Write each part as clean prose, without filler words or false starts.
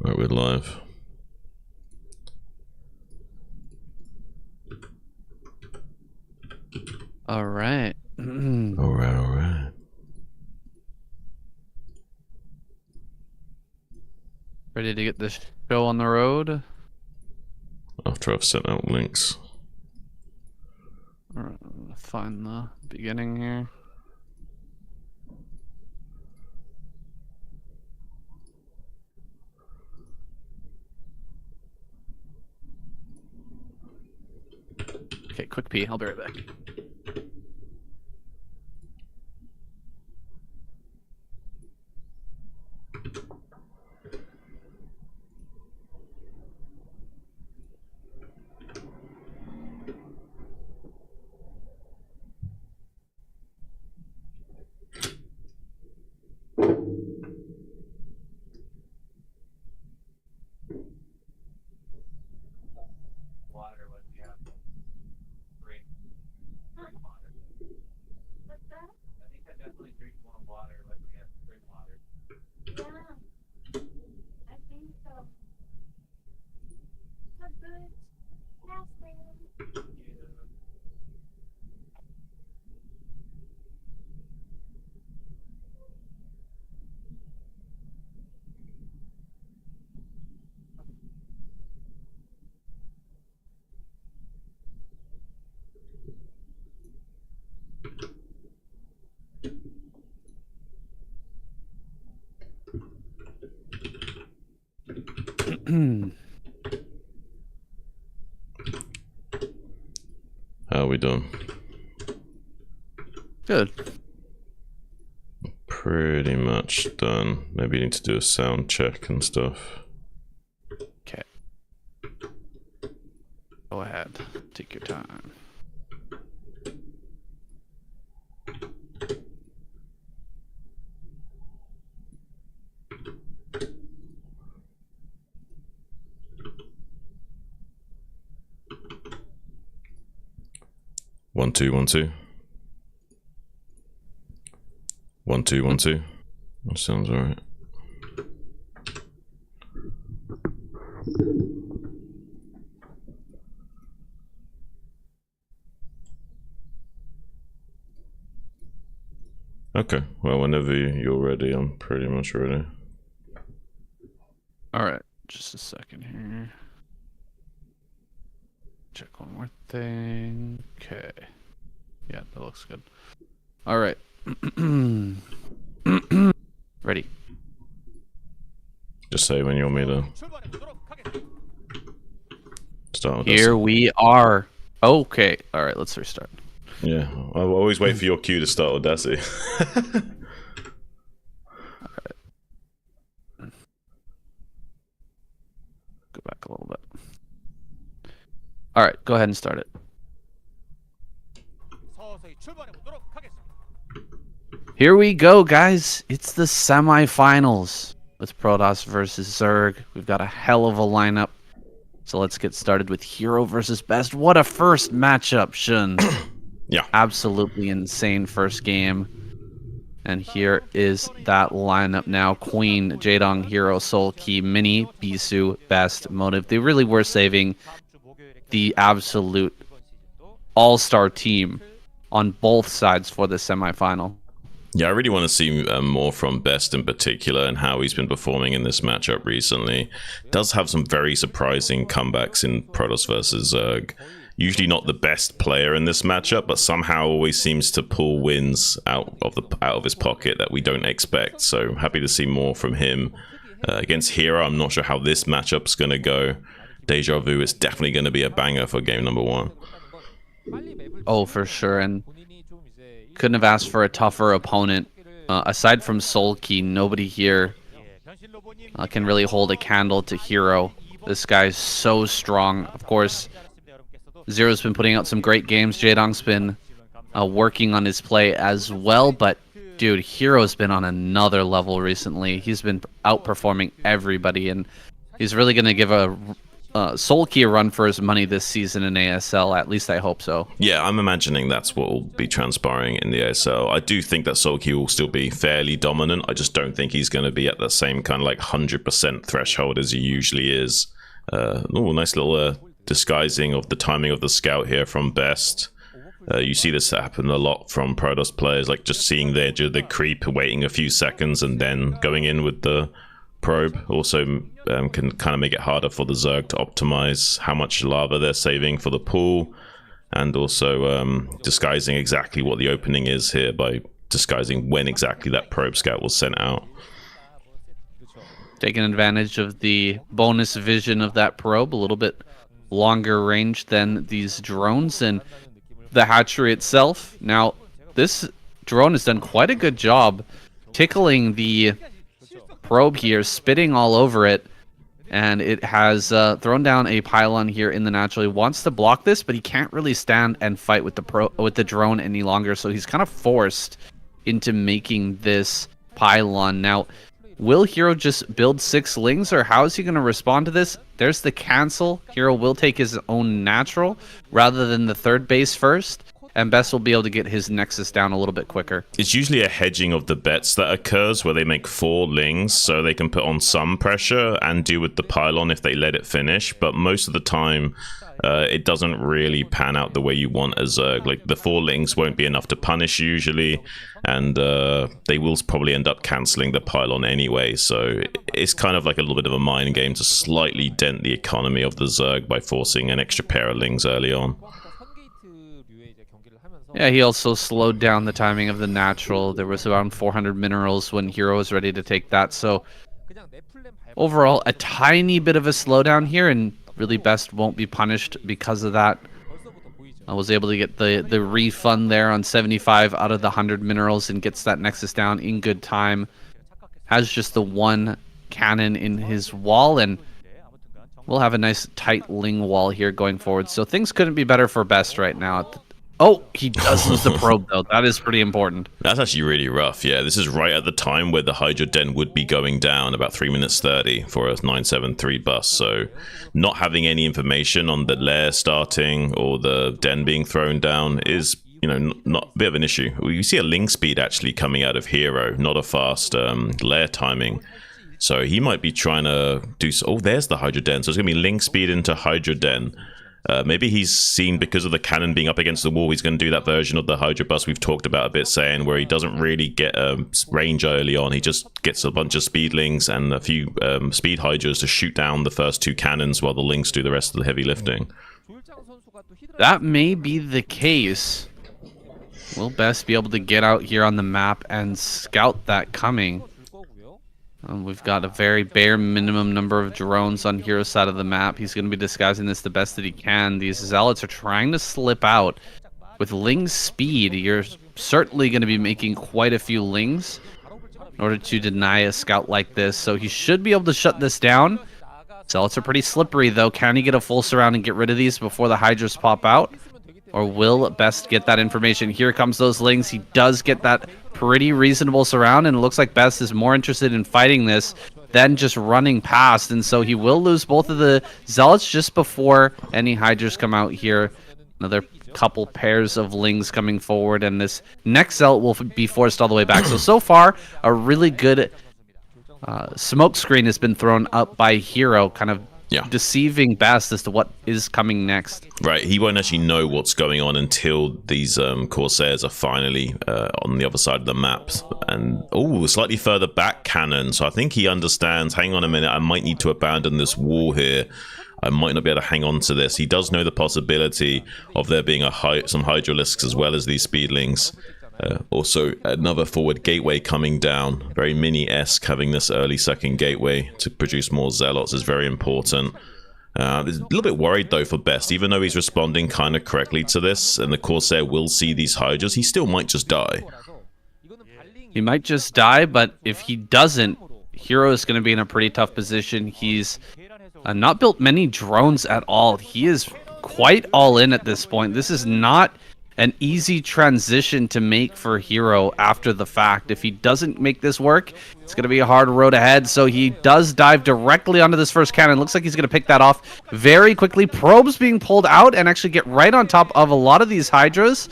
Right, we're live. All right. All right, all right. Ready to get this show on the road? After I've sent out links. All right, find the beginning here. Okay, quick pee. I'll be right back. Water, what do you have? Drink water. What's that? I think I definitely drink more water when we have spring water. Yeah, I think so. What good? Yes, How are we doing? Good. Pretty much done. Maybe you need to do a sound check and stuff. Okay. Go ahead. Take your time. One, two, one, two. 1 2 1 2. That sounds alright. Okay, well, whenever you're ready, I'm pretty much ready. All right. Just a second here. Check one more thing. Okay. Yeah, that looks good. All right. Ready. Just say when you want me to start with Here this. we are. Okay. All right, let's restart. Yeah, I always wait for your cue to start with Dassy. Go back a little bit. All right, go ahead and start it. Here we go, guys. It's the semifinals with Protoss versus Zerg. We've got a hell of a lineup. So let's get started with Hero versus Best. What a first matchup, Shun. Yeah. Absolutely insane first game. And here is that lineup now. Queen, Jaedong, Hero, Soul Key, Mini, Bisu, Best, Motive. They really were saving the absolute all-star team on both sides for the semifinal. Yeah, I really want to see more from Best in particular and how he's been performing in this matchup recently. Does have some very surprising comebacks in Protoss versus Zerg. Usually not the best player in this matchup, but somehow always seems to pull wins out of his pocket that we don't expect. So happy to see more from him. Against Hero, I'm not sure how this matchup's going to go. Deja Vu is definitely going to be a banger for game number 1. Oh, for sure. And couldn't have asked for a tougher opponent. Aside from Soul Key, nobody here can really hold a candle to Hero. This guy's so strong. Of course, Zero's been putting out some great games. Jaedong's been working on his play as well. But, dude, Hero's been on another level recently. He's been outperforming everybody. And he's really going to give a Solkey a run for his money this season in ASL. At least I hope so. Yeah, I'm imagining that's what will be transpiring in the ASL. I do think that Solkey will still be fairly dominant. I just don't think he's going to be at the same kind of like 100% threshold as he usually is. Nice little disguising of the timing of the scout here from Best. You see this happen a lot from Protoss players, like just seeing the creep, waiting a few seconds, and then going in with the probe. Also can kind of make it harder for the Zerg to optimize how much lava they're saving for the pool, and also disguising exactly what the opening is here by disguising when exactly that probe scout was sent out. Taking advantage of the bonus vision of that probe, a little bit longer range than these drones, and the hatchery itself. Now, this drone has done quite a good job tickling the probe here, spitting all over it, and it has thrown down a pylon here in the natural. He wants to block this, but he can't really stand and fight with the drone any longer, so he's kind of forced into making this pylon. Now, will Hero just build 6 lings, or how is he going to respond to this? There's the cancel. Hero will take his own natural rather than the third base first, and Best will be able to get his Nexus down a little bit quicker. It's usually a hedging of the bets that occurs where they make 4 lings so they can put on some pressure and do with the pylon if they let it finish, but most of the time it doesn't really pan out the way you want as like the 4 lings won't be enough to punish usually, and they will probably end up cancelling the pylon anyway, so it's kind of like a little bit of a mind game to slightly dent the economy of the Zerg by forcing an extra pair of lings early on. Yeah, he also slowed down the timing of the natural. There was around 400 minerals when Hero was ready to take that, so overall a tiny bit of a slowdown here, and really Best won't be punished because of that. I was able to get the refund there on 75 out of the 100 minerals and gets that Nexus down in good time. Has just the 1 cannon in his wall, and we'll have a nice tight ling wall here going forward. So things couldn't be better for Best right now. Oh, he does lose the probe, though. That is pretty important. That's actually really rough, yeah. This is right at the time where the Hydra Den would be going down, about 3 minutes 30 for a 973 bus. So not having any information on the lair starting or the Den being thrown down is, you know, not a bit of an issue. You see a ling speed actually coming out of Hero, not a fast lair timing. So he might be trying to do... Oh, there's the Hydra Den. So it's going to be ling speed into Hydra Den. Maybe he's seen, because of the cannon being up against the wall, he's going to do that version of the Hydra bus we've talked about a bit, saying where he doesn't really get range early on. He just gets a bunch of speedlings and a few speed Hydras to shoot down the first 2 cannons while the lings do the rest of the heavy lifting. That may be the case. Will Best be able to get out here on the map and scout that coming? We've got a very bare minimum number of drones on Hero's side of the map. He's going to be disguising this the best that he can. These Zealots are trying to slip out. With Ling's speed, you're certainly going to be making quite a few Lings in order to deny a scout like this. So he should be able to shut this down. Zealots are pretty slippery, though. Can he get a full surround and get rid of these before the Hydras pop out? Or will Best get that information? Here comes those Lings. He does get that pretty reasonable surround, and it looks like Best is more interested in fighting this than just running past, and so he will lose both of the Zealots just before any Hydras come out here. Another couple pairs of Lings coming forward, and this next Zealot will be forced all the way back. So far, a really good smoke screen has been thrown up by Hero, kind of deceiving Best as to what is coming next. Right, he won't actually know what's going on until these Corsairs are finally on the other side of the map. And, oh, slightly further back cannon. So I think he understands, hang on a minute, I might need to abandon this wall here. I might not be able to hang on to this. He does know the possibility of there being some Hydralisks as well as these Speedlings. Also, another forward gateway coming down. Very mini-esque, having this early second gateway to produce more Zealots is very important. A little bit worried, though, for Best. Even though he's responding kind of correctly to this, and the Corsair will see these Hydras, he still might just die. He might just die, but if he doesn't, Hero is going to be in a pretty tough position. He's not built many drones at all. He is quite all in at this point. This is not an easy transition to make for Hero after the fact. If he doesn't make this work, it's going to be a hard road ahead. So he does dive directly onto this first cannon. Looks like he's going to pick that off very quickly. Probes being pulled out and actually get right on top of a lot of these Hydras.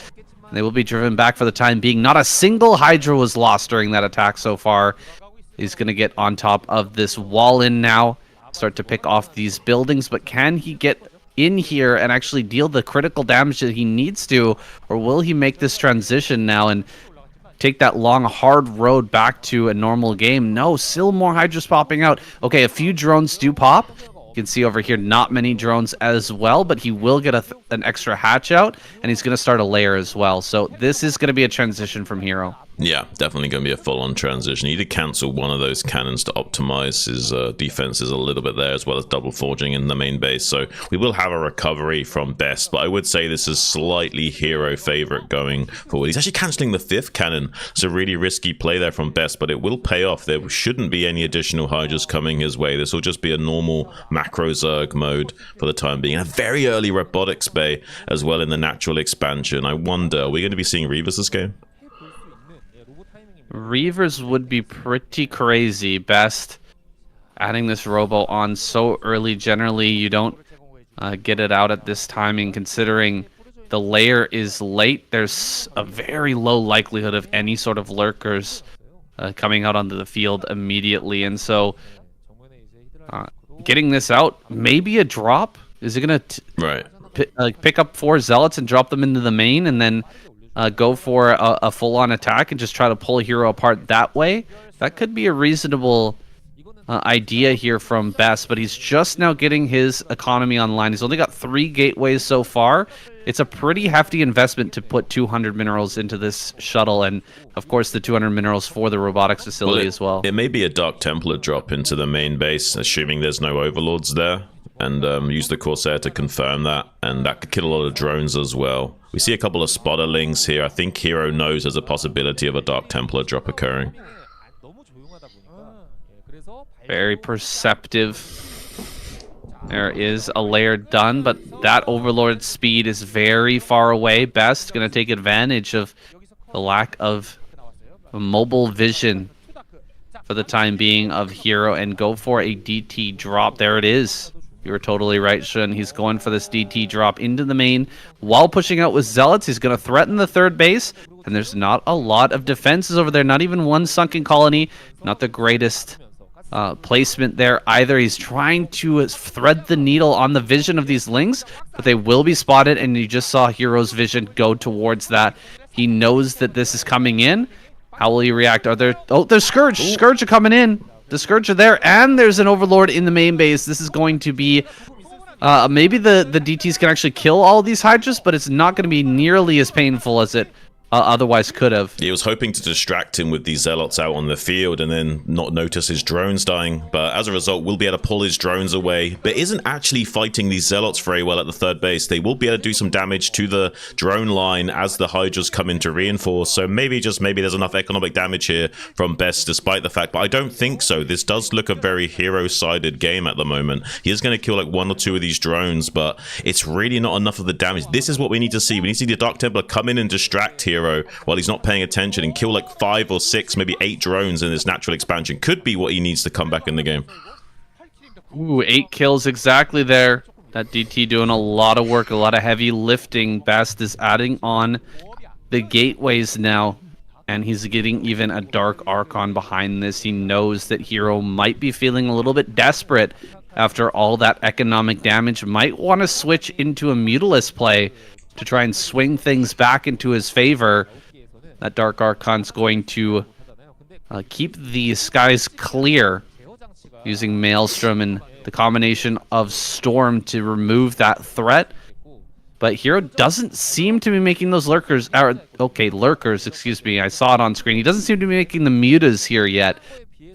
They will be driven back for the time being. Not a single Hydra was lost during that attack so far. He's going to get on top of this wall in now. Start to pick off these buildings. But can he get in here and actually deal the critical damage that he needs to, or will he make this transition now and take that long hard road back to a normal game? No, still more Hydras popping out. Okay, a few drones do pop. You can see over here not many drones as well, but he will get an extra hatch out, and he's going to start a layer as well. So this is going to be a transition from Hero. Yeah, definitely going to be a full-on transition. He did cancel one of those cannons to optimize his defenses a little bit there, as well as double forging in the main base. So we will have a recovery from Best, but I would say this is slightly Hero favorite going forward. He's actually canceling the 5th cannon. It's a really risky play there from Best, but it will pay off. There shouldn't be any additional Hydras coming his way. This will just be a normal macro Zerg mode for the time being. And a very early robotics bay as well in the natural expansion. I wonder, are we going to be seeing Reavers this game? Reavers would be pretty crazy. Best adding this robo on so early. Generally, you don't get it out at this timing, considering the layer is late. There's a very low likelihood of any sort of lurkers coming out onto the field immediately. And so getting this out, maybe a drop. Is it going to pick up 4 zealots and drop them into the main, and then go for a full-on attack and just try to pull Hero apart that way? That could be a reasonable idea here from Best, but he's just now getting his economy online. He's only got 3 gateways so far. It's a pretty hefty investment to put 200 minerals into this shuttle, and of course the 200 minerals for the robotics facility as well. It may be a Dark Templar drop into the main base, assuming there's no overlords there, and use the Corsair to confirm that, and that could kill a lot of drones as well. We see a couple of spotterlings here. I think Hero knows there's a possibility of a Dark Templar drop occurring. Very perceptive. There is a layer done, but that Overlord speed is very far away. Best going to take advantage of the lack of mobile vision for the time being of Hero and go for a DT drop. There it is. You were totally right, Shun. He's going for this DT drop into the main while pushing out with Zealots. He's going to threaten the 3rd base, and there's not a lot of defenses over there. Not even one sunken colony. Not the greatest placement there either. He's trying to thread the needle on the vision of these lings, but they will be spotted, and you just saw Hero's vision go towards that. He knows that this is coming in. How will he react? Are there... Oh, there's Scourge. Ooh. Scourge are coming in. The Scourge are there, and there's an Overlord in the main base. This is going to be... maybe the DTs can actually kill all these Hydras, but it's not going to be nearly as painful as it otherwise could have. He was hoping to distract him with these Zealots out on the field and then not notice his drones dying, but as a result we'll be able to pull his drones away, but isn't actually fighting these Zealots very well at the 3rd base. They will be able to do some damage to the drone line as the Hydras come in to reinforce, so maybe, just maybe, there's enough economic damage here from Best despite the fact, but I don't think so. This does look a very Hero-sided game at the moment. He is going to kill like 1 or 2 of these drones, but it's really not enough of the damage. This is what we need to see. We need to see the Dark Templar come in and distract Hero while he's not paying attention and kill like 5 or 6, maybe 8 drones in this natural expansion. Could be what he needs to come back in the game. Ooh, 8 kills exactly there. That DT doing a lot of work, a lot of heavy lifting. Best is adding on the gateways now, and he's getting even a Dark Archon behind this. He knows that Hero might be feeling a little bit desperate after all that economic damage. Might want to switch into a Mutalisk play to try and swing things back into his favor. That Dark Archon's going to keep the skies clear using Maelstrom and the combination of Storm to remove that threat. But Hero doesn't seem to be making those lurkers, lurkers, excuse me. I saw it on screen. He doesn't seem to be making the mutas here yet.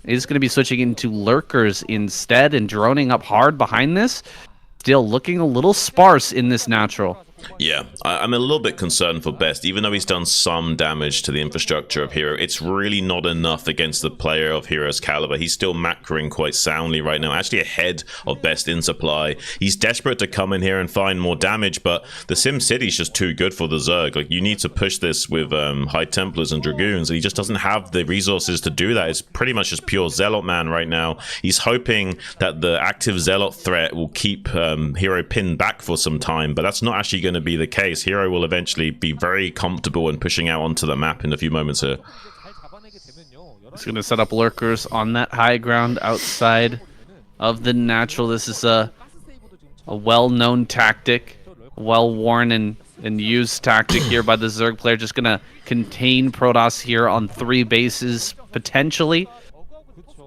He's going to be switching into lurkers instead and droning up hard behind this. Still looking a little sparse in this natural. Yeah, I'm a little bit concerned for Best. Even though he's done some damage to the infrastructure of Hero, it's really not enough against the player of Hero's caliber. He's still macroing quite soundly right now, actually ahead of Best in supply. He's desperate to come in here and find more damage, but the Sim City's just too good for the Zerg. Like, you need to push this with High Templars and Dragoons, and he just doesn't have the resources to do that. It's pretty much just pure Zealot man right now. He's hoping that the active Zealot threat will keep Hero pinned back for some time, but that's not actually going to be the case. Hero will eventually be very comfortable in pushing out onto the map in a few moments here. He's going to set up lurkers on that high ground outside of the natural. This is a well-known tactic, well-worn and used tactic here by the Zerg player. Just going to contain Protoss here on 3 bases, potentially.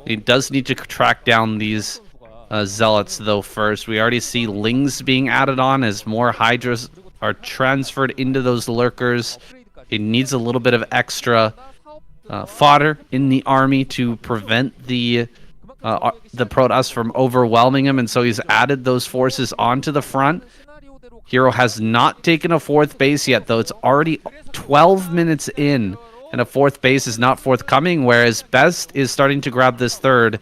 He does need to track down these Zealots, though, first. We already see Lings being added on as more Hydras are transferred into those lurkers. It needs a little bit of extra fodder in the army to prevent the Protoss from overwhelming him, and so he's added those forces onto the front. Hero has not taken a 4th base yet, though. It's already 12 minutes in, and a 4th base is not forthcoming, whereas Best is starting to grab this 3rd.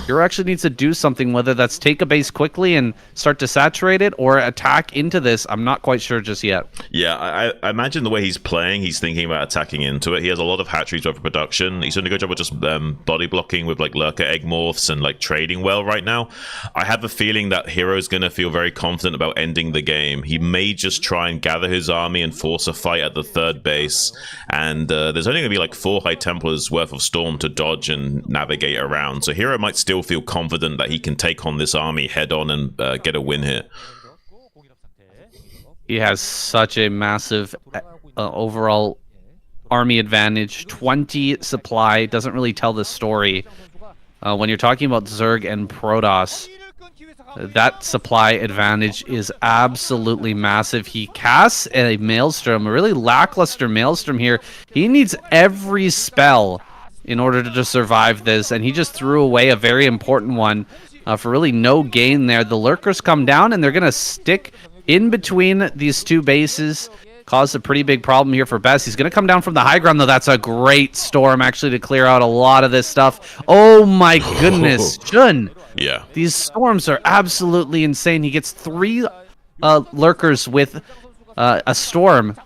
Hero actually needs to do something, whether that's take a base quickly and start to saturate it or attack into this. I'm not quite sure just yet. Yeah, I imagine the way he's playing, he's thinking about attacking into it. He has a lot of hatcheries over production. He's doing a good job of just body blocking with like lurker egg morphs and like trading well right now. I have a feeling that Hero's going to feel very confident about ending the game. He may just try and gather his army and force a fight at the 3rd base, and there's only going to be like 4 High Templars worth of Storm to dodge and navigate around. So Hero might still feel confident that he can take on this army head on and get a win here. He has such a massive overall army advantage. 20 supply doesn't really tell the story. When you're talking about Zerg and Protoss, that supply advantage is absolutely massive. He casts a Maelstrom, a really lackluster Maelstrom here. He needs every spell in order to just survive this, and he just threw away a very important one for really no gain there. The lurkers come down, and they're going to stick in between these 2 bases. Caused a pretty big problem here for Best. He's going to come down from the high ground, though. That's a great storm, actually, to clear out a lot of this stuff. Oh, my goodness. Jun. Yeah. These storms are absolutely insane. He gets 3 lurkers with a storm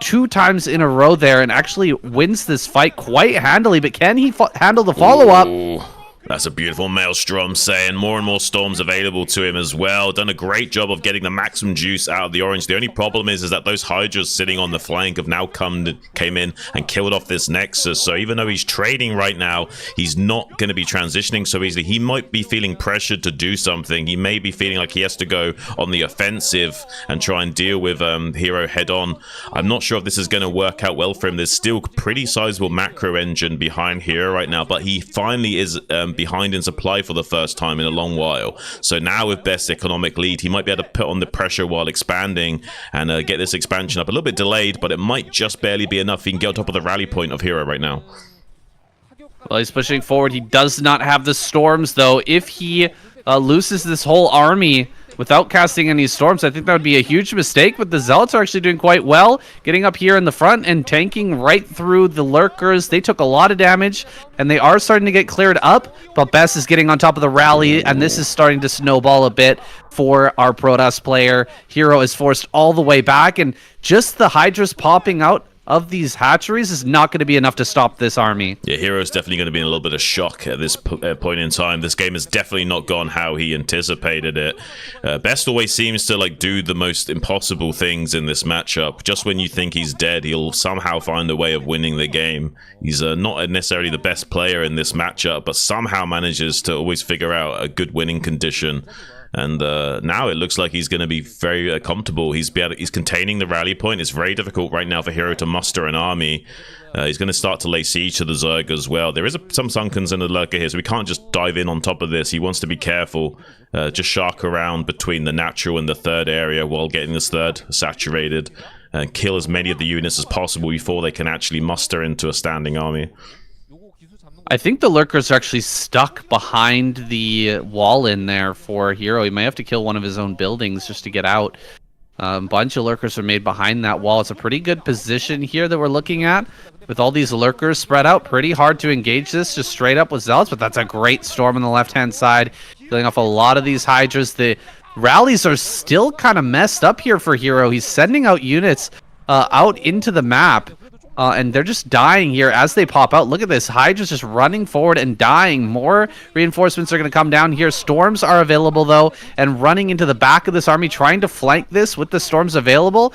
2 times in a row there and actually wins this fight quite handily. But can he handle the follow-up? Ooh. That's a beautiful Maelstrom saying more and more storms available to him as well. Done a great job of getting the maximum juice out of the orange. The only problem is that those Hydras sitting on the flank have now came in and killed off this Nexus. So even though he's trading right now, he's not going to be transitioning so easily. He might be feeling pressured to do something. He may be feeling like he has to go on the offensive and try and deal with Hero head on. I'm not sure if this is going to work out well for him. There's still pretty sizable macro engine behind Hero right now, but he finally is behind in supply for the first time in a long while. So now with Best's economic lead, he might be able to put on the pressure while expanding and get this expansion up. A little bit delayed, but it might just barely be enough. He can get on top of the rally point of Hero right now. Well, he's pushing forward. He does not have the storms, though. If he loses this whole army without casting any storms, I think that would be a huge mistake, but the Zealots are actually doing quite well, getting up here in the front and tanking right through the lurkers. They took a lot of damage, and they are starting to get cleared up, but Best is getting on top of the rally, and this is starting to snowball a bit for our Protoss player. Hero is forced all the way back, and just the Hydras popping out of these hatcheries is not going to be enough to stop this army. Yeah, Hero's definitely going to be in a little bit of shock at this point in time. This game has definitely not gone how he anticipated it. Best always seems to like do the most impossible things in this matchup. Just when you think he's dead, he'll somehow find a way of winning the game. He's not necessarily the best player in this matchup, but somehow manages to always figure out a good winning condition. And now it looks like he's going to be very comfortable. He's containing the rally point. It's very difficult right now for Hero to muster an army. He's going to start to lay siege to the Zerg as well. There is some Sunkens in the Lurker here, so we can't just dive in on top of this. He wants to be careful. Just shark around between the natural and the 3rd area while getting this 3rd saturated. And kill as many of the units as possible before they can actually muster into a standing army. I think the lurkers are actually stuck behind the wall in there for Hero. He may have to kill one of his own buildings just to get out. A bunch of lurkers are made behind that wall. It's a pretty good position here that we're looking at. With all these lurkers spread out, pretty hard to engage this just straight up with Zealots, but that's a great storm on the left-hand side. Killing off a lot of these Hydras. The rallies are still kind of messed up here for Hero. He's sending out units out into the map. And they're just dying here as they pop out. Look at this. Hydra's just running forward and dying. More reinforcements are going to come down here. Storms are available, though. And running into the back of this army, trying to flank this with the storms available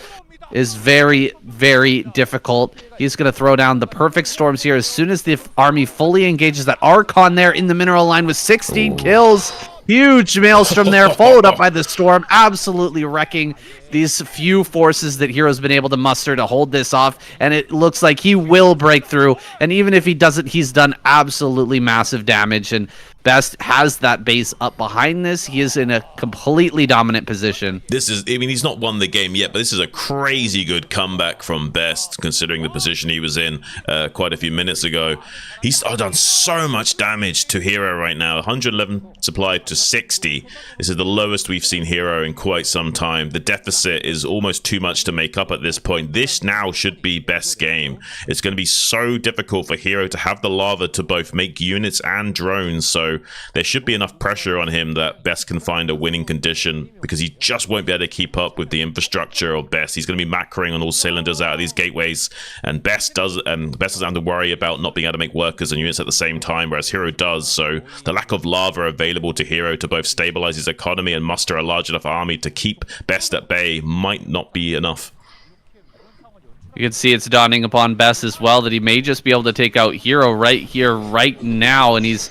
is very, very difficult. He's going to throw down the perfect storms here as soon as the army fully engages. That Archon there in the mineral line with 16 kills. Huge maelstrom there, followed up by the storm, absolutely wrecking these few forces that Hero's been able to muster to hold this off, and it looks like he will break through, and even if he doesn't, he's done absolutely massive damage, and Best has that base up behind this. He is in a completely dominant position. This is, I mean, he's not won the game yet, but this is a crazy good comeback from Best, considering the position he was in quite a few minutes ago. He's done so much damage to Hero right now. 111 supplied to 60. This is the lowest we've seen Hero in quite some time. The deficit is almost too much to make up at this point. This now should be Best's game. It's going to be so difficult for Hero to have the lava to both make units and drones, so there should be enough pressure on him that Best can find a winning condition, because he just won't be able to keep up with the infrastructure of Best. He's going to be macroing on all cylinders out of these gateways, and Best doesn't have to worry about not being able to make workers and units at the same time, whereas Hero does. So the lack of lava available to Hero to both stabilize his economy and muster a large enough army to keep Best at bay might not be enough. You can see it's dawning upon Best as well that he may just be able to take out Hero right here, right now, and he's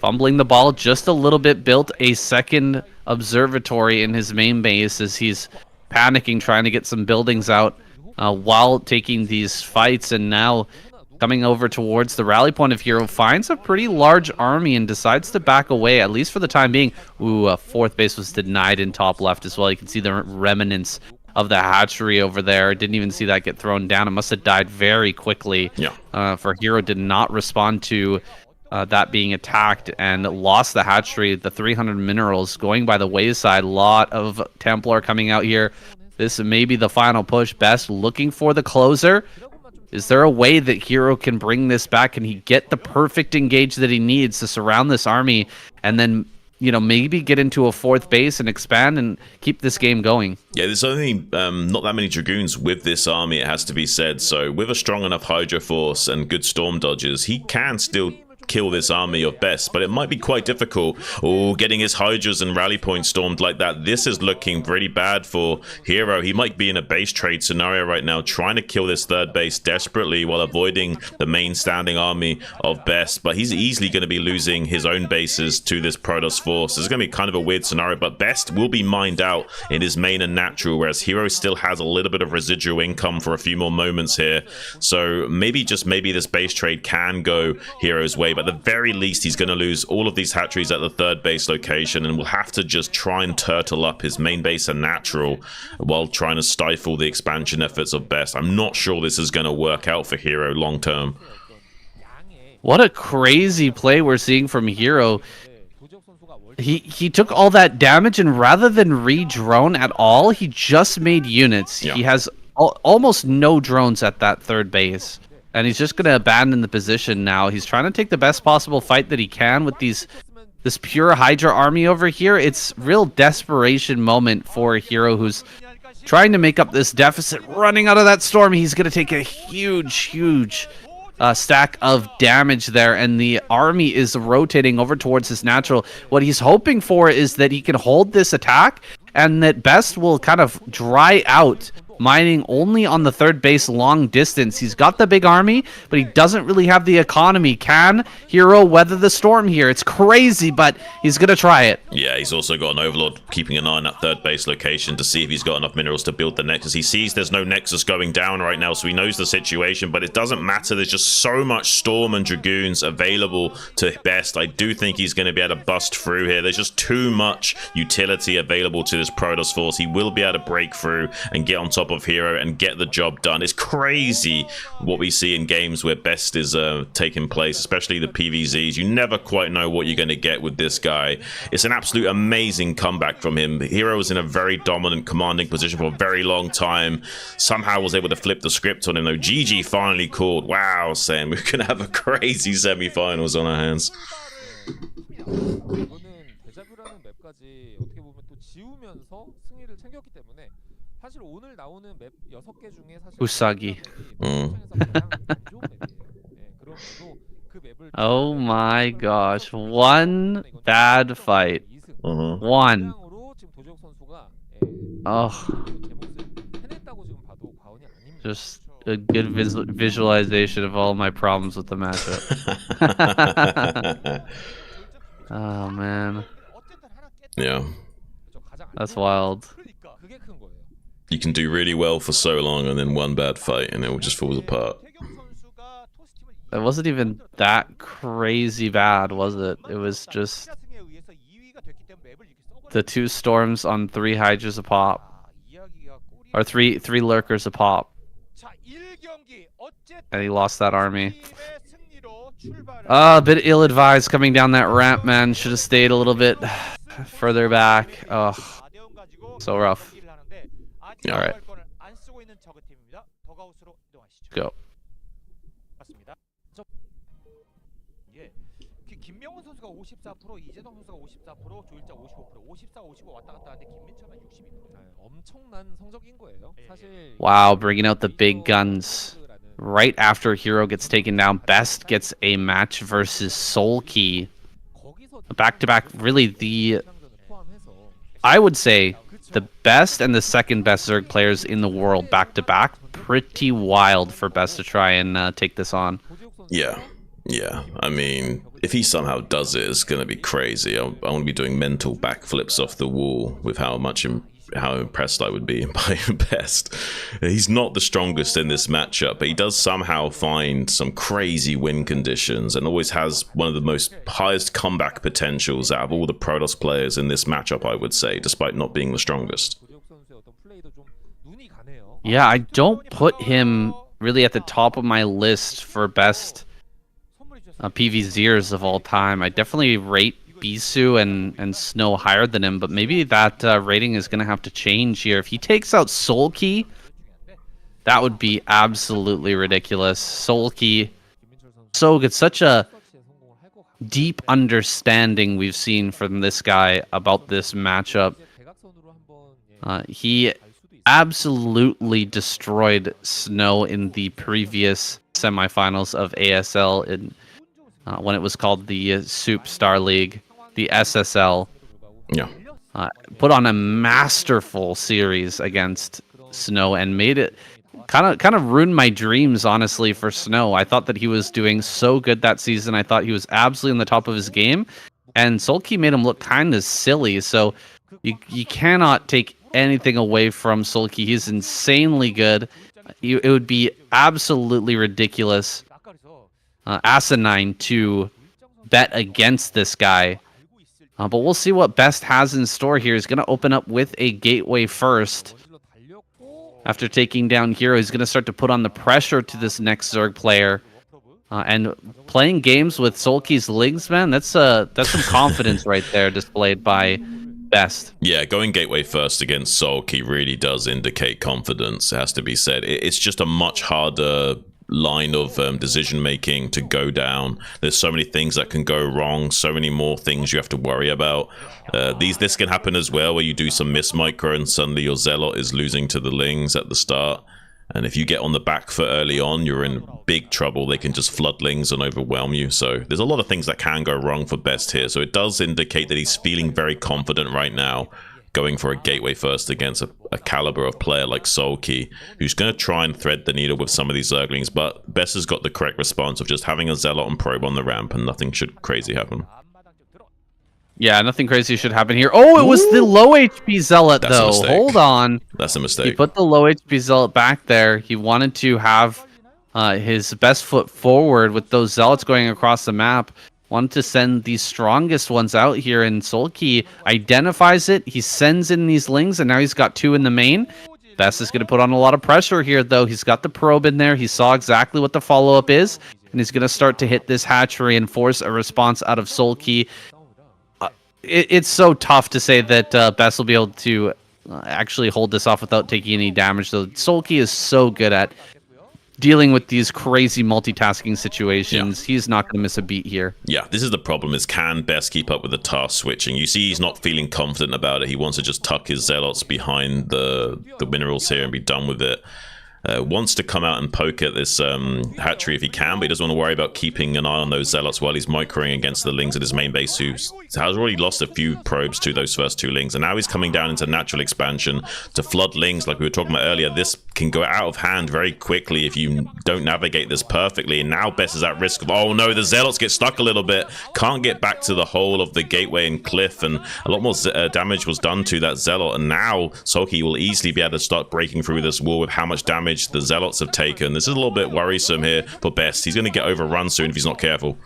fumbling the ball just a little bit. Built a second observatory in his main base as he's panicking, trying to get some buildings out while taking these fights, and now coming over towards the rally point of Hero, finds a pretty large army and decides to back away, at least for the time being. Ooh, a fourth base was denied in top left as well. You can see the remnants of the hatchery over there. Didn't even see that get thrown down. It must have died very quickly. Yeah. For Hero did not respond to that being attacked and lost the hatchery. The 300 minerals going by the wayside. A lot of Templar coming out here. This may be the final push. Best looking for the closer. Is there a way that Hero can bring this back? Can he get the perfect engage that he needs to surround this army and then, you know, maybe get into a fourth base and expand and keep this game going? Yeah, there's only not that many Dragoons with this army, it has to be said. So with a strong enough Hydra force and good storm dodges, he can still kill this army of Best, but it might be quite difficult. Getting his Hydras and rally points stormed like that, this is looking pretty bad for Hero. He might be in a base trade scenario right now, trying to kill this third base desperately while avoiding the main standing army of Best, but he's easily going to be losing his own bases to this Protoss force. It's going to be kind of a weird scenario, but Best will be mined out in his main and natural, whereas Hero still has a little bit of residual income for a few more moments here. So maybe, just maybe, this base trade can go Hero's way, but at the very least he's going to lose all of these hatcheries at the third base location and will have to just try and turtle up his main base and natural while trying to stifle the expansion efforts of Best. I'm not sure this is going to work out for Hero long term. What a crazy play we're seeing from Hero. He took all that damage, and rather than re-drone at all, he just made units. Yeah. He has almost no drones at that third base. And he's just going to abandon the position now. He's trying to take the best possible fight that he can with this pure Hydra army over here. It's real desperation moment for a Hero who's trying to make up this deficit. Running out of that storm, he's going to take a huge stack of damage there. And the army is rotating over towards his natural. What he's hoping for is that he can hold this attack and that Best will kind of dry out, mining only on the third base long distance. He's got the big army, but he doesn't really have the economy. Can Hero weather the storm here? It's crazy, but he's going to try it. Yeah, he's also got an Overlord keeping an eye on that third base location to see if he's got enough minerals to build the Nexus. He sees there's no Nexus going down right now, so he knows the situation, but it doesn't matter. There's just so much Storm and Dragoons available to Best. I do think he's going to be able to bust through here. There's just too much utility available to this Protoss force. He will be able to break through and get on top top of Hero and get the job done. It's crazy what we see in games where best is taking place, especially the PvZs. You never quite know what you're going to get with this guy. It's an absolute amazing comeback from him. Hero was in a very dominant commanding position for a very long time. Somehow was able to flip the script on him, though. GG finally called. Wow, Sam, we're going to have a crazy semi-finals on our hands. 데자뷰라는 맵까지 어떻게 보면 또 지우면서 승리를 챙겼기 때문에 사실 오늘 나오는 맵 6개 중에 사실 우사기. 가장 안 좋은 맵이에요. 네, 그럼에도 그 맵을 Oh my gosh. One bad fight. One. 지금 도재욱 선수가 Oh, 제 몫을 해냈다고 지금 봐도 과언이 아닙니다. just a good visualization of all my problems with the matchup. Oh man, Yeah. that's wild. 그게 큰 거예요. You can do really well for so long and then one bad fight and it all just falls apart. It wasn't even that crazy bad, was it? It was just the 2 storms on 3 hydras a pop, or three lurkers a pop, and he lost that army. A bit ill-advised coming down that ramp, man. Should have stayed a little bit further back. Oh, so rough. All right, go. 김명훈 선수가 54%, 이재동 선수가 54%, 조일자 55%, 54, 55 왔다 갔다 하는데 김민철만 62%. 엄청난 성적인 거예요. 사실 Wow, bringing out the big guns. Right after Hero gets taken down, Best gets a match versus Soulkey. Back-to-back, really I would say, the best and the second best Zerg players in the world back-to-back. Pretty wild for Best to try and take this on. Yeah. Yeah, I mean, if he somehow does it, it's going to be crazy. I want to be doing mental backflips off the wall with how impressed I would be by Best. He's not the strongest in this matchup, but he does somehow find some crazy win conditions and always has one of the most highest comeback potentials out of all the Protoss players in this matchup, I would say, despite not being the strongest. Yeah, I don't put him really at the top of my list for best PvZers of all time. I definitely rate Bisu and Snow higher than him, but maybe that rating is going to have to change here. If he takes out Soulkey, that would be absolutely ridiculous. Soulkey, so good. Such a deep understanding we've seen from this guy about this matchup. He absolutely destroyed Snow in the previous semifinals of ASL in when it was called the Soup Star League, the SSL. Yeah. Put on a masterful series against Snow and made it kind of ruined my dreams, honestly, for Snow. I thought that he was doing so good that season. I thought he was absolutely on the top of his game, and Soulkey made him look kind of silly. So you cannot take anything away from Soulkey. He's insanely good. It would be absolutely ridiculous, asinine to bet against this guy. But we'll see what Best has in store here. He's going to open up with a gateway first. After taking down Hero, he's going to start to put on the pressure to this next Zerg player. And playing games with Soulkey's Lings, man, that's some confidence right there displayed by Best. Yeah, going gateway first against Soulkey really does indicate confidence, it has to be said. It's just a much harder line of decision making to go down. There's so many things that can go wrong, so many more things you have to worry about. This can happen as well, where you do some miss micro and suddenly your Zealot is losing to the Lings at the start. And if you get on the back foot early on, you're in big trouble. They can just flood Lings and overwhelm you. So there's a lot of things that can go wrong for Best here. So it does indicate that he's feeling very confident right now, going for a gateway first against a caliber of player like Soulkey, who's going to try and thread the needle with some of these Zerglings. But Best has got the correct response of just having a Zealot and Probe on the ramp, and nothing should crazy happen. Yeah, nothing crazy should happen here. Oh, it was the low HP Zealot, That's a though. mistake. Hold on. That's a mistake. He put the low HP Zealot back there. He wanted to have his best foot forward with those Zealots going across the map. Wanted to send the strongest ones out here, and Soulkey identifies it. He sends in these Lings, and now he's got 2 in the main. Best is going to put on a lot of pressure here, though. He's got the probe in there. He saw exactly what the follow-up is, and he's going to start to hit this hatchery and force a response out of Solkey. It's so tough to say that Best will be able to actually hold this off without taking any damage, though. Solkey is so good at dealing with these crazy multitasking situations. Yeah. He's not going to miss a beat here. Yeah, this is the problem, is can Best keep up with the task switching? You see he's not feeling confident about it. He wants to just tuck his Zealots behind the minerals here and be done with it. Wants to come out and poke at this hatchery if he can, but he doesn't want to worry about keeping an eye on those Zealots while he's microing against the Lings at his main base, who has already lost a few probes to those first two Lings, and now he's coming down into natural expansion to flood Lings like we were talking about earlier. This can go out of hand very quickly if you don't navigate this perfectly, and now Best is at risk of, oh no, the Zealots get stuck a little bit, can't get back to the hole of the gateway and cliff, and a lot more damage was done to that Zealot, and now Solkey will easily be able to start breaking through this wall with how much damage the Zealots have taken. This is a little bit worrisome here for Best. He's going to get overrun soon if he's not careful.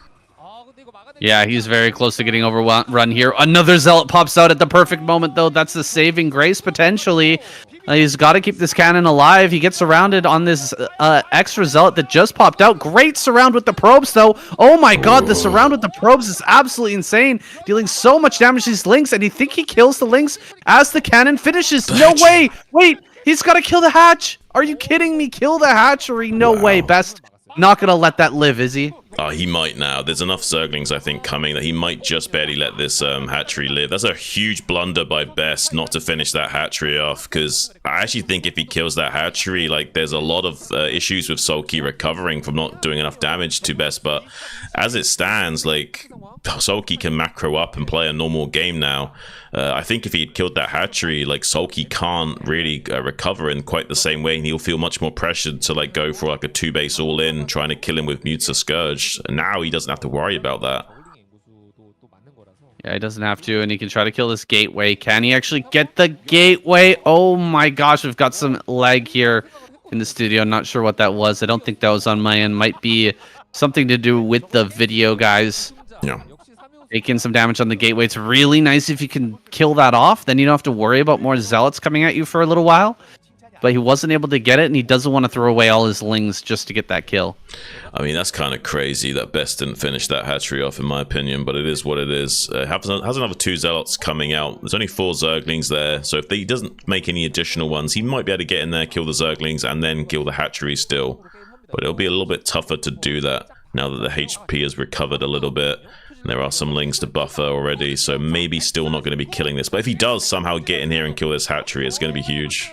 Yeah, he's very close to getting overrun here. Another Zealot pops out at the perfect moment, though. That's the saving grace, potentially. He's got to keep this cannon alive. He gets surrounded on this extra Zealot that just popped out. Great surround with the probes, though. Oh my god, the surround with the probes is absolutely insane. Dealing so much damage to these Lings, and you think he kills the Lings as the cannon finishes. No way! Wait! He's got to kill the hatch! Are you kidding me? Kill the hatchery? No way. Best not going to let that live, is he? He might now. There's enough Zerglings, I think, coming that he might just barely let this hatchery live. That's a huge blunder by Best not to finish that hatchery off, because I actually think if he kills that hatchery, like, there's a lot of issues with Solkey recovering from not doing enough damage to Best, but as it stands, like, Solkey can macro up and play a normal game now. I think if he had killed that hatchery, like, Solkey can't really recover in quite the same way, and he'll feel much more pressured to, like, go for like a 2-base all-in, trying to kill him with Muta Scourge. And now he doesn't have to worry about that. Yeah, he doesn't have to, and he can try to kill this gateway. Can he actually get the gateway? Oh my gosh, we've got some lag here in the studio. I'm not sure what that was. I don't think that was on my end. Might be something to do with the video, guys. Yeah. Taking some damage on the gateway. It's really nice if you can kill that off. Then you don't have to worry about more Zealots coming at you for a little while. But he wasn't able to get it, and he doesn't want to throw away all his Lings just to get that kill. I mean, that's kind of crazy that Best didn't finish that hatchery off, in my opinion, but it is what it is. Has another 2 Zealots coming out. There's only 4 Zerglings there, so if he doesn't make any additional ones, he might be able to get in there, kill the Zerglings, and then kill the hatchery still. But it'll be a little bit tougher to do that now that the HP has recovered a little bit. There are some Lings to buffer already, so maybe still not going to be killing this. But if he does somehow get in here and kill this hatchery, it's going to be huge.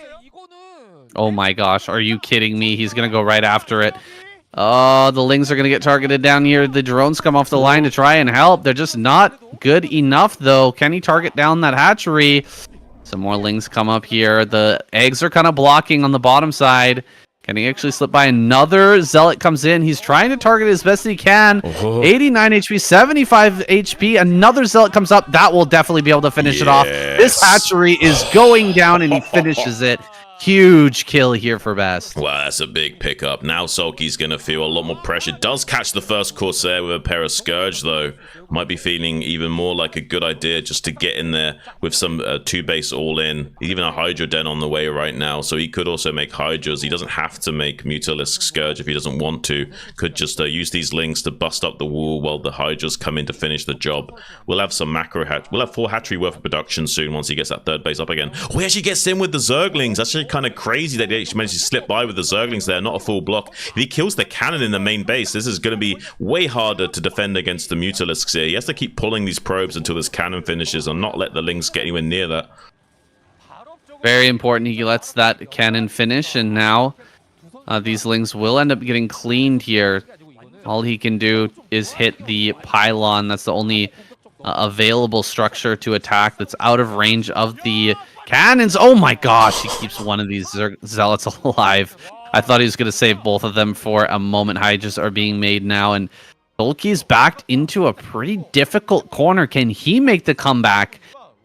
Oh my gosh, are you kidding me? He's going to go right after it. Oh, the Lings are going to get targeted down here. The drones come off the line to try and help. They're just not good enough, though. Can he target down that hatchery? Some more Lings come up here. The eggs are kind of blocking on the bottom side. Can he actually slip by? Another Zealot comes in. He's trying to target as best he can. 89 HP, 75 HP. Another Zealot comes up. That will definitely be able to finish it off. This hatchery is going down, and he finishes it. Huge kill here for Best. Wow, that's a big pickup. Now Solkey's going to feel a lot more pressure. Does catch the first Corsair with a pair of Scourge, though. Might be feeling even more like a good idea just to get in there with some 2-base all-in. Even a Hydra Den on the way right now, so he could also make Hydras. He doesn't have to make Mutalisk Scourge if he doesn't want to. Could just use these Lings to bust up the wall while the Hydras come in to finish the job. We'll have some macro hatch. We'll have 4 hatchery worth of production soon once he gets that 3rd base up again. Oh, he actually gets in with the Zerglings. That's actually kind of crazy that he actually managed to slip by with the Zerglings there, not a full block. If he kills the cannon in the main base, this is going to be way harder to defend against the Mutalisks here. He has to keep pulling these probes until this cannon finishes and not let the Lings get anywhere near that. Very important. He lets that cannon finish, and now these Lings will end up getting cleaned here. All he can do is hit the pylon. That's the only available structure to attack that's out of range of the cannons. Oh my gosh, he keeps one of these Zealots alive. I thought he was going to save both of them for a moment. Hydras are being made now, and Solkey's backed into a pretty difficult corner. Can he make the comeback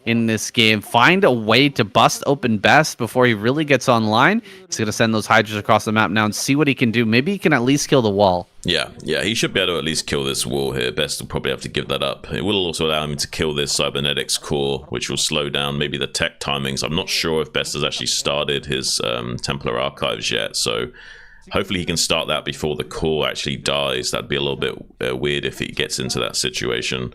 in this game. Find a way to bust open Best before he really gets online. He's going to send those Hydras across the map now and see what he can do. Maybe he can at least kill the wall. Yeah, he should be able to at least kill this wall here. Best will probably have to give that up. It will also allow him to kill this cybernetics core, which will slow down maybe the tech timings. I'm not sure if Best has actually started his Templar Archives yet, so hopefully he can start that before the core actually dies. That'd be a little bit weird if he gets into that situation.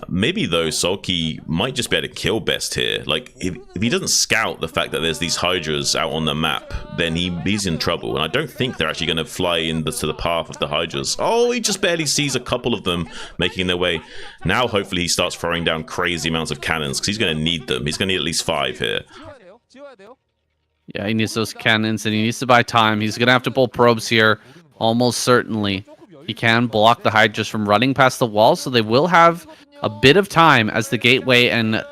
Maybe though, Sulky might just be able to kill Best here. Like if he doesn't scout the fact that there's these Hydras out on the map, then he's in trouble. And I don't think they're actually going to fly to the path of the Hydras. Oh, he just barely sees a couple of them making their way. Now hopefully he starts throwing down crazy amounts of cannons because he's going to need them. He's going to need at least 5 here. Yeah, he needs those cannons and he needs to buy time. He's going to have to pull probes here, almost certainly. He can block the Hydras from running past the wall, so they will have a bit of time as the gateway and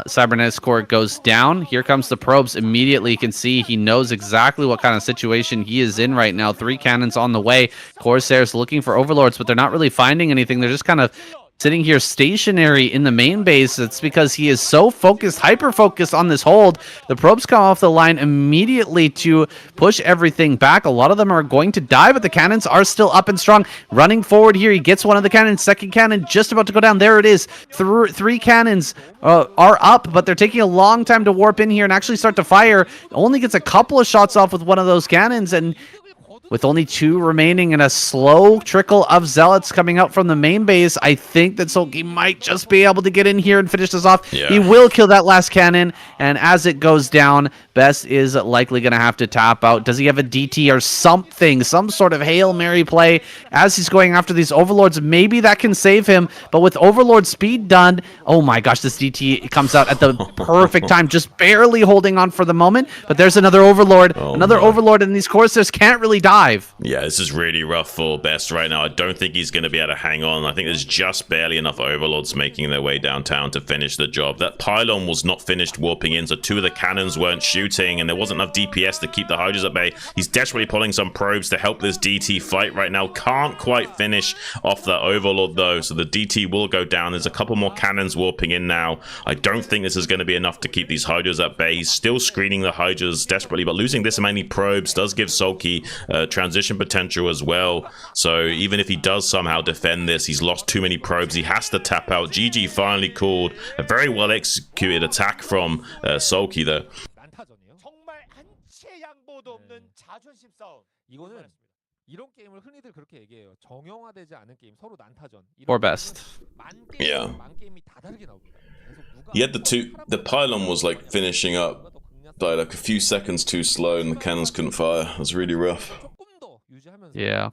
Cybernetics core goes down. Here comes the probes. Immediately you can see he knows exactly what kind of situation he is in right now. 3 cannons on the way. Corsairs looking for overlords, but they're not really finding anything. They're just kind of sitting here stationary in the main base. It's because he is so focused, hyper-focused on this hold. The probes come off the line immediately to push everything back. A lot of them are going to die, but the cannons are still up and strong. Running forward here, he gets one of the cannons. Second cannon just about to go down. There it is. 3 cannons are up, but they're taking a long time to warp in here and actually start to fire. Only gets a couple of shots off with one of those cannons, and with only 2 remaining and a slow trickle of zealots coming out from the main base, I think that Sulky might just be able to get in here and finish this off. Yeah. He will kill that last cannon, and as it goes down, Best is likely going to have to tap out. Does he have a DT or something? Some sort of Hail Mary play as he's going after these Overlords? Maybe that can save him, but with Overlord speed done, oh my gosh, this DT comes out at the perfect time, just barely holding on for the moment, but there's another Overlord, Overlord, and these Corsairs can't really dive. Yeah, this is really rough for Best right now. I don't think he's going to be able to hang on. I think there's just barely enough Overlords making their way downtown to finish the job. That pylon was not finished warping in, so 2 of the cannons weren't shooting, and there wasn't enough DPS to keep the Hydras at bay. He's desperately pulling some probes to help this DT fight right now. Can't quite finish off that Overlord, though, so the DT will go down. There's a couple more cannons warping in now. I don't think this is going to be enough to keep these Hydras at bay. He's still screening the Hydras desperately, but losing this many probes does give Sulky transition potential as well. So even if he does somehow defend this, he's lost too many probes. He has to tap out. GG finally called. A very well executed attack from Sulky though. Or Best. Yeah. He had the pylon was like finishing up by like a few seconds too slow and the cannons couldn't fire. It was really rough. Yeah.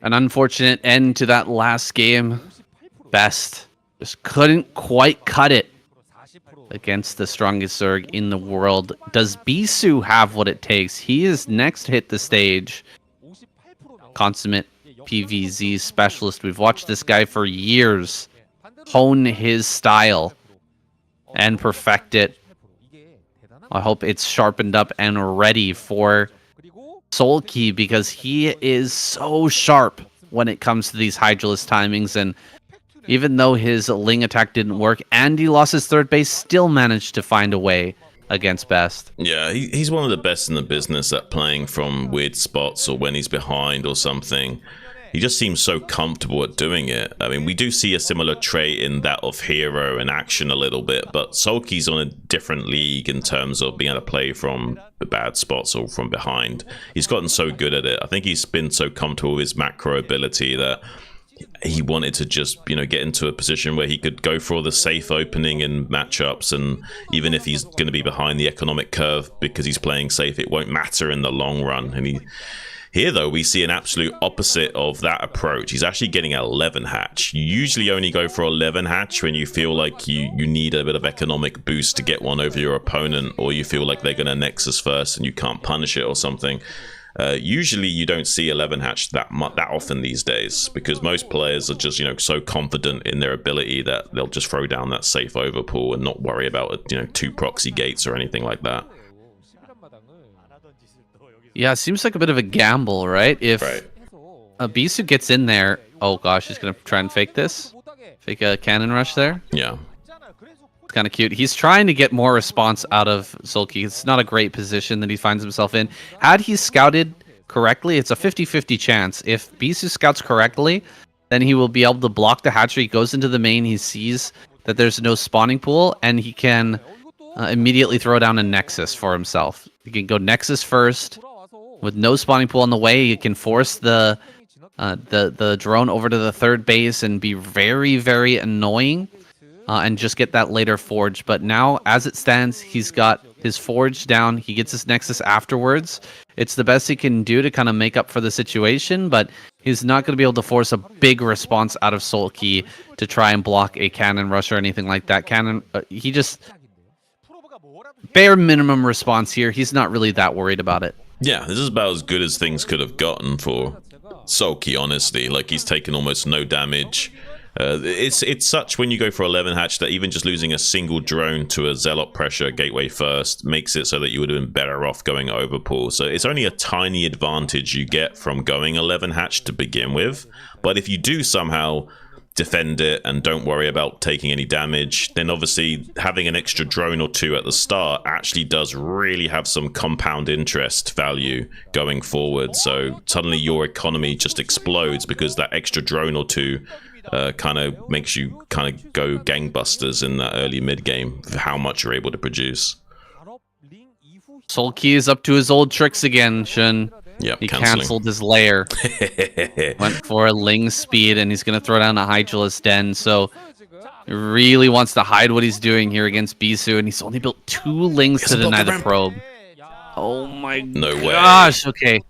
An unfortunate end to that last game. Best just couldn't quite cut it against the strongest Zerg in the world. Does Bisu have what it takes? He is next to hit the stage. Consummate PvZ specialist. We've watched this guy for years hone his style and perfect it. I hope it's sharpened up and ready for Sulky, because he is so sharp when it comes to these Hydralist timings, and even though his Ling attack didn't work and he lost his third base, still managed to find a way against Best. Yeah, he's one of the best in the business at playing from weird spots or when he's behind or something. He just seems so comfortable at doing it. I mean, we do see a similar trait in that of Hero and Action a little bit, but Sulky's on a different league in terms of being able to play from the bad spots or from behind. He's gotten so good at it. I think he's been so comfortable with his macro ability that he wanted to just, you know, get into a position where he could go for the safe opening in matchups, and even if he's going to be behind the economic curve because he's playing safe, it won't matter in the long run. And here, though, we see an absolute opposite of that approach. He's actually getting an 11 hatch. You usually only go for 11 hatch when you feel like you need a bit of economic boost to get one over your opponent, or you feel like they're going to Nexus first and you can't punish it or something. Usually you don't see 11 hatch that often these days, because most players are just, so confident in their ability that they'll just throw down that safe overpull and not worry about, 2 proxy gates or anything like that. Yeah, it seems like a bit of a gamble, right? If Right. Bisu gets in there, oh gosh, he's gonna try and fake this, fake a cannon rush there. Yeah. It's kind of cute. He's trying to get more response out of Sulky. It's not a great position that he finds himself in. Had he scouted correctly, it's a 50-50 chance. If Bisu scouts correctly, then he will be able to block the hatchery. He goes into the main, he sees that there's no spawning pool, and he can immediately throw down a Nexus for himself. He can go Nexus first. With no spawning pool on the way, he can force the drone over to the third base and be very, very annoying. And just get that later forge. But now, as it stands, he's got his forge down. He gets his Nexus afterwards. It's the best he can do to kind of make up for the situation, but he's not going to be able to force a big response out of Sulky to try and block a cannon rush or anything like that. He just... bare minimum response here. He's not really that worried about it. Yeah, this is about as good as things could have gotten for Sulky, honestly. Like, he's taken almost no damage. It's such when you go for 11 hatch that even just losing a single drone to a Zealot pressure gateway first makes it so that you would have been better off going overpull. So it's only a tiny advantage you get from going 11 hatch to begin with. But if you do somehow defend it and don't worry about taking any damage, then obviously having an extra drone or 2 at the start actually does really have some compound interest value going forward. So suddenly your economy just explodes because that extra drone or 2 kind of makes you kind of go gangbusters in that early mid game for how much you're able to produce. Sulky is up to his old tricks again, Shun. Yep, he canceled his lair. Went for a Ling speed, and he's going to throw down a Hydralisk Den. So he really wants to hide what he's doing here against Bisu, and he's only built 2 Lings to deny the probe. Oh my gosh, okay.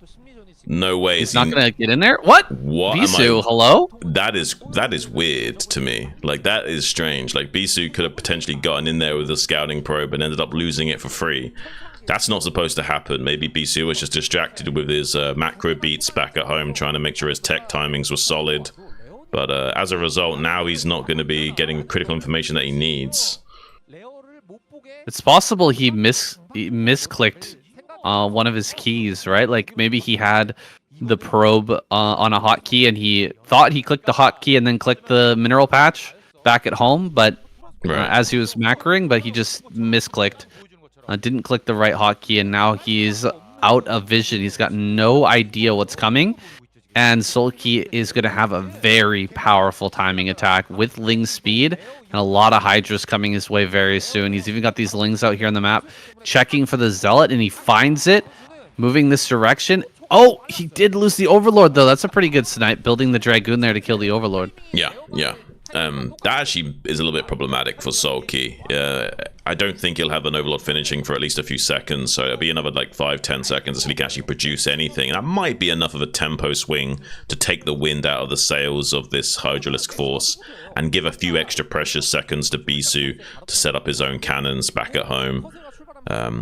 No way. He's not going to get in there? What? Bisu, hello? That is weird to me. Like, that is strange. Like, Bisu could have potentially gotten in there with a scouting probe and ended up losing it for free. That's not supposed to happen. Maybe Bisu was just distracted with his macro beats back at home, trying to make sure his tech timings were solid. But as a result, now he's not going to be getting critical information that he needs. It's possible he misclicked one of his keys, right? Like, maybe he had the probe on a hotkey, and he thought he clicked the hotkey and then clicked the mineral patch back at home, but as he was macroing, but he just misclicked. Didn't click the right hotkey, and now he's out of vision. He's got no idea what's coming, and Sulky is going to have a very powerful timing attack with Ling speed and a lot of Hydras coming his way very soon. He's even got these Lings out here on the map checking for the Zealot, and he finds it, moving this direction. Oh, he did lose the Overlord, though. That's a pretty good snipe, building the Dragoon there to kill the Overlord. Yeah. That actually is a little bit problematic for Sulky. I don't think he'll have an Overlord finishing for at least a few seconds, so it'll be another like 5-10 seconds until he can actually produce anything. And that might be enough of a tempo swing to take the wind out of the sails of this Hydralisk force and give a few extra precious seconds to Bisu to set up his own cannons back at home.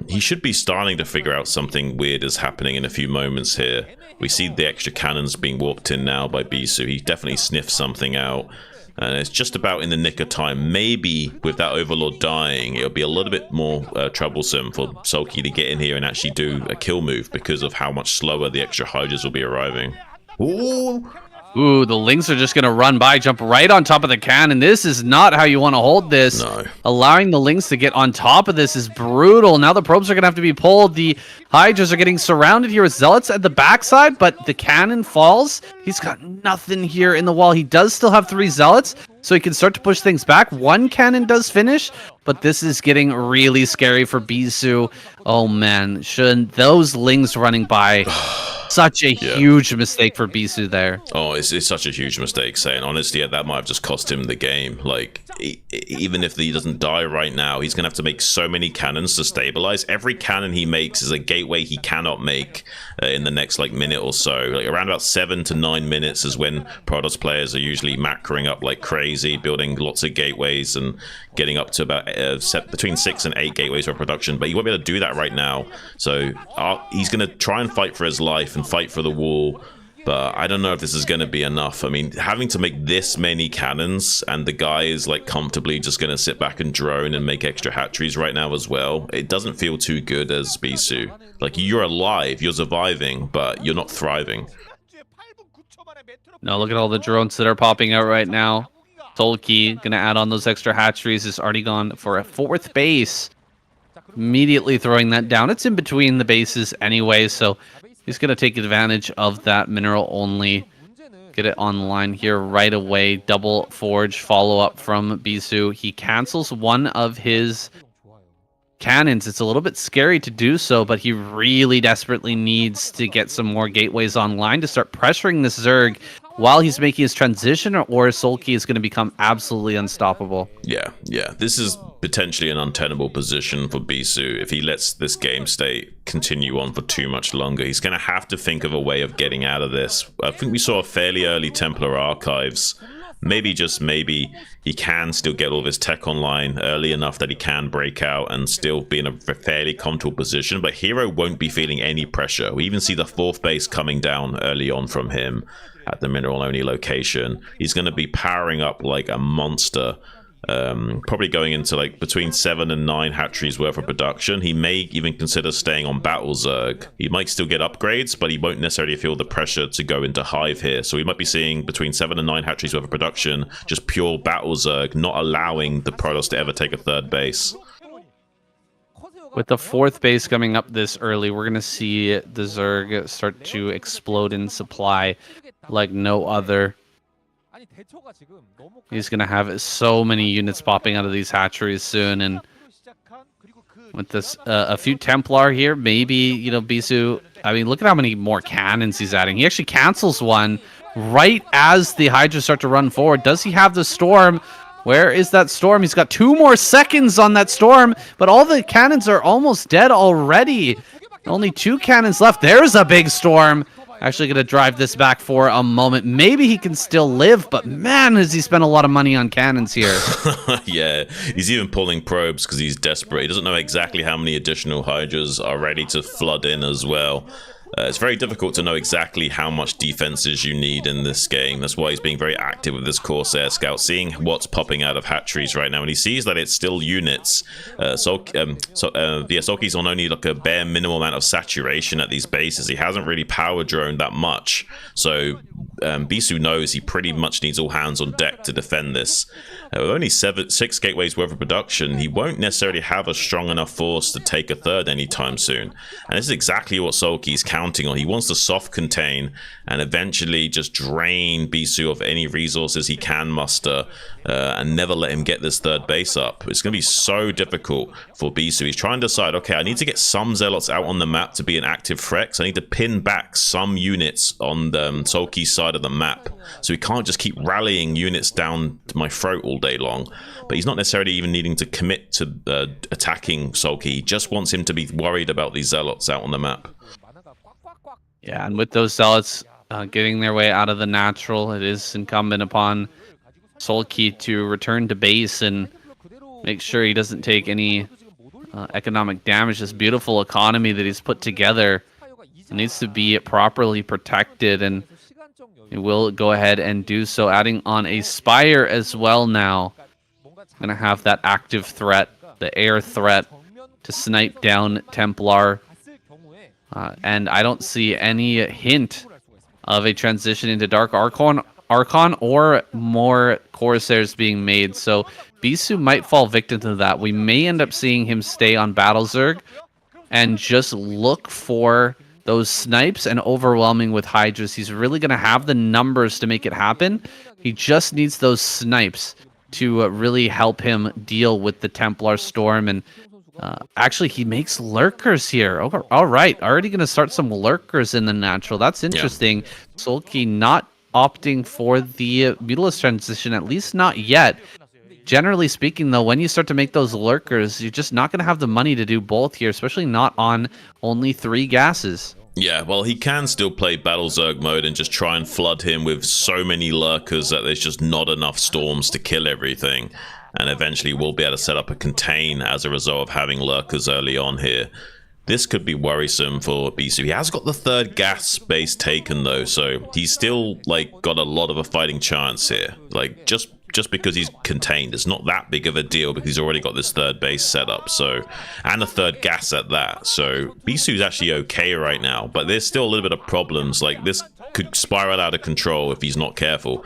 He should be starting to figure out something weird is happening in a few moments here. We see the extra cannons being warped in now by Bisu. He definitely sniffed something out. And it's just about in the nick of time. Maybe with that Overlord dying, it'll be a little bit more troublesome for Sulky to get in here and actually do a kill move because of how much slower the extra Hydras will be arriving. Ooh, the Lings are just going to run by, jump right on top of the cannon. This is not how you want to hold this. No. Allowing the Lings to get on top of this is brutal. Now the probes are going to have to be pulled. The Hydras are getting surrounded here with Zealots at the backside, but the cannon falls. He's got nothing here in the wall. He does still have 3 Zealots, so he can start to push things back. 1 cannon does finish, but this is getting really scary for Bisu. Oh man, should those Lings running by... Such a Yeah. huge mistake for Bisu there. Oh, it's such a huge mistake, saying honestly, that might have just cost him the game. Like, even if he doesn't die right now, he's gonna have to make so many cannons to stabilize. Every cannon he makes is a gateway he cannot make in the next like minute or so. Like around about 7 to 9 minutes is when Protoss players are usually macroing up like crazy, building lots of gateways and getting up to about between 6 and 8 gateways for production. But he won't be able to do that right now. So he's gonna try and fight for his life and fight for the wall, but I don't know if this is going to be enough. I mean, having to make this many cannons and the guy is like comfortably just going to sit back and drone and make extra hatcheries right now as well, it doesn't feel too good as Bisu. Like, you're alive, you're surviving, but you're not thriving. No, look at all the drones that are popping out right now. Solki gonna add on those extra hatcheries. Is already gone for a 4th base. Immediately throwing that down. It's in between the bases anyway, so he's going to take advantage of that mineral only. Get it online here right away. Double forge follow-up from Bisu. He cancels one of his cannons. It's a little bit scary to do so, but he really desperately needs to get some more gateways online to start pressuring this Zerg while he's making his transition, or Solki is going to become absolutely unstoppable. Yeah. This is potentially an untenable position for Bisu. If he lets this game state continue on for too much longer, he's going to have to think of a way of getting out of this. I think we saw a fairly early Templar archives. Maybe, just maybe, he can still get all of his tech online early enough that he can break out and still be in a fairly comfortable position. But Hero won't be feeling any pressure. We even see the 4th base coming down early on from him at the mineral-only location. He's going to be powering up like a monster. Probably going into like between 7 and 9 hatcheries worth of production. He may even consider staying on Battle Zerg. He might still get upgrades, but he won't necessarily feel the pressure to go into Hive here. So we might be seeing between 7 and 9 hatcheries worth of production, just pure Battle Zerg, not allowing the Protoss to ever take a 3rd base. With the 4th base coming up this early, we're going to see the Zerg start to explode in supply like no other. He's going to have so many units popping out of these hatcheries soon, and with this a few Templar here, maybe, you know, Bisu, I mean, look at how many more cannons he's adding. He actually cancels one right as the Hydras start to run forward. Does he have the Storm? Where is that Storm? He's got 2 more seconds on that Storm, but all the cannons are almost dead already. Only 2 cannons left. There's a big Storm. Actually going to drive this back for a moment. Maybe he can still live, but man, has he spent a lot of money on cannons here. Yeah, he's even pulling probes because he's desperate. He doesn't know exactly how many additional Hydras are ready to flood in as well. It's very difficult to know exactly how much defenses you need in this game. That's why he's being very active with this Corsair Scout, seeing what's popping out of hatcheries right now. And he sees that it's still units. Solki's on only like a bare minimal amount of saturation at these bases. He hasn't really power droned that much. So Bisu knows he pretty much needs all hands on deck to defend this. With only 6 gateways worth of production, he won't necessarily have a strong enough force to take a 3rd anytime soon. And this is exactly what Solki's counting on. He wants to soft contain and eventually just drain Bisu of any resources he can muster and never let him get this 3rd base up. It's going to be so difficult for Bisu. He's trying to decide, okay, I need to get some Zealots out on the map to be an active threat, so I need to pin back some units on the Solki's side of the map. So he can't just keep rallying units down to my throat all day long. But he's not necessarily even needing to commit to attacking Solki. He just wants him to be worried about these Zealots out on the map. Yeah, and with those Zealots getting their way out of the natural, it is incumbent upon Solki to return to base and make sure he doesn't take any economic damage. This beautiful economy that he's put together needs to be properly protected, and he will go ahead and do so, adding on a Spire as well now. Going to have that active threat, the air threat, to snipe down Templar. And I don't see any hint of a transition into Dark Archon or more Corsairs being made. So Bisu might fall victim to that. We may end up seeing him stay on Battle Zerg and just look for those snipes and overwhelming with Hydras. He's really going to have the numbers to make it happen. He just needs those snipes to really help him deal with the Templar Storm. And Actually, he makes lurkers here. Oh, all right, already going to start some lurkers in the natural. That's interesting. Sulky not opting for the Mutalisk transition, at least not yet. Generally speaking, though, when you start to make those lurkers, you're just not going to have the money to do both here, especially not on only 3 gases. Yeah, well, he can still play Battle Zerg mode and just try and flood him with so many lurkers that there's just not enough storms to kill everything. And eventually we'll be able to set up a contain as a result of having lurkers early on here. This could be worrisome for Bisu. He has got the 3rd gas base taken though, so he's still like got a lot of a fighting chance here. Like just because he's contained, it's not that big of a deal because he's already got this 3rd base set up, so, and a 3rd gas at that. So Bisu's actually okay right now, but there's still a little bit of problems. Like this could spiral out of control if he's not careful.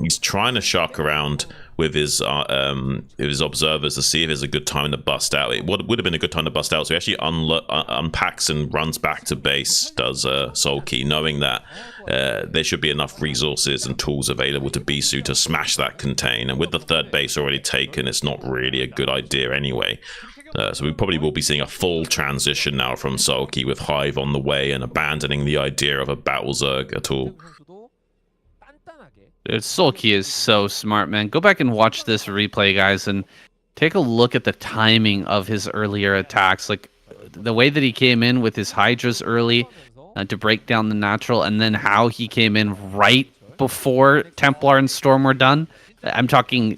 He's trying to shark around with his observers to see if there's a good time to bust out. It would have been a good time to bust out, so he actually unpacks and runs back to base, does Sulky, knowing that there should be enough resources and tools available to Bisu to smash that contain. And with the 3rd base already taken, it's not really a good idea anyway. So we probably will be seeing a full transition now from Sulky with Hive on the way and abandoning the idea of a Battle Zerg at all. Sulky is so smart, man. Go back and watch this replay, guys, and take a look at the timing of his earlier attacks. Like, the way that he came in with his Hydras early to break down the natural, and then how he came in right before Templar and Storm were done. I'm talking,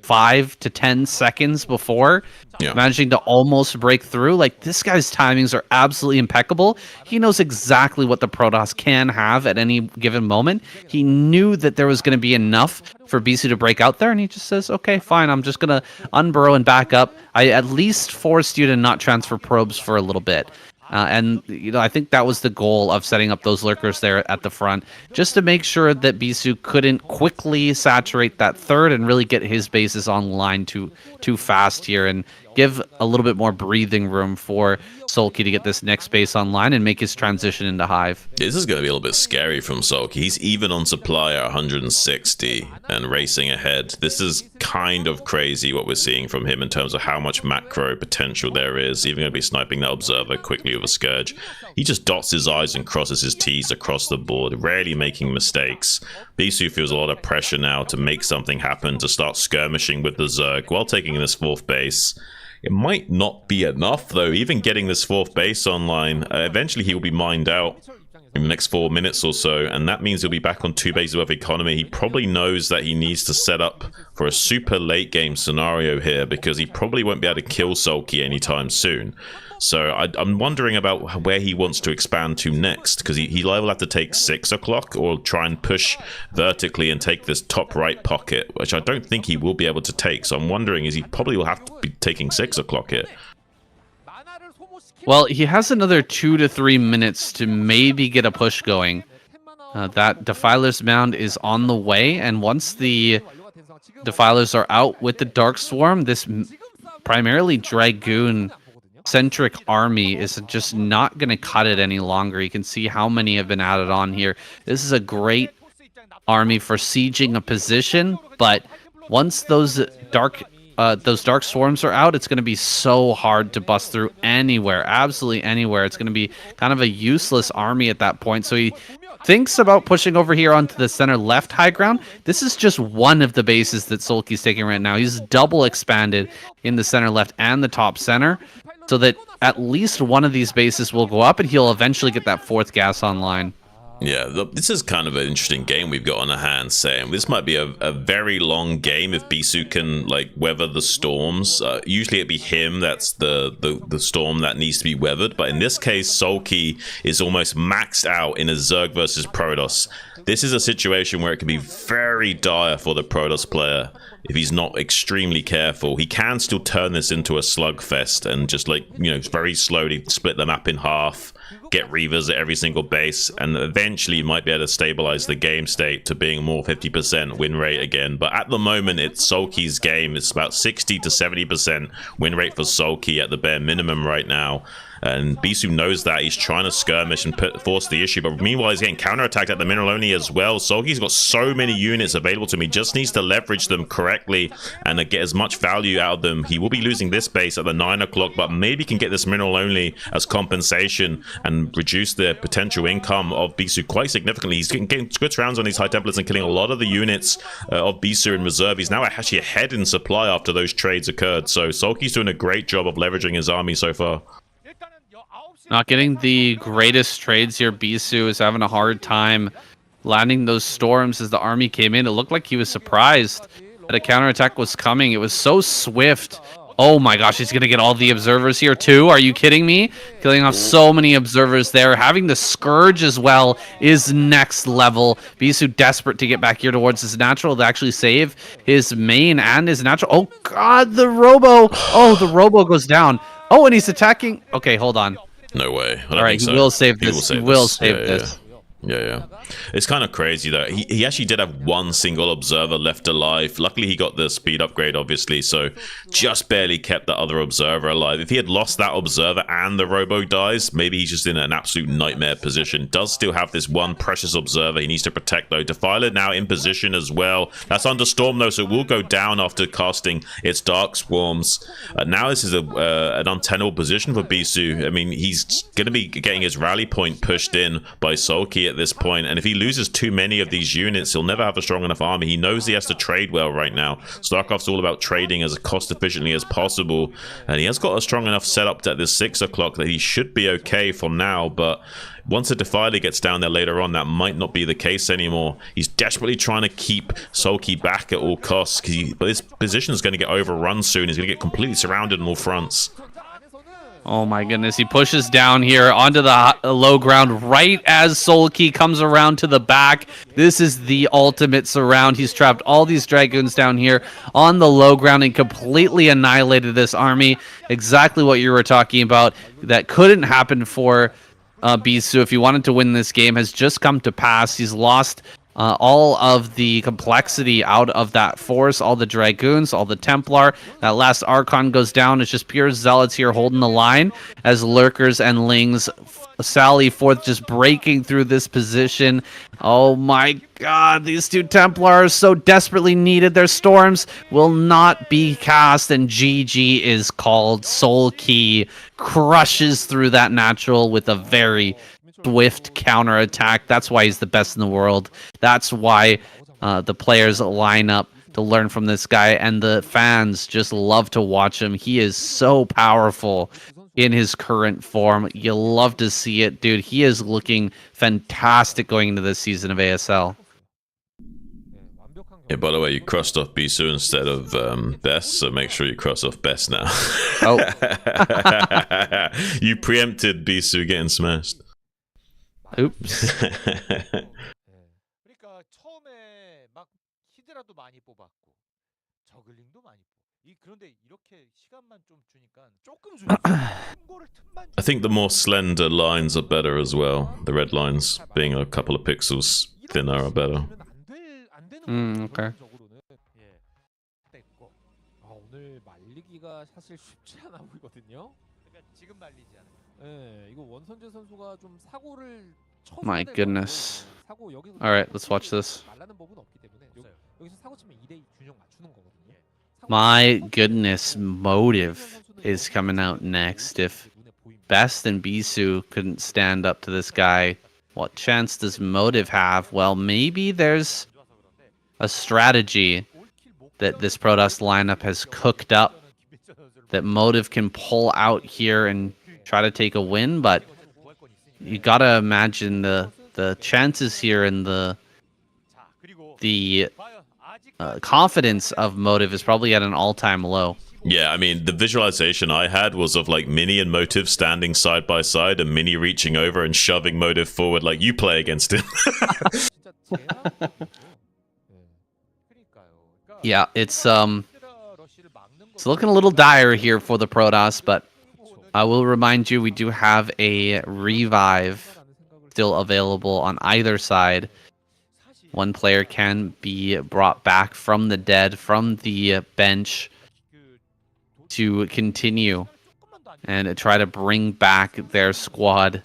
5 to 10 seconds before, managing to almost break through. Like, this guy's timings are absolutely impeccable. He knows exactly what the Protoss can have at any given moment. He knew that there was going to be enough for BC to break out there, and he just says, okay, fine, I'm just going to unburrow and back up. I at least forced you to not transfer probes for a little bit. And I think that was the goal of setting up those lurkers there at the front, just to make sure that Bisu couldn't quickly saturate that 3rd and really get his bases online too fast here, and give a little bit more breathing room for Sulky to get this next base online and make his transition into Hive. This is going to be a little bit scary from Sulky. He's even on supply at 160 and racing ahead. This is kind of crazy what we're seeing from him in terms of how much macro potential there is. Even going to be sniping that observer quickly with a Scourge. He just dots his I's and crosses his T's across the board, rarely making mistakes. Bisu feels a lot of pressure now to make something happen, to start skirmishing with the Zerg while taking this 4th base. It might not be enough, though. Even getting this 4th base online, eventually he will be mined out in the next 4 minutes or so, and that means he'll be back on 2 bases worth of economy. He probably knows that he needs to set up for a super late game scenario here, because he probably won't be able to kill Sulky anytime soon. So I'm wondering about where he wants to expand to next, because he'll either have to take 6 o'clock or try and push vertically and take this top right pocket, which I don't think he will be able to take. So I'm wondering, is he probably will have to be taking 6 o'clock here. Well, he has another 2 to 3 minutes to maybe get a push going. That Defiler's Mound is on the way, and once the Defilers are out with the Dark Swarm, this primarily Dragoon-centric army is just not going to cut it any longer. You can see how many have been added on here. This is a great army for sieging a position, but once those dark swarms are out, it's going to be so hard to bust through anywhere, absolutely anywhere. It's going to be kind of a useless army at that point. So he thinks about pushing over here onto the center left high ground. This is just one of the bases that Sulky's taking right now. He's double expanded in the center left and the top center, so that at least one of these bases will go up, and he'll eventually get that 4th gas online. Yeah, this is kind of an interesting game we've got on our hands, Sam. This might be a very long game if Bisu can, like, weather the storms. Usually it'd be him that's the storm that needs to be weathered, but in this case, Sulky is almost maxed out in a Zerg versus Protoss. This is a situation where it can be very dire for the Protoss player if he's not extremely careful. He can still turn this into a slugfest and just, like, very slowly split the map in half, get Reavers at every single base, and eventually you might be able to stabilize the game state to being more 50% win rate again. But at the moment, it's Sulky's game. It's about 60 to 70% win rate for Sulky at the bare minimum right now. And Bisu knows that. He's trying to skirmish and force the issue, but meanwhile he's getting counterattacked at the mineral only as well. Sulky's got so many units available to him. He just needs to leverage them correctly and get as much value out of them. He will be losing this base at the 9 o'clock, but maybe can get this mineral only as compensation and reduce the potential income of Bisu quite significantly. He's getting good rounds on these high templates and killing a lot of the units of Bisu in reserve. He's now actually ahead in supply after those trades occurred. So Sulky's doing a great job of leveraging his army so far. Not getting the greatest trades here. Bisu is having a hard time landing those storms as the army came in. It looked like he was surprised that a counterattack was coming. It was so swift. Oh my gosh, he's going to get all the observers here too. Are you kidding me? Killing off so many observers there. Having the Scourge as well is next level. Bisu desperate to get back here towards his natural to actually save his main and his natural. Oh god, the Robo. Oh, the Robo goes down. Oh, and he's attacking. Okay, hold on. No way. All right, he will save this. He will save this. Yeah. It's kind of crazy though. He actually did have one single observer left alive. Luckily he got the speed upgrade obviously, so just barely kept the other observer alive. If he had lost that observer and the Robo dies, maybe he's just in an absolute nightmare position. Does still have this one precious observer he needs to protect though. Defiler now in position as well. That's under storm though, so it will go down after casting its Dark Swarms. Now this is an untenable position for Bisu. I mean, he's going to be getting his rally point pushed in by Sulky at this point, and if he loses too many of these units, he'll never have a strong enough army. He knows he has to trade well right now. Starcraft's all about trading as cost efficiently as possible, and he has got a strong enough setup at this 6 o'clock that he should be okay for now, but once a Defiler gets down there later on, that might not be the case anymore. He's desperately trying to keep Sulky back at all costs, but his position is going to get overrun soon. He's going to get completely surrounded on all fronts. Oh my goodness, he pushes down here onto the low ground right as Sulky comes around to the back. This is the ultimate surround. He's trapped all these Dragoons down here on the low ground and completely annihilated this army. Exactly what you were talking about. That couldn't happen for Bisu if he wanted to win this game has just come to pass. He's lost all of the complexity out of that force, all the Dragoons, all the Templar. That last Archon goes down. It's just pure Zealots here holding the line as Lurkers and Lings sally forth, just breaking through this position. Oh my god, these two Templars so desperately needed. Their storms will not be cast, and GG is called. Sulky crushes through that natural with a very swift counterattack. That's why he's the best in the world. That's why the players line up to learn from this guy, and the fans just love to watch him. He is so powerful in his current form. You love to see it, dude. He is looking fantastic going into this season of ASL. Yeah, by the way, you crossed off Bisu instead of Best, so make sure you cross off Best now. Oh. You preempted Bisu getting smashed. Oops. 그러니까 처음에 막 히드라도 많이 뽑았고 저글링도 많이 뽑고 그런데 이렇게 시간만 좀 주니까 조금 주니까 거를 틈만 I think the more slender lines are better as well. The red lines being a couple of pixels thinner are better. Okay. 오늘 말리기가 사실 쉽지 않아 보이거든요. 그러니까 지금 말리지 않아요. 예, 이거 원선재 선수가 좀 사고를 쳐서 My goodness. 사고 여기서 Alright, let's watch this. 말라는 법은 없기 때문에 여기서 사고 치면 2대2 균형 맞추는 거거든요. My goodness, Motive is coming out next. If Best and Bisu couldn't stand up to this guy, what chance does Motive have? Well, maybe there's a strategy that this Protoss lineup has cooked up that Motive can pull out here and try to take a win, but you gotta imagine the chances here and the confidence of Motive is probably at an all-time low. Yeah, I mean, the visualization I had was of like Mini and Motive standing side by side and Mini reaching over and shoving Motive forward like you play against him. Yeah, it's looking a little dire here for the Protoss, but I will remind you we do have a revive still available on either side. One player can be brought back from the dead, from the bench, to continue and try to bring back their squad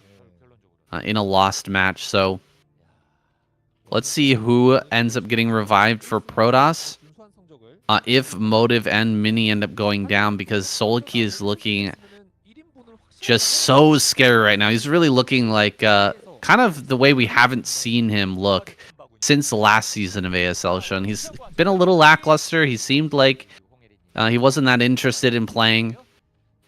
in a lost match. So let's see who ends up getting revived for Protoss. If Motive and Mini end up going down, because Solki is looking just so scary right now. He's really looking like kind of the way we haven't seen him look since the last season of ASL Shun. He's been a little lackluster. He seemed like he wasn't that interested in playing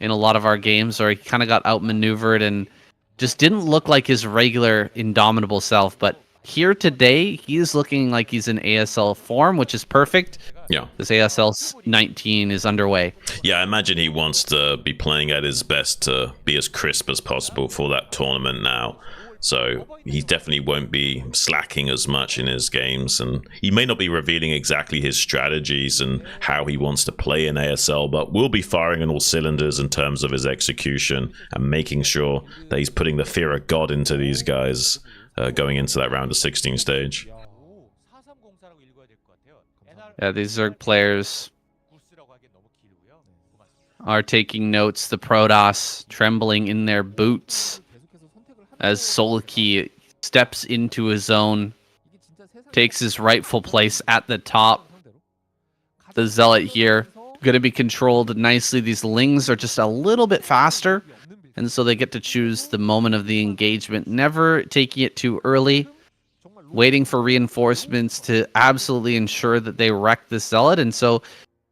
in a lot of our games, or he kind of got outmaneuvered and just didn't look like his regular indomitable self. But here today, he's looking like he's in ASL form, which is perfect. Yeah. This ASL 19 is underway. Yeah, I imagine he wants to be playing at his best to be as crisp as possible for that tournament now. So he definitely won't be slacking as much in his games, and he may not be revealing exactly his strategies and how he wants to play in ASL, but will be firing on all cylinders in terms of his execution and making sure that he's putting the fear of God into these guys going into that round of 16 stage. Yeah, these Zerg players are taking notes. The Protoss trembling in their boots as Solki steps into his own, takes his rightful place at the top. The Zealot here going to be controlled nicely. These Lings are just a little bit faster, and so they get to choose the moment of the engagement, never taking it too early, waiting for reinforcements to absolutely ensure that they wreck the Zealot. And so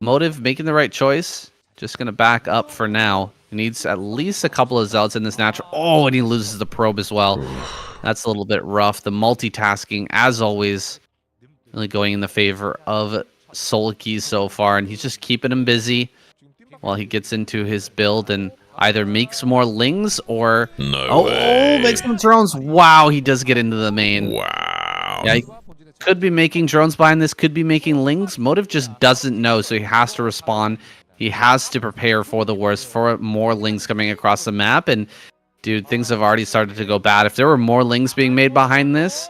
Motive making the right choice, just going to back up for now. He needs at least a couple of Zealots in this natural. Oh, and he loses the probe as well. That's a little bit rough. The multitasking, as always, really going in the favor of Solki so far, and he's just keeping him busy while he gets into his build and either makes more Lings or makes some drones. Wow, he does get into the main. Wow. Yeah, he could be making drones behind this, could be making Lings. Motive just doesn't know, so he has to respond. He has to prepare for the worst, for more Lings coming across the map. And dude, things have already started to go bad. If there were more Lings being made behind this,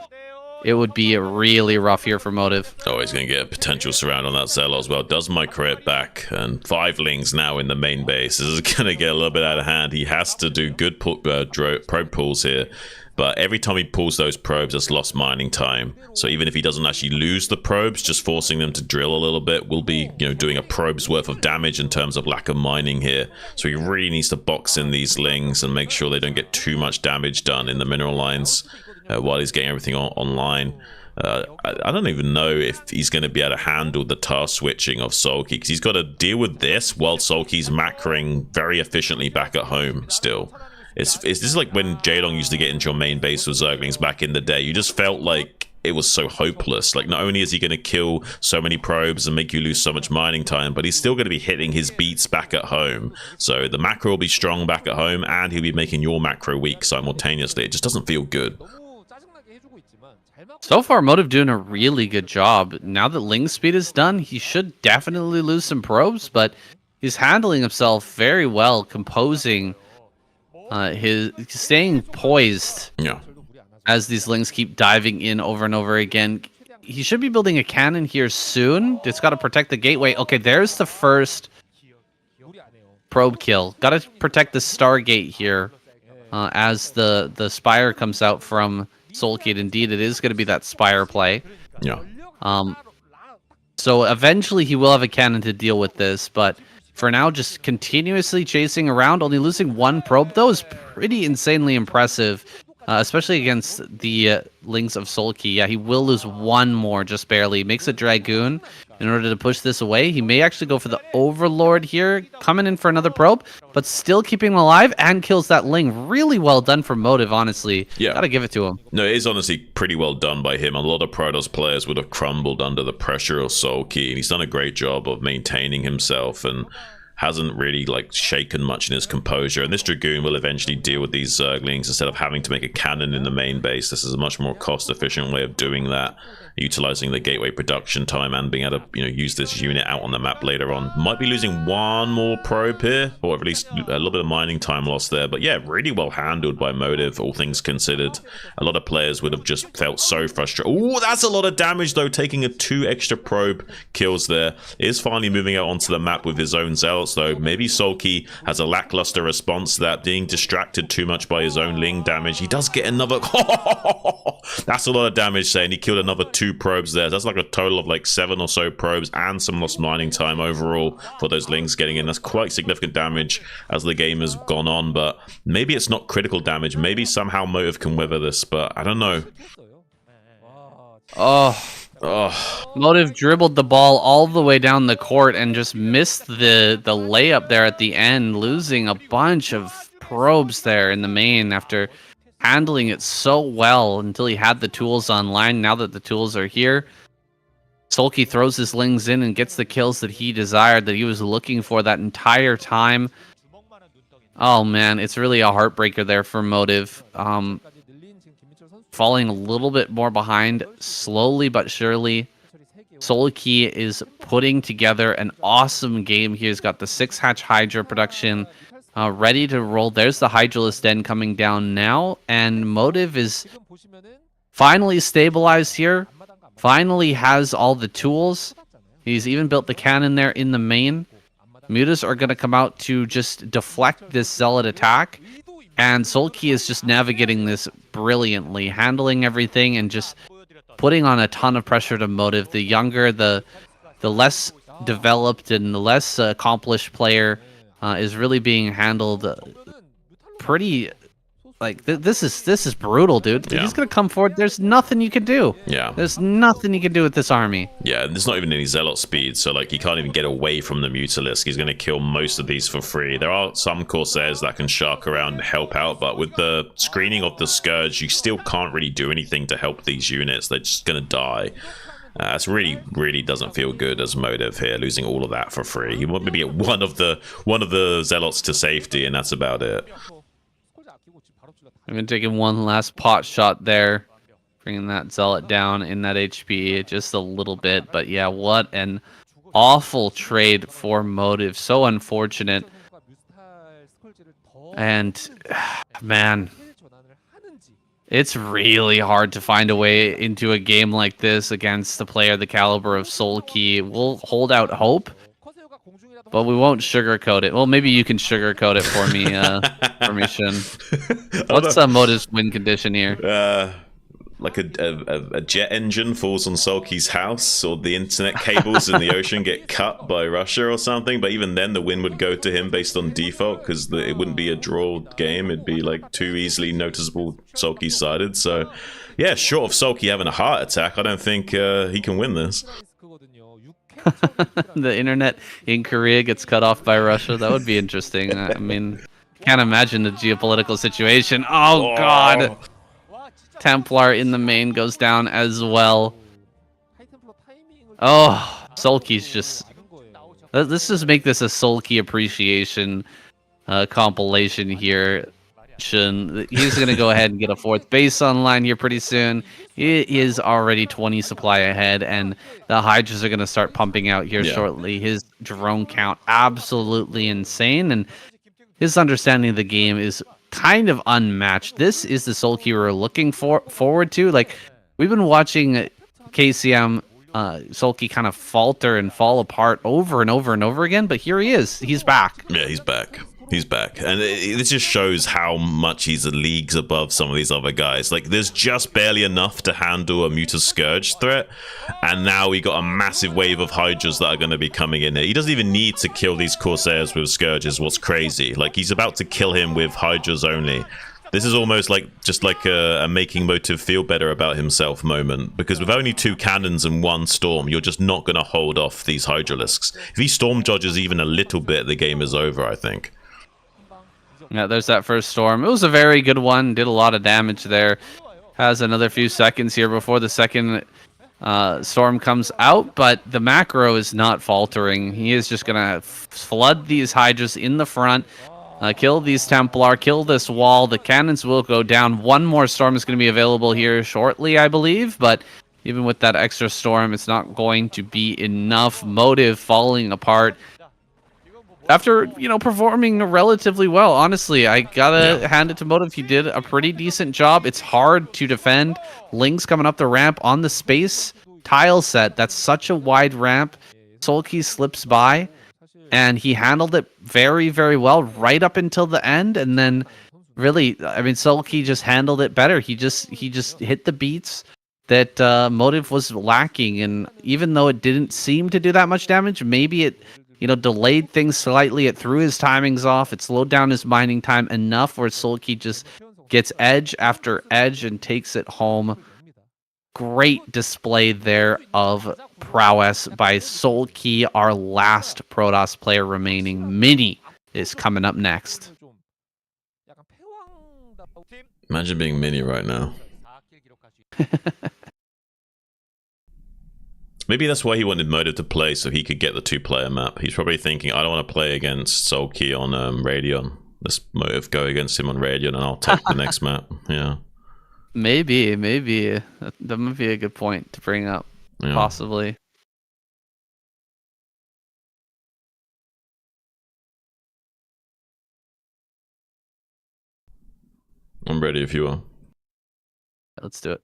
it would be really rough here for Motive. Oh, he's going to get a potential surround on that Zealot as well. Does micro it back, and 5 Lings now in the main base. This is going to get a little bit out of hand. He has to do good probe pulls here, but every time he pulls those probes, it's lost mining time. So even if he doesn't actually lose the probes, just forcing them to drill a little bit will be, doing a probe's worth of damage in terms of lack of mining here. So he really needs to box in these Lings and make sure they don't get too much damage done in the mineral lines while he's getting everything online. I don't even know if he's going to be able to handle the task switching of Solki, because he's got to deal with this while Solki's macroing very efficiently back at home still. This is like when Jaedong used to get into your main base with Zerglings back in the day. You just felt like it was so hopeless. Like, not only is he going to kill so many probes and make you lose so much mining time, but he's still going to be hitting his beats back at home. So the macro will be strong back at home, and he'll be making your macro weak simultaneously. It just doesn't feel good. So far, Motive doing a really good job. Now that Ling speed is done, he should definitely lose some probes, but he's handling himself very well, composing staying poised as these Lings keep diving in over and over again. He should be building a cannon here soon. It's got to protect the gateway. Okay, there's the first probe kill. Got to protect the Stargate here as the Spire comes out from Soulkid. Indeed, it is going to be that Spire play. Yeah. So eventually he will have a cannon to deal with this, but for now, just continuously chasing around, only losing 1 probe. That was pretty insanely impressive, especially against the Lings of Solki. Yeah, he will lose 1 more, just barely. Makes a Dragoon in order to push this away. He may actually go for the Overlord here, coming in for another probe, but still keeping him alive and kills that Ling. Really well done from Motive, honestly. Yeah. Gotta give it to him. No, it is honestly pretty well done by him. A lot of Protoss players would have crumbled under the pressure of Solki, and he's done a great job of maintaining himself and hasn't really shaken much in his composure. And this Dragoon will eventually deal with these Zerglings instead of having to make a cannon in the main base. This is a much more cost-efficient way of doing that, utilizing the gateway production time and being able to use this unit out on the map later on. Might be losing 1 more probe here, or at least a little bit of mining time lost there. But yeah, really well handled by Motive, all things considered. A lot of players would have just felt so frustrated. Oh, that's a lot of damage though, taking 2 extra probe kills there. He is finally moving out onto the map with his own Zealots Zealots, though. Maybe Sulky has a lackluster response to that, being distracted too much by his own Ling damage. He does get another... That's a lot of damage, saying he killed another 2 probes there. That's like a total of like 7 or so probes and some lost mining time overall for those Lings getting in. That's quite significant damage as the game has gone on, but maybe it's not critical damage. Maybe somehow Motive can weather this, but I don't know. Motive dribbled the ball all the way down the court and just missed the layup there at the end, losing a bunch of probes there in the main after handling it so well until he had the tools online. Now that the tools are here, Sulky throws his Lings in and gets the kills that he desired, that he was looking for that entire time. Oh man, it's really a heartbreaker there for Motive. Falling a little bit more behind, slowly but surely. Sulky is putting together an awesome game here. He's got the 6-hatch Hydra production ready to roll. There's the Hydralisk Den coming down now, and Motive is finally stabilized here. Finally has all the tools. He's even built the cannon there in the main. Mutas are going to come out to just deflect this Zealot attack. And Sulky is just navigating this brilliantly, handling everything and just putting on a ton of pressure to Motive. The younger, the less developed and the less accomplished player is really being handled pretty... Like, this is brutal, dude. Yeah. He's going to come forward. There's nothing you can do. Yeah. There's nothing you can do with this army. Yeah, there's not even any Zealot speed, so like he can't even get away from the Mutalisk. He's going to kill most of these for free. There are some Corsairs that can shark around and help out, but with the screening of the Scourge, you still can't really do anything to help these units. They're just going to die. It's really doesn't feel good as Motive here, losing all of that for free. He want maybe get one of the Zealots to safety, and that's about it. I'm going to take one last pot shot there, bringing that Zealot down in that HP just a little bit. But yeah, what an awful trade for Motive. So unfortunate. And, man, it's really hard to find a way into a game like this against a player the caliber of Sulky. We'll hold out hope, but we won't sugarcoat it. Well, maybe you can sugarcoat it for me, Shin. What's Motive's win condition here? Like a jet engine falls on Sulky's house, or the internet cables in the ocean get cut by Russia or something. But even then, the win would go to him based on default, because it wouldn't be a draw game. It'd be like too easily noticeable Sulky-sided. So, yeah, short of Sulky having a heart attack, I don't think he can win this. The internet in Korea gets cut off by Russia. That would be interesting. I mean, can't imagine the geopolitical situation. Oh, God. Templar in the main goes down as well. Oh, Sulky's just... Let's just make this a Sulky appreciation compilation here. He's going to go ahead and get a 4th base online here pretty soon. It is already 20 supply ahead, and the Hydras are going to start pumping out here shortly. His drone count absolutely insane, and his understanding of the game is kind of unmatched. This is the Sulky we're looking forward to. Like, we've been watching KCM Sulky kind of falter and fall apart over and over and over again, but here he is. He's back. Yeah, he's back. He's back, and it just shows how much he's leagues above some of these other guys. Like, there's just barely enough to handle a Muta Scourge threat, and now we got a massive wave of Hydras that are going to be coming in here. He doesn't even need to kill these Corsairs with Scourges. What's crazy? Like, he's about to kill him with Hydras only. This is almost like just like a making Motive feel better about himself moment, because with only 2 cannons and 1 storm, you're just not going to hold off these Hydralisks. If he storm dodges even a little bit, the game is over, I think. Yeah, there's that first storm. It was a very good one. Did a lot of damage there. Has another few seconds here before the second storm comes out, but the macro is not faltering. He is just going to flood these Hydras in the front, kill these Templar, kill this wall. The cannons will go down. One more storm is going to be available here shortly, I believe, but even with that extra storm, it's not going to be enough. Motive falling apart. After, performing relatively well, honestly, I gotta hand it to Motive. He did a pretty decent job. It's hard to defend. Lings coming up the ramp on the space tile set. That's such a wide ramp. Sulky slips by. and he handled it very, very well right up until the end. And then, really, I mean, Sulky just handled it better. He just hit the beats that Motive was lacking, and even though it didn't seem to do that much damage, maybe it, delayed things slightly. It threw his timings off. It slowed down his mining time enough where Sulky just gets edge after edge and takes it home. Great display there of prowess by Sulky, our last Protoss player remaining. Mini is coming up next. Imagine being Mini right now. Maybe that's why he wanted Motive to play, so he could get the 2-player map. He's probably thinking, I don't want to play against Sulky on Radion. Let's Motive go against him on Radion, and I'll take the next map. Yeah. Maybe. That might be a good point to bring up. Yeah. Possibly. I'm ready if you are. Let's do it.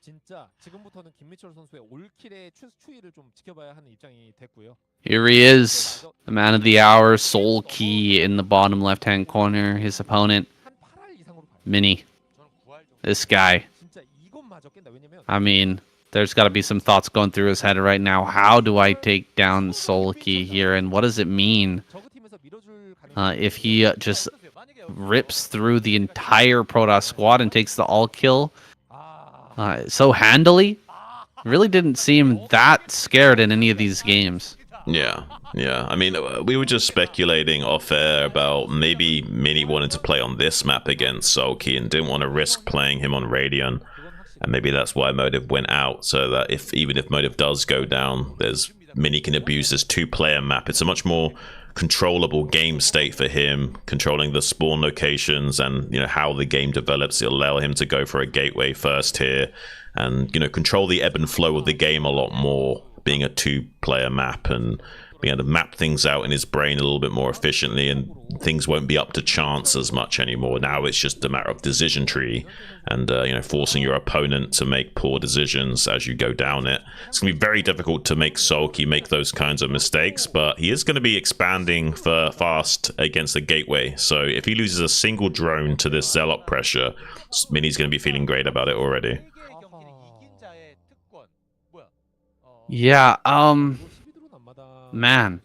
진짜 지금부터는 김민철 선수의 올킬의 추이를 좀 지켜봐야 하는 입장이 됐고요. Here he is, the man of the hour, Sulky in the bottom left-hand corner. His opponent, Mini. This guy. I mean, there's got to be some thoughts going through his head right now. How do I take down Sulky here, and what does it mean if he just rips through the entire Protoss squad and takes the all-kill so handily? Really didn't seem that scared in any of these games. Yeah. I mean, we were just speculating off air about maybe Mini wanted to play on this map against Sulky and didn't want to risk playing him on Radion. And maybe that's why Motive went out, so that even if Motive does go down, Mini can abuse this 2-player map. It's a much more controllable game state for him, controlling the spawn locations and how the game develops. It'll allow him to go for a gateway first here and control the ebb and flow of the game a lot more, being a 2-player map and being able to map things out in his brain a little bit more efficiently, and things won't be up to chance as much anymore. Now it's just a matter of decision tree and forcing your opponent to make poor decisions as you go down it. It's going to be very difficult to make Sulky make those kinds of mistakes, but he is going to be expanding fast against the gateway. So if he loses a single drone to this Zealot pressure, Mini's going to be feeling great about it already. Yeah, man.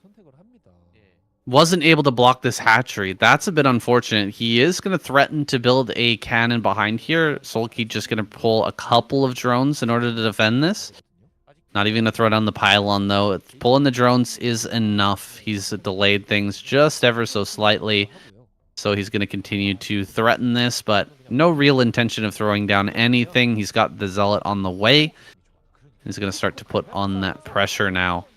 Wasn't able to block this hatchery. That's a bit unfortunate. He is going to threaten to build a cannon behind here. Sulky just going to pull a couple of drones in order to defend this. Not even going to throw down the pylon, though. Pulling the drones is enough. He's delayed things just ever so slightly. So he's going to continue to threaten this, but no real intention of throwing down anything. He's got the Zealot on the way. He's going to start to put on that pressure now.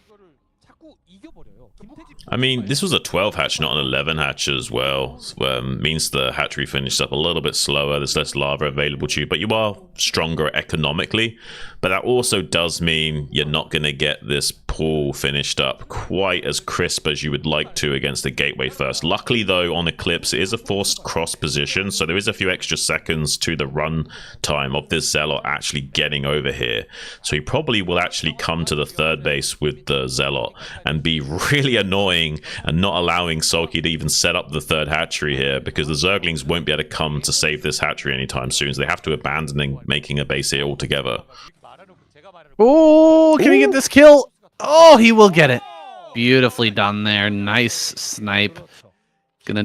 I mean, this was a 12 hatch, not an 11 hatch as well. Means the hatchery finished up a little bit slower. There's less lava available to you, but you are stronger economically. But that also does mean you're not going to get this pool finished up quite as crisp as you would like to against the gateway first. Luckily, though, on Eclipse, it is a forced cross position, so there is a few extra seconds to the run time of this Zealot actually getting over here. So he probably will actually come to the third base with the Zealot and be really annoying and not allowing Sulky to even set up the third hatchery here, because the Zerglings won't be able to come to save this hatchery anytime soon, so they have to abandon making a base here altogether. Oh, can he get this kill? Oh, he will get it. Beautifully done there. Nice snipe. Gonna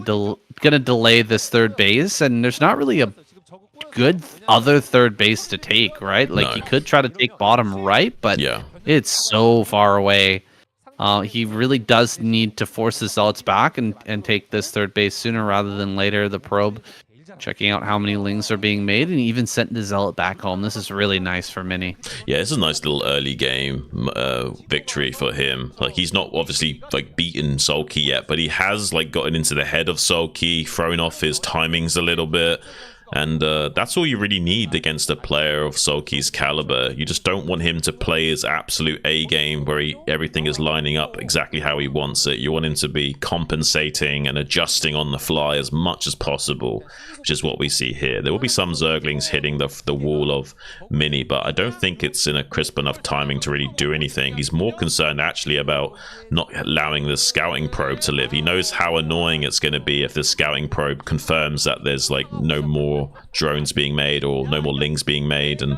delay this third base, and there's not really a good other third base to take, right? Like, he could try to take bottom right, but it's so far away. He really does need to force the Zealots back and take this third base sooner rather than later. The probe checking out how many lings are being made, and even sent the Zealot back home. This is really nice for Mini. Yeah, it's a nice little early game victory for him. Like, he's not obviously beaten Sulky yet, but he has gotten into the head of Sulky, thrown off his timings a little bit, And that's all you really need against a player of Sulky's caliber. You just don't want him to play his absolute A game where everything is lining up exactly how he wants it. You want him to be compensating and adjusting on the fly as much as possible, which is what we see here. There will be some Zerglings hitting the wall of Mini, but I don't think it's in a crisp enough timing to really do anything. He's more concerned actually about not allowing the scouting probe to live. He knows how annoying it's going to be if the scouting probe confirms that there's like no more drones being made or no more lings being made. And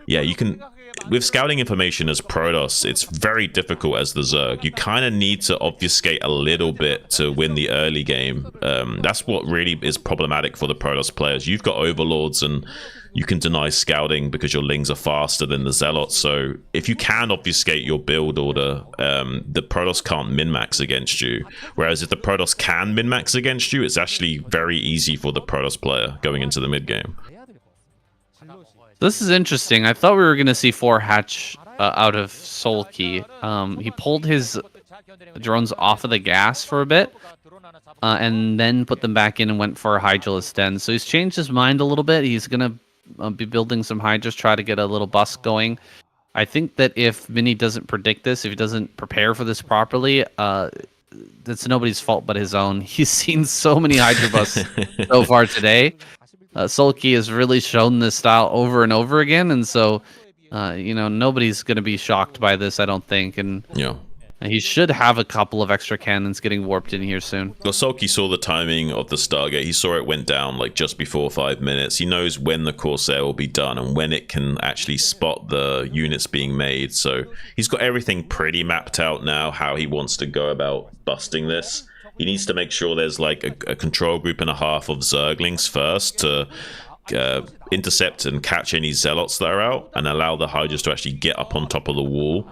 yeah, you can, with scouting information as Protoss, it's very difficult as the Zerg. You kind of need to obfuscate a little bit to win the early game. That's what really is problematic for the Protoss players. You've got overlords and you can deny scouting because your lings are faster than the zealots. So if you can obfuscate your build order, the Protoss can't min-max against you. Whereas if the Protoss can min-max against you, it's actually very easy for the Protoss player going into the mid game. This is interesting. I thought we were going to see 4 hatch out of Sulky. He pulled his drones off of the gas for a bit, and then put them back in and went for a Hydralisk Den. So he's changed his mind a little bit. He's going to be building some Hydras, try to get a little bust going. I think that if Mini doesn't predict this, if he doesn't prepare for this properly, that's nobody's fault but his own. He's seen so many Hydra busts so far today. Sulky has really shown this style over and over again, and so you know, nobody's going to be shocked by this, I don't think. And yeah, he should have a couple of extra cannons getting warped in here soon. Well, Sulky saw the timing of the Stargate. He saw it went down like just before 5 minutes. He knows when the Corsair will be done and when it can actually spot the units being made. So he's got everything pretty mapped out now, how he wants to go about busting this. He needs to make sure there's like a control group and a half of Zerglings first to intercept and catch any Zealots that are out and allow the Hydras to actually get up on top of the wall.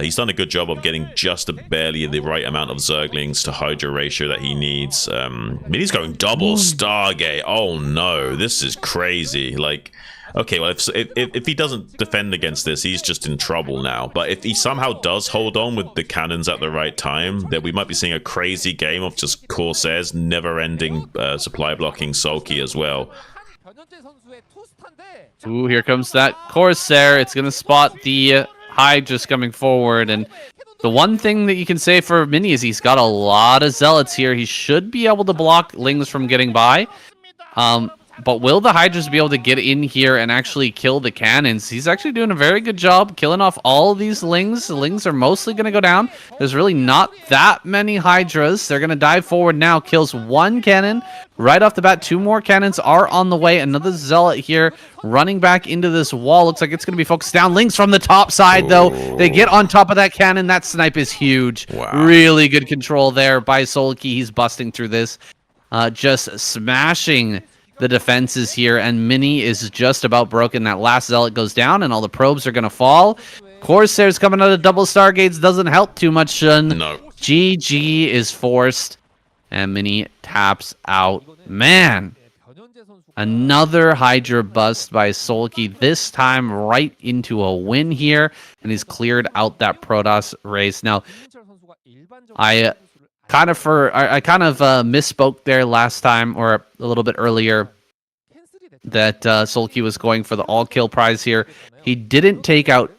He's done a good job of getting just barely the right amount of Zerglings to Hydra ratio that he needs. I mean, he's going double Stargate. Oh no, this is crazy. Like, okay, well, if he doesn't defend against this, he's just in trouble now. But if he somehow does hold on with the cannons at the right time, then we might be seeing a crazy game of just Corsairs never-ending supply blocking Sulky as well. Ooh, here comes that Corsair. It's going to spot the Hydras coming forward. And the one thing that you can say for Mini is he's got a lot of Zealots here. He should be able to block Lings from getting by. But will the Hydras be able to get in here and actually kill the cannons? He's actually doing a very good job killing off all of these Lings. The Lings are mostly going to go down. There's really not that many Hydras. They're going to dive forward now. Kills 1 cannon. Right off the bat, 2 more cannons are on the way. Another Zealot here running back into this wall. Looks like it's going to be focused down. Lings from the top side, though. They get on top of that cannon. That snipe is huge. Wow. Really good control there by Sulky. He's busting through this. Just smashing the defenses here, and Mini is just about broken. That last Zealot goes down, and all the probes are going to fall. Corsairs coming out of double Stargates doesn't help too much. No. GG is forced, and Mini taps out. Man, another Hydra bust by Sulky, this time right into a win here, and he's cleared out that Protoss race. Now, I kind of misspoke there last time, or a little bit earlier, that Sulky was going for the all-kill prize here. He didn't take out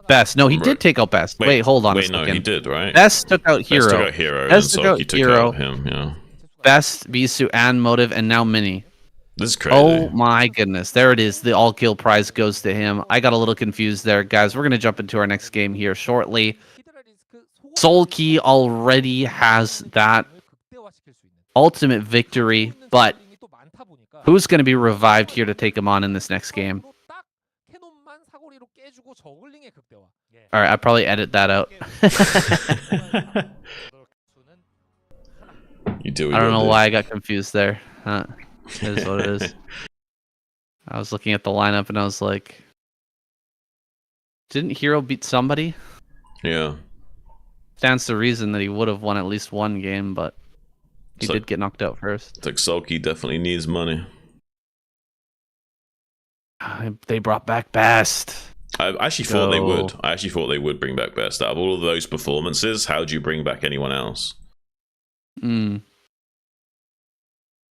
Best. No, he did take out Best. Wait, hold on a second. No, he did, right? Best took out Hero. Best took out Hero, and Best took out Sulky took Hero. out him, yeah. Best, Bisu, and Motive, and now Mini. This is crazy. Oh my goodness. There it is. The all-kill prize goes to him. I got a little confused there, guys. We're going to jump into our next game here shortly. Sulky already has that ultimate victory, but who's going to be revived here to take him on in this next game? All right, I'll probably edit that out. You do. I don't know why I got confused there. It is what it is. I was looking at the lineup and I was like, didn't Hero beat somebody? Yeah. Stands to reason that he would have won at least one game, but he did get knocked out first. It's like Sulky definitely needs money. They brought back Best. I actually thought they would. I actually thought they would bring back Best. Out of all of those performances, how do you bring back anyone else? I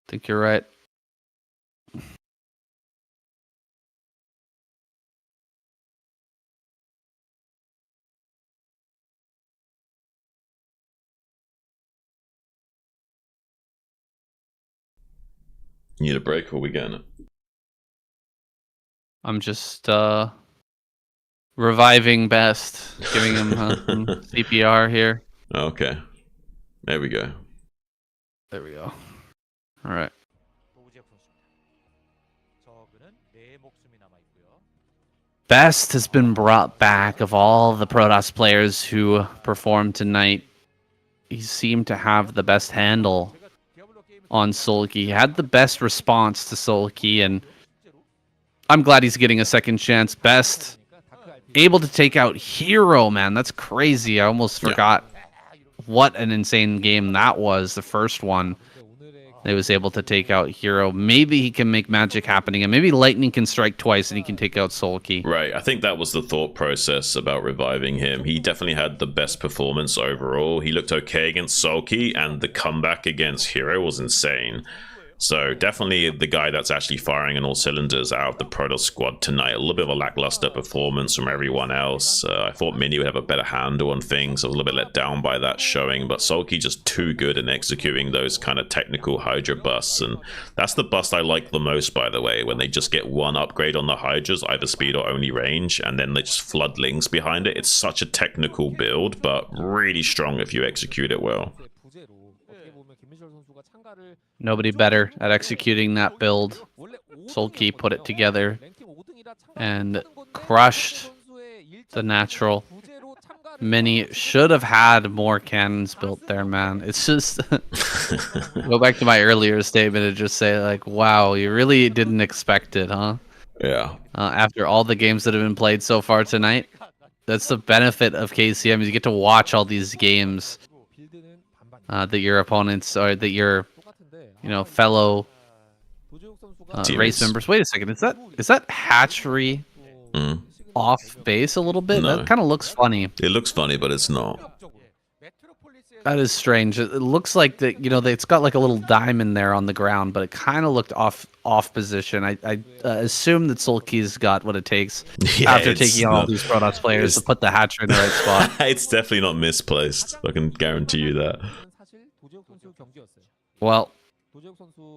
think you're right. Need a break or we getting it? I'm just reviving Best, giving him some CPR here. Okay. There we go. There we go. All right. 도우제 분수입니다. 저그는 4목숨이 남아 있고요. Best has been brought back of all the Protoss players who performed tonight. He seemed to have the best handle on Sulky. He had the best response to Sulky, and I'm glad he's getting a second chance. Best able to take out Hero, man. That's crazy. I almost forgot what an insane game that was, the first one. He was able to take out Hero. Maybe he can make magic happening, and maybe Lightning can strike twice and he can take out Sulky. Right, I think that was the thought process about reviving him. He definitely had the best performance overall. He looked okay against Sulky, and the comeback against Hero was insane. So definitely the guy that's actually firing on all cylinders out of the Protoss squad tonight. A little bit of a lackluster performance from everyone else. I thought Mini would have a better handle on things. I was a little bit let down by that showing, but Sulky just too good in executing those kind of technical Hydra busts. And that's the bust I like the most, by the way, when they just get one upgrade on the Hydras, either speed or only range, and then they just flood Lings behind it. It's such a technical build, but really strong if you execute it well. Nobody better at executing that build. Sulky put it together and crushed the natural. Mini should have had more cannons built there, man. It's just go back to my earlier statement and just say, like, wow, you really didn't expect it, huh? Yeah. After all the games that have been played so far tonight, that's the benefit of KCM, is you get to watch all these games that your opponents, or that your fellow race members. Wait a second, is that hatchery off base a little bit? No. That kind of looks funny. It looks funny, but it's not. That is strange. It looks like that, it's got like a little diamond there on the ground, but it kind of looked off position. I assume that Sulky's got what it takes after taking on all these Protoss players to put the hatchery in the right spot. It's definitely not misplaced. I can guarantee you that. Well,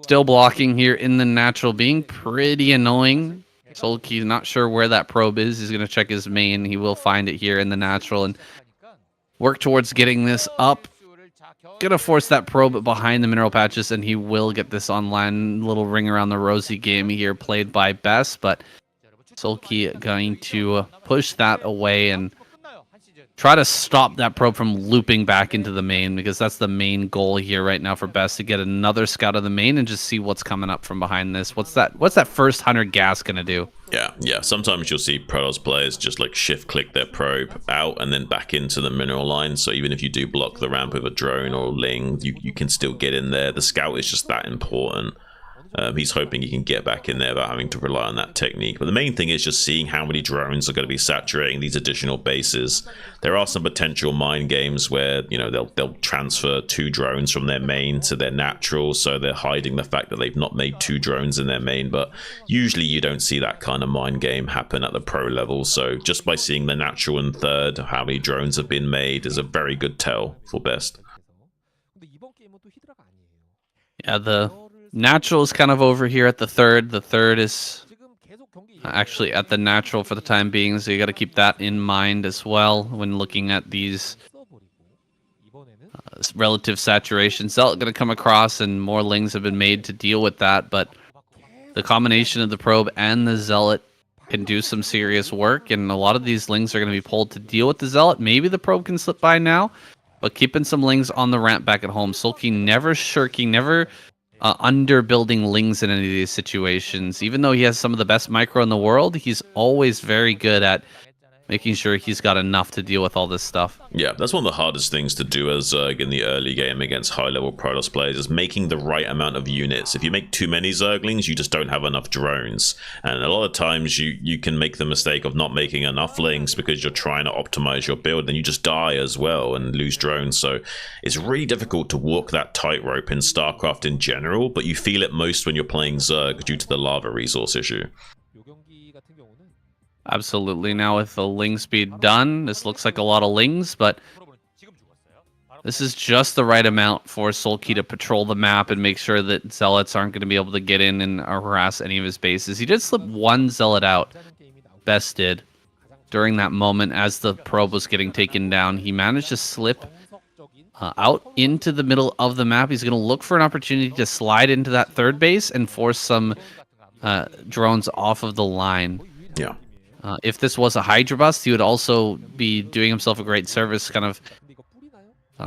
still blocking here in the natural, being pretty annoying. Sulky's not sure where that probe is. He's going to check his main. He will find it here in the natural and work towards getting this up. Gonna force that probe behind the mineral patches, and he will get this online. Little ring around the rosy game here played by Best, but Sulky going to push that away and try to stop that probe from looping back into the main, because that's the main goal here right now for Best, to get another scout of the main and just see what's coming up from behind this. What's that first 100 gas gonna do? Yeah. Sometimes you'll see Protoss players just like shift click their probe out and then back into the mineral line. So even if you do block the ramp with a drone or a Ling, you can still get in there. The scout is just that important. He's hoping he can get back in there without having to rely on that technique. But the main thing is just seeing how many drones are going to be saturating these additional bases. There are some potential mind games where, they'll transfer 2 drones from their main to their natural, so they're hiding the fact that they've not made 2 drones in their main. But usually you don't see that kind of mind game happen at the pro level. So just by seeing the natural and third, how many drones have been made, is a very good tell for Best. Yeah, the natural is kind of over here at the third. The third is actually at the natural for the time being, so you got to keep that in mind as well when looking at these relative saturation. Zealot going to come across, and more Lings have been made to deal with that, but the combination of the probe and the Zealot can do some serious work, and a lot of these Lings are going to be pulled to deal with the Zealot. Maybe the probe can slip by now, but keeping some Lings on the ramp back at home. Sulky never shirking, never underbuilding Lings in any of these situations. Even though he has some of the best micro in the world, he's always very good at making sure he's got enough to deal with all this stuff. Yeah, that's one of the hardest things to do as Zerg in the early game against high-level Protoss players, is making the right amount of units. If you make too many Zerglings, you just don't have enough drones. And a lot of times you can make the mistake of not making enough Lings because you're trying to optimize your build, then you just die as well and lose drones. So it's really difficult to walk that tightrope in StarCraft in general, but you feel it most when you're playing Zerg due to the lava resource issue. Absolutely. Now with the Ling speed done, this looks like a lot of Lings, but This is just the right amount for Sulky to patrol the map and make sure that Zealots aren't going to be able to get in and harass any of his bases. He did slip one Zealot out, Best did, during that moment as the probe was getting taken down. He managed to slip out into the middle of the map. He's going to look for an opportunity to slide into that third base and force some drones off of the line. Yeah. If this was a Hydra bust, he would also be doing himself a great service, kind of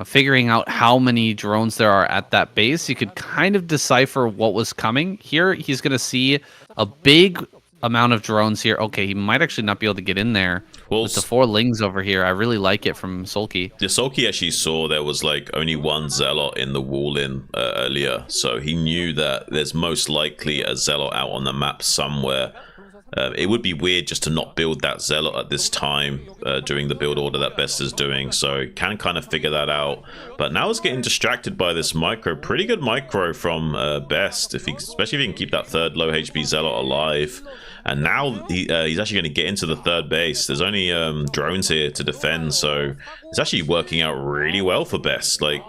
figuring out how many drones there are at that base. You could kind of decipher what was coming. Here, he's going to see a big amount of drones here. Okay, he might actually not be able to get in there. Well, with the 4 Lings over here, I really like it from Sulky. The Sulky actually saw there was like only one Zealot in the wall-in earlier, so he knew that there's most likely a Zealot out on the map somewhere. It would be weird just to not build that Zealot at this time during the build order that Best is doing, so can kind of figure that out. But now he's getting distracted by this micro. Pretty good micro from Best, especially if he can keep that third low HP Zealot alive. And now he's actually going to get into the third base. There's only drones here to defend, so it's actually working out really well for Best. Like,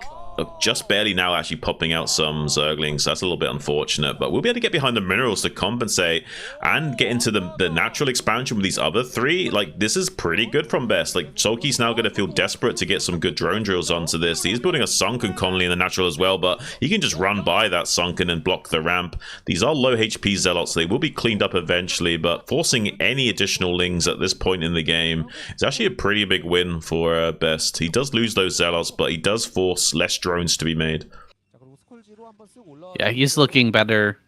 just barely now actually popping out some Zerglings. That's a little bit unfortunate, but we'll be able to get behind the minerals to compensate and get into the natural expansion with these other 3. Like, this is pretty good from Best. Like, Sulky's now going to feel desperate to get some good drone drills onto this. He's building a Sunken colony in the natural as well, but he can just run by that Sunken and block the ramp. These are low HP Zealots. They will be cleaned up eventually, but forcing any additional Lings at this point in the game is actually a pretty big win for Best. He does lose those Zealots, but he does force less drones to be made. Yeah, he's looking better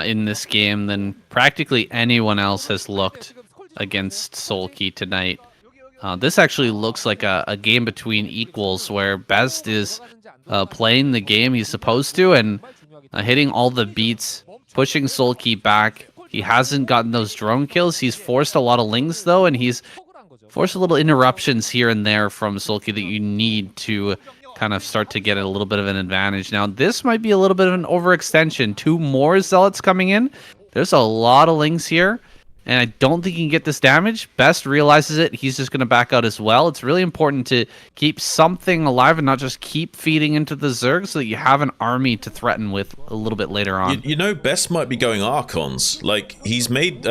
in this game than practically anyone else has looked against Sulky tonight. This actually looks like a game between equals where Best is playing the game he's supposed to and hitting all the beats, pushing Sulky back. He hasn't gotten those drone kills. He's forced a lot of Lings though, and he's forced a little interruptions here and there from Sulky that you need to kind of start to get a little bit of an advantage. Now, this might be a little bit of an overextension. 2 more Zealots coming in. There's a lot of Lings here, and I don't think he can get this damage. Best realizes it. He's just going to back out as well. It's really important to keep something alive and not just keep feeding into the Zerg so that you have an army to threaten with a little bit later on. You know, Best might be going Archons. Like, he's made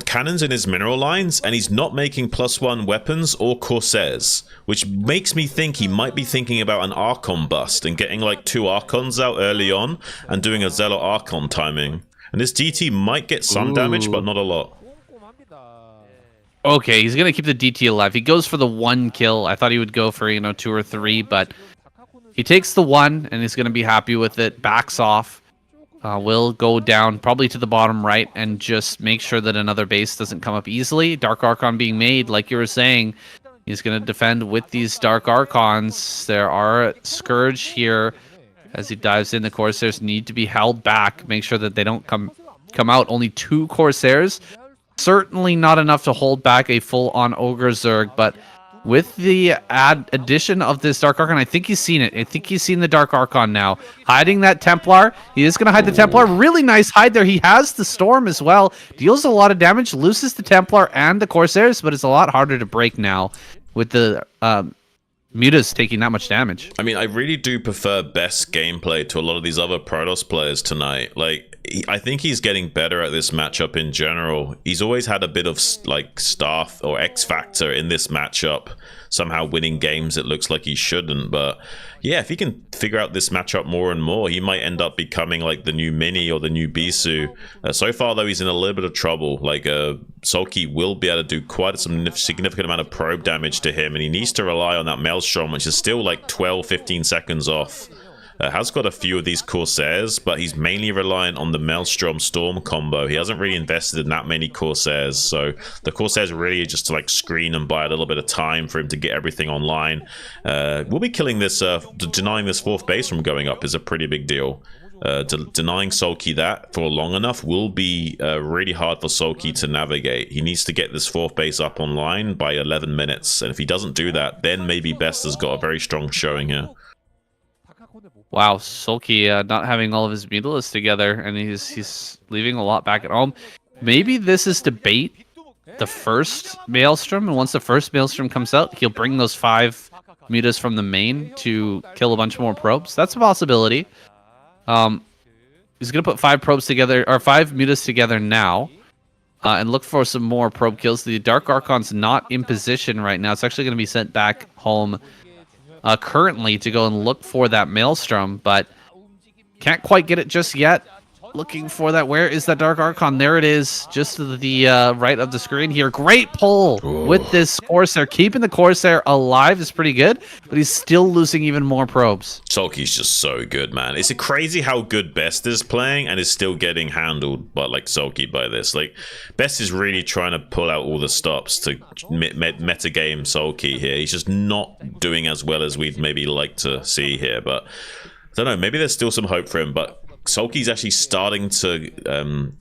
cannons in his mineral lines, and he's not making +1 weapons or Corsairs, which makes me think he might be thinking about an Archon bust and getting like 2 Archons out early on and doing a Zealot Archon timing. And this DT might get some damage, but not a lot. Okay, he's going to keep the DT alive. He goes for the 1 kill. I thought he would go for, 2 or 3, but he takes the 1, and he's going to be happy with it. Backs off. Will go down probably to the bottom right and just make sure that another base doesn't come up easily. Dark Archon being made, like you were saying. He's going to defend with these Dark Archons. There are Scourge here. As he dives in, the Corsairs need to be held back. Make sure that they don't come out. Only 2 Corsairs. Certainly not enough to hold back a full-on Ogre Zerg, but with the addition of this Dark Archon, I think he's seen it. I think he's seen the Dark Archon now. Hiding that Templar. He is going to hide the Templar. Really nice hide there. He has the Storm as well. Deals a lot of damage. Loses the Templar and the Corsairs, but it's a lot harder to break now with the Mutas taking that much damage. I mean, I really do prefer Best gameplay to a lot of these other Protoss players tonight. Like, I think he's getting better at this matchup in general. He's always had a bit of like staff or X factor in this matchup, somehow winning games it looks like he shouldn't. But yeah, if he can figure out this matchup more and more, he might end up becoming like the new Mini or the new Bisu. So far though, he's in a little bit of trouble. Like Sulky will be able to do quite a significant amount of probe damage to him, and he needs to rely on that Maelstrom, which is still like 12-15 seconds off. Has got a few of these Corsairs, but he's mainly reliant on the Maelstrom Storm combo. He hasn't really invested in that many Corsairs, so the Corsairs really are just to like screen and buy a little bit of time for him to get everything online. We'll be killing this, denying this 4th base from going up is a pretty big deal. Denying Sulky that for long enough will be really hard for Sulky to navigate. He needs to get this 4th base up online by 11 minutes, and if he doesn't do that, then maybe Best has got a very strong showing here. Wow, Sulky not having all of his Mutalisks together, and he's leaving a lot back at home. Maybe this is to bait the first Maelstrom, and once the first Maelstrom comes out, he'll bring those 5 mutas from the main to kill a bunch more probes. That's a possibility. He's gonna put 5 probes together, or 5 mutas together now, and look for some more probe kills. The Dark Archon's not in position right now. It's actually gonna be sent back home currently to go and look for that Maelstrom, but can't quite get it just yet. Looking for that. Where is that Dark Archon? There it is, just to the right of the screen here. Great pull with this Corsair. Keeping the Corsair alive is pretty good, but he's still losing even more probes. Sulky's just so good, man. It's crazy how good Best is playing and is still getting handled by like Sulky by this. Like, Best is really trying to pull out all the stops to meta game Sulky here. He's just not doing as well as we'd maybe like to see here, but I don't know, maybe there's still some hope for him, but Sulky's actually starting to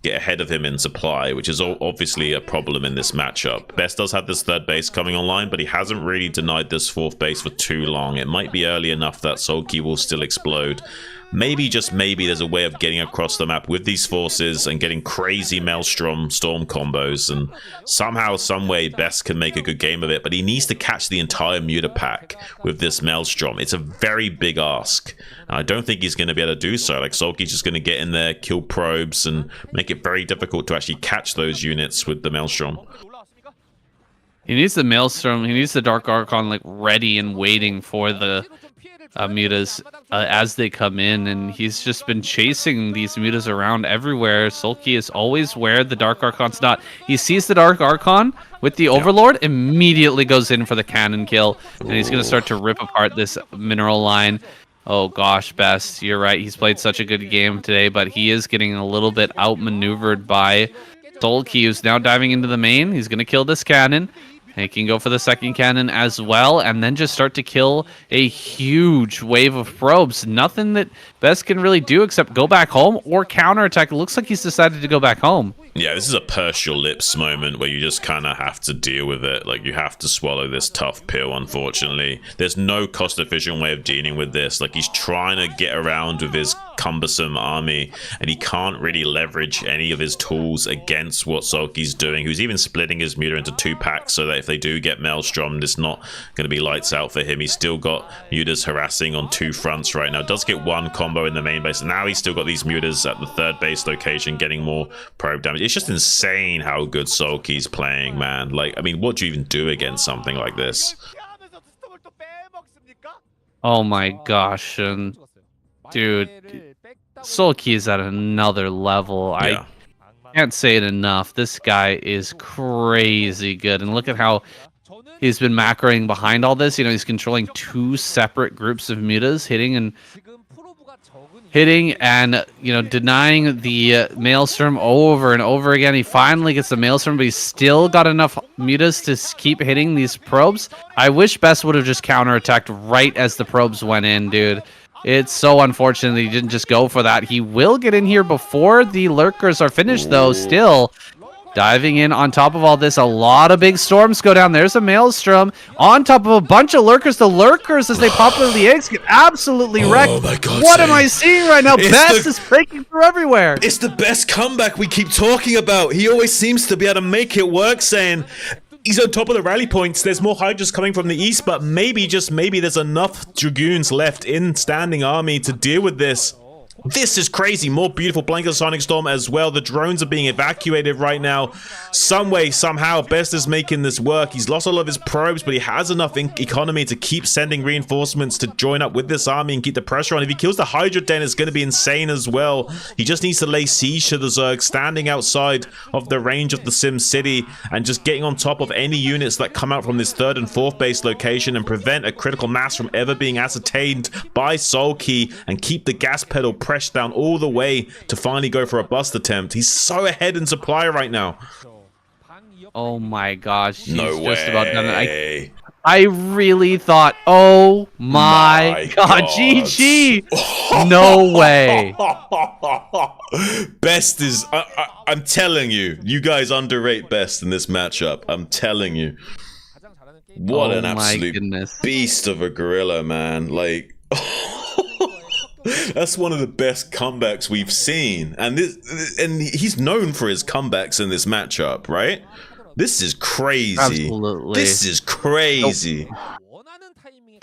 get ahead of him in supply, which is obviously a problem in this matchup. Best does have this 3rd base coming online, but he hasn't really denied this 4th base for too long. It might be early enough that Sulky will still explode. Maybe, just maybe, there's a way of getting across the map with these forces and getting crazy Maelstrom Storm combos, and somehow, someway, Best can make a good game of it, but he needs to catch the entire Muta pack with this Maelstrom. It's a very big ask. I don't think he's going to be able to do so. Like, Sulky's just going to get in there, kill probes, and make it very difficult to actually catch those units with the Maelstrom. He needs the Maelstrom. He needs the Dark Archon like ready and waiting for the mutas as they come in, and he's just been chasing these mutas around everywhere. Sulky is always where the Dark Archon's not. He sees the Dark Archon with the Overlord, immediately goes in for the cannon kill, and he's going to start to rip apart this mineral line. Oh gosh, Best, you're right. He's played such a good game today, but he is getting a little bit outmaneuvered by Sulky, who's now diving into the main. He's going to kill this cannon. He can go for the 2nd cannon as well, and then just start to kill a huge wave of probes. Nothing that Best can really do except go back home or counterattack. It looks like he's decided to go back home. Yeah, this is a purse your lips moment where you just kind of have to deal with it. Like, you have to swallow this tough pill, unfortunately. There's no cost-efficient way of dealing with this. Like, he's trying to get around with his cumbersome army, and he can't really leverage any of his tools against what Sulky's doing. Who's even splitting his Muta into 2 packs so that if they do get Maelstrom, it's not going to be lights out for him. He's still got Mutas harassing on 2 fronts right now. Does get 1 combo in the main base. Now he's still got these Mutas at the 3rd base location getting more probe damage. It's just insane how good Sulky's playing, man. Like, I mean, what do you even do against something like this? Oh my gosh, dude, Sulky is at another level. Yeah. I can't say it enough. This guy is crazy good, and look at how he's been macroing behind all this. You know, he's controlling 2 separate groups of mutas, hitting and you know, denying the Maelstrom over and over again. He finally gets the Maelstrom, but he's still got enough mutas to keep hitting these probes. I wish Best would have just counterattacked right as the probes went in, dude. It's so unfortunate that he didn't just go for that. He will get in here before the lurkers are finished, though. Still diving in on top of all this. A lot of big storms go down. There's a Maelstrom on top of a bunch of lurkers. The lurkers, as they pop into the eggs, get absolutely wrecked. Oh my God, what am I seeing right now? Best is breaking through everywhere. It's the Best comeback we keep talking about. He always seems to be able to make it work, saying he's on top of the rally points. There's more Hydras coming from the east, but maybe, just maybe, there's enough Dragoons left in standing army to deal with this. This is crazy. More beautiful blanket Sonic Storm as well. The drones are being evacuated right now. Some way, somehow, Best is making this work. He's lost all of his probes, but he has enough economy to keep sending reinforcements to join up with this army and keep the pressure on. If he kills the Hydra Den, it's going to be insane as well. He just needs to lay siege to the Zerg, standing outside of the range of the Sim City and just getting on top of any units that come out from this 3rd and 4th base location and prevent a critical mass from ever being ascertained by Sulky and keep the gas pedal pressed down all the way to finally go for a bust attempt. He's so ahead in supply right now. Oh my gosh, he's No just about done it. way. I really thought, oh my god, GG! No way. Best is, I'm telling you, you guys underrate Best in this matchup. I'm telling you. What an absolute beast of a gorilla, man. Like, that's one of the best comebacks we've seen, and he's known for his comebacks in this matchup, right? This is crazy. Absolutely. This is crazy.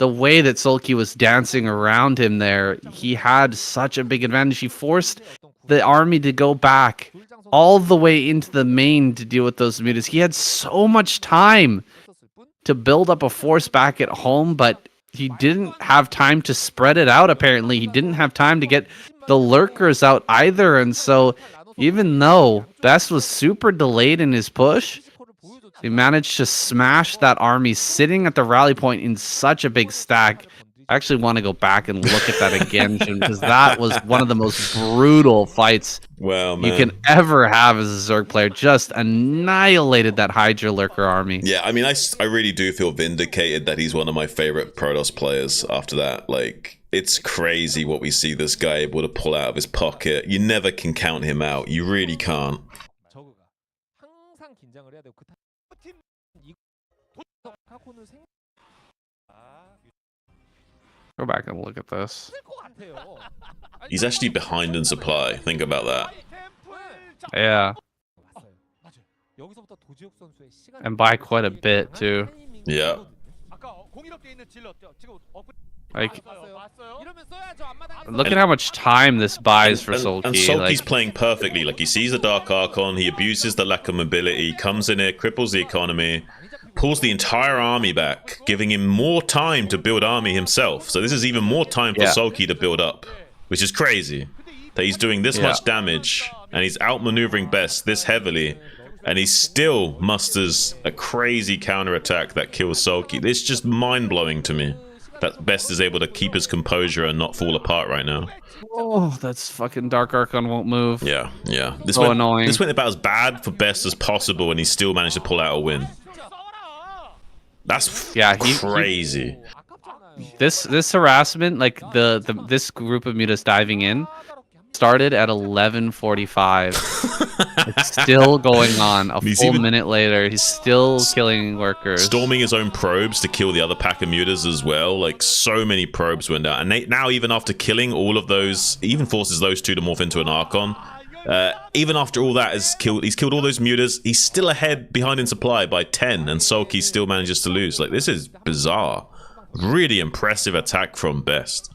the way that Sulky was dancing around him there, he had such a big advantage. He forced the army to go back all the way into the main to deal with those mutas. He had so much time to build up a force back at home, but he didn't have time to spread it out, apparently. He didn't have time to get the lurkers out either, and so even though Best was super delayed in his push, he managed to smash that army sitting at the rally point in such a big stack. I actually want to go back and look at that again, Jim, because that was one of the most brutal fights you can ever have as a Zerg player. Just annihilated that Hydra Lurker army. Yeah, I mean, I really do feel vindicated that he's one of my favorite Protoss players after that. Like, it's crazy what we see this guy able to pull out of his pocket. You never can count him out. You really can't. Go back and look at this. He's actually behind in supply. Think about that. Yeah. And by quite a bit, too. Yeah. Like, look at how much time this buys for Sulky. And Sulky's playing perfectly. Like, he sees the Dark Archon, he abuses the lack of mobility, comes in here, cripples the economy, pulls the entire army back, giving him more time to build army himself. So this is even more time for Sulky to build up, which is crazy. That he's doing this much damage, and he's outmaneuvering Best this heavily, and he still musters a crazy counterattack that kills Sulky. It's just mind-blowing to me that Best is able to keep his composure and not fall apart right now. Oh, that's fucking Dark Archon won't move. Yeah, yeah. This So annoying. This went about as bad for Best as possible, and he still managed to pull out a win. That's crazy. This harassment, like this group of mutas diving in, started at 11:45. It's still going on. A full minute later, he's still killing workers. Storming his own probes to kill the other pack of mutas as well. Like, so many probes went down. And now, even after killing all of those, he even forces those two to morph into an Archon. Even after all that is killed, he's killed all those mutas. He's still ahead behind in supply by 10, and Sulky still manages to lose. Like, this is bizarre. Really impressive attack from Best.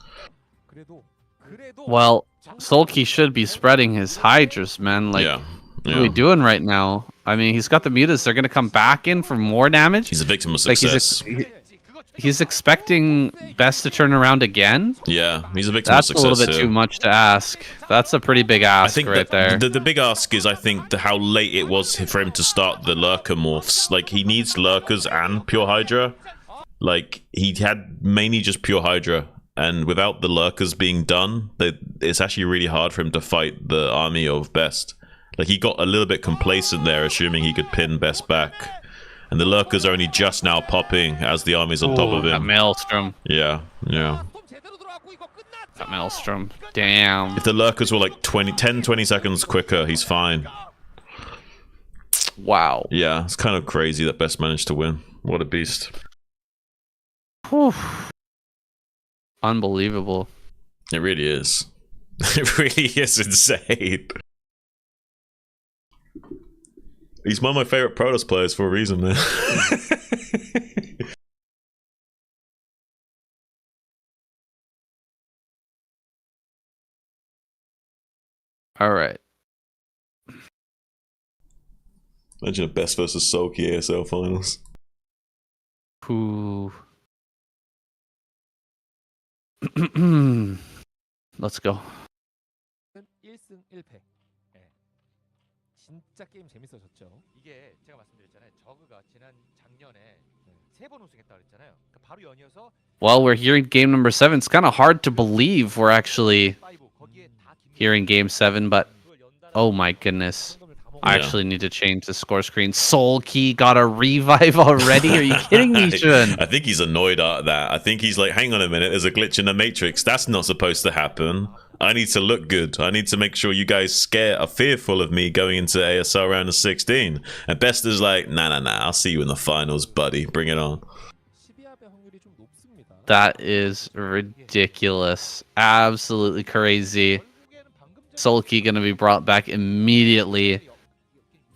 Well, Sulky should be spreading his Hydras, man. Like, what are we doing right now? I mean, he's got the mutas. They're going to come back in for more damage. He's a victim of success. Like, he's expecting Best to turn around again? Yeah, he's a victim of success. That's a little bit too much to ask. That's a pretty big ask there. The big ask is, I think, how late it was for him to start the Lurker morphs. Like, he needs Lurkers and Pure Hydra. Like, he had mainly just Pure Hydra. And without the Lurkers being done, it's actually really hard for him to fight the army of Best. Like, he got a little bit complacent there, assuming he could pin Best back. And the Lurkers are only just now popping as the army's on top of him. That Maelstrom. Yeah, yeah. That Maelstrom. Damn. If the Lurkers were like 10, 20 seconds quicker, he's fine. Wow. Yeah, it's kind of crazy that Best managed to win. What a beast. Whew. Unbelievable. It really is. It really is insane. He's one of my favorite Protoss players for a reason, man. All right. Imagine a Best versus Sulky ASL finals. Ooh. Let's go. 1승 1패. 진짜 게임 재밌어졌죠. 이게 제가 말씀드렸잖아요. 저그가 지난 작년에 3번 우승했다 그랬잖아요. 바로 연이어서 Well, we're hearing game number 7. It's kind of hard to believe we're actually hearing game 7, but oh my goodness. I actually need to change the score screen. Sulky got a revive already? Are you kidding me, Shun? I think he's annoyed at that. I think he's like, hang on a minute, there's a glitch in the Matrix. That's not supposed to happen. I need to look good. I need to make sure you guys are fearful of me going into ASL round of 16. And Best is like, nah, I'll see you in the finals, buddy. Bring it on. That is ridiculous. Absolutely crazy. Sulky gonna be brought back immediately.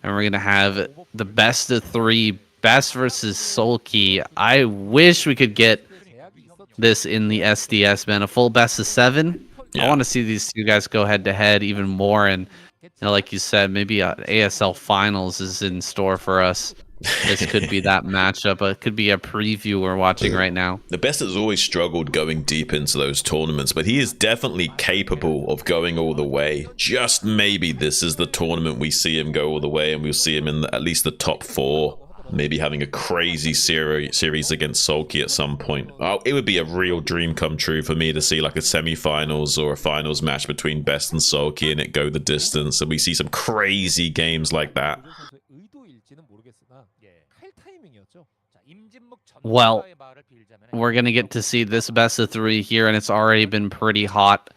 And we're gonna have the best of 3, Best versus Sulky. I wish we could get this in the SDS, man. A full best of 7. I Yeah. want to see these two guys go head to head even more, and like you said, maybe a ASL Finals is in store for us. This could be that matchup. It could be a preview we're watching right now. The best has always struggled going deep into those tournaments, but he is definitely capable of going all the way. Just maybe this is the tournament we see him go all the way, and we'll see him in at least the top 4. Maybe having a crazy series against Sulky at some point. Oh, it would be a real dream come true for me to see like a semi-finals or a finals match between Best and Sulky and it go the distance, and we see some crazy games like that. Well, we're going to get to see this best of 3 here, and it's already been pretty hot.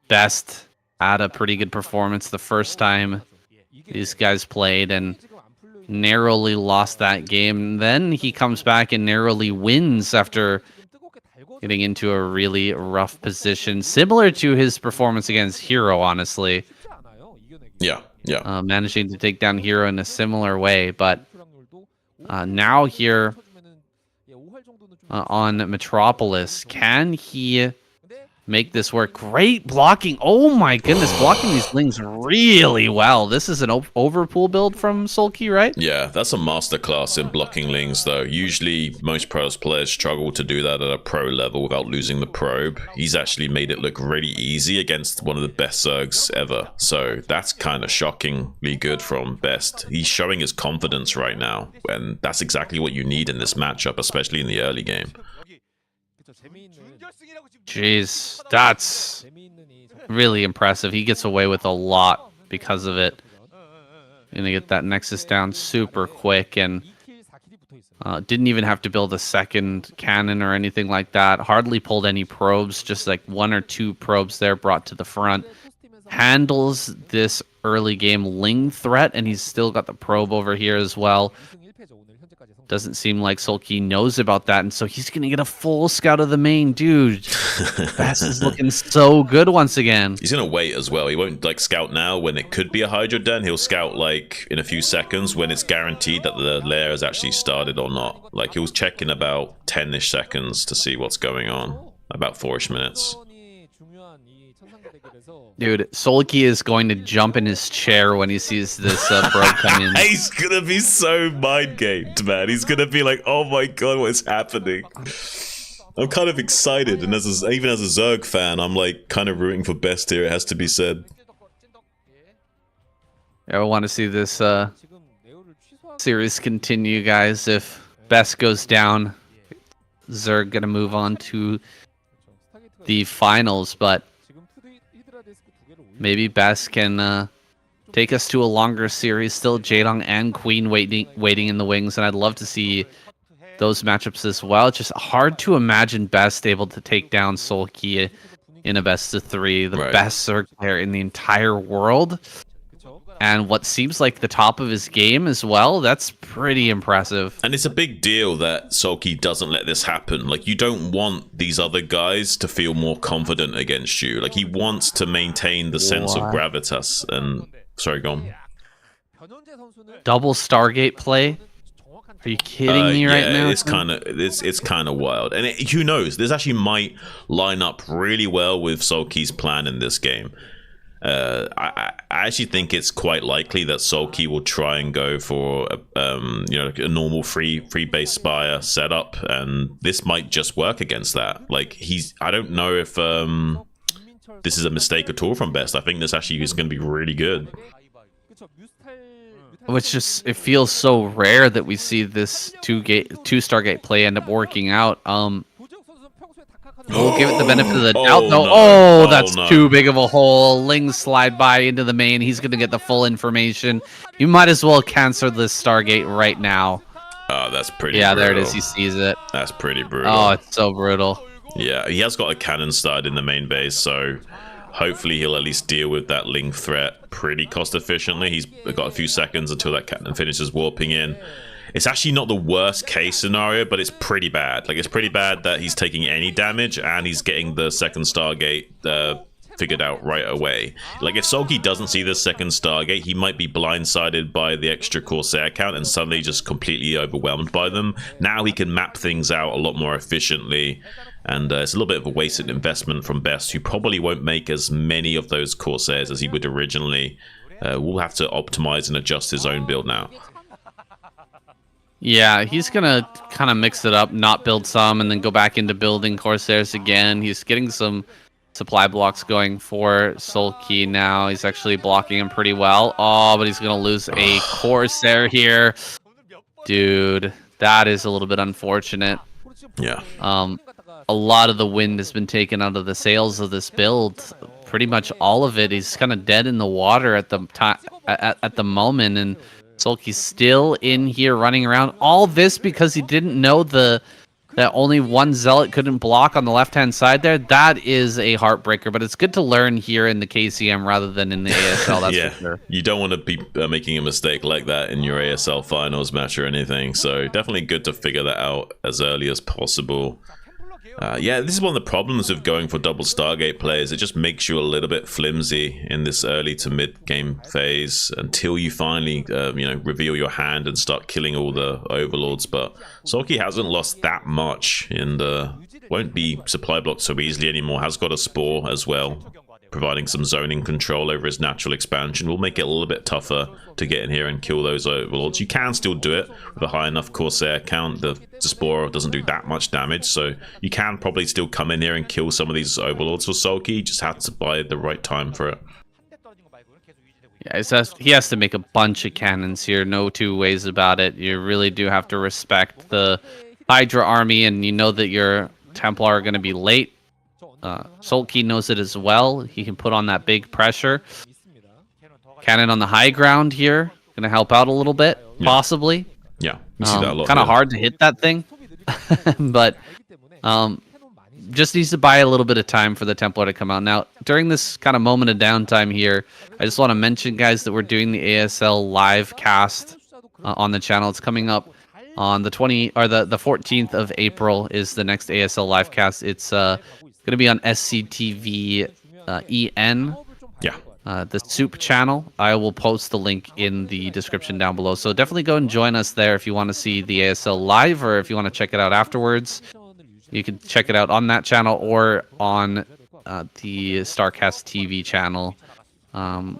Best had a pretty good performance the first time these guys played and narrowly lost that game. Then he comes back and narrowly wins after getting into a really rough position, similar to his performance against Hero, honestly. Yeah. Managing to take down Hero in a similar way, but now here on Metropolis, can he make this work? Great blocking. Oh my goodness, blocking these Lings really well. This is an overpool build from Sulky, right? Yeah, that's a masterclass in blocking Lings, though. Usually, most pros players struggle to do that at a pro level without losing the probe. He's actually made it look really easy against one of the best Zergs ever. So that's kind of shockingly good from Best. He's showing his confidence right now, and that's exactly what you need in this matchup, especially in the early game. Jeez, that's really impressive. He gets away with a lot because of it. Gonna get that Nexus down super quick, and didn't even have to build a second cannon or anything like that. Hardly pulled any probes, just like 1 or 2 probes there brought to the front. Handles this early game Ling threat, and he's still got the probe over here as well. Doesn't seem like Sulky knows about that, and so he's going to get a full scout of the main. Dude, Bass is looking so good once again. He's going to wait as well. He won't like scout now when it could be a Hydro Den. He'll scout like in a few seconds when it's guaranteed that the lair has actually started or not. Like he'll check in about 10-ish seconds to see what's going on. About 4-ish minutes. Dude, Sulky is going to jump in his chair when he sees this probe come in. He's gonna be so mind-gamed, man. He's gonna be like, oh my god, what is happening? I'm kind of excited, and even as a Zerg fan, I'm like kind of rooting for Best here, it has to be said. I want to see this series continue, guys. If Best goes down, Zerg gonna move on to the finals, but maybe Best can take us to a longer series. Still Jaedong and Queen waiting in the wings, and I'd love to see those matchups as well. It's just hard to imagine Best able to take down Sulky in a best of 3, the best Zerg player in the entire world. And what seems like the top of his game as well. That's pretty impressive. And it's a big deal that Sulky doesn't let this happen. Like, you don't want these other guys to feel more confident against you. Like, he wants to maintain the sense of gravitas. And sorry, go on. Double Stargate play? Are you kidding me right now? It's kind of wild. And who knows? This actually might line up really well with Sulky's plan in this game. I actually think it's quite likely that Sulky will try and go for a normal free base Spire setup, and this might just work against that. Like I don't know if this is a mistake at all from Best. I think this actually is going to be really good. It feels so rare that we see this two Stargate play end up working out. We'll give it the benefit of the doubt. That's too big of a hole. Lings slide by into the main. He's going to get the full information. You might as well cancel this Stargate right now. Oh, that's pretty brutal. brutal. There it is. He sees it. That's pretty brutal. Oh, it's so brutal. Yeah, he has got a cannon started in the main base, so hopefully he'll at least deal with that Ling threat pretty cost efficiently. He's got a few seconds until that cannon finishes warping in. It's actually not the worst case scenario, but it's pretty bad. Like, it's pretty bad that he's taking any damage and he's getting the second Stargate figured out right away. Like, if Sulky doesn't see the second Stargate, he might be blindsided by the extra Corsair count and suddenly just completely overwhelmed by them. Now he can map things out a lot more efficiently And it's a little bit of a wasted investment from Best, who probably won't make as many of those Corsairs as he would originally. We'll have to optimize and adjust his own build now. Yeah, he's gonna kind of mix it up, not build some, and then go back into building Corsairs again. He's getting some supply blocks going for Sulky now. He's actually blocking him pretty well. Oh, but he's gonna lose a Corsair here. Dude, that is a little bit unfortunate. Yeah. A lot of the wind has been taken out of the sails of this build. Pretty much all of it. He's kind of dead in the water at the time, at the moment, and Sulky's still in here running around. All this because he didn't know that only one zealot couldn't block on the left-hand side there. That is a heartbreaker, but it's good to learn here in the KCM rather than in the ASL. That's yeah, for sure. You don't want to be making a mistake like that in your ASL finals match or anything. So definitely good to figure that out as early as possible. Yeah, this is one of the problems of going for double Stargate players. It just makes you a little bit flimsy in this early to mid game phase until you finally, reveal your hand and start killing all the overlords. But Sulky hasn't lost that much and won't be supply blocked so easily anymore. Has got a Spore as well, providing some zoning control over his natural expansion. Will make it a little bit tougher to get in here and kill those overlords. You can still do it with a high enough Corsair count. The Spore doesn't do that much damage, so you can probably still come in here and kill some of these overlords for Sulky. You just have to buy the right time for it. Yeah, he has to make a bunch of cannons here. No two ways about it. You really do have to respect the Hydra army, and you know that your Templar are going to be late. Sulky knows it as well. He can put on that big pressure. Cannon on the high ground here. Going to help out a little bit, possibly. Yeah, you see that a lot. Kind of hard to hit that thing. But just needs to buy a little bit of time for the Templar to come out. Now, during this kind of moment of downtime here, I just want to mention, guys, that we're doing the ASL live cast on the channel. It's coming up on the 14th of April is the next ASL live cast. It's going to be on SCTV EN. Yeah. The Soup channel. I will post the link in the description down below. So definitely go and join us there if you want to see the ASL live, or if you want to check it out afterwards. You can check it out on that channel or on the Starcast TV channel,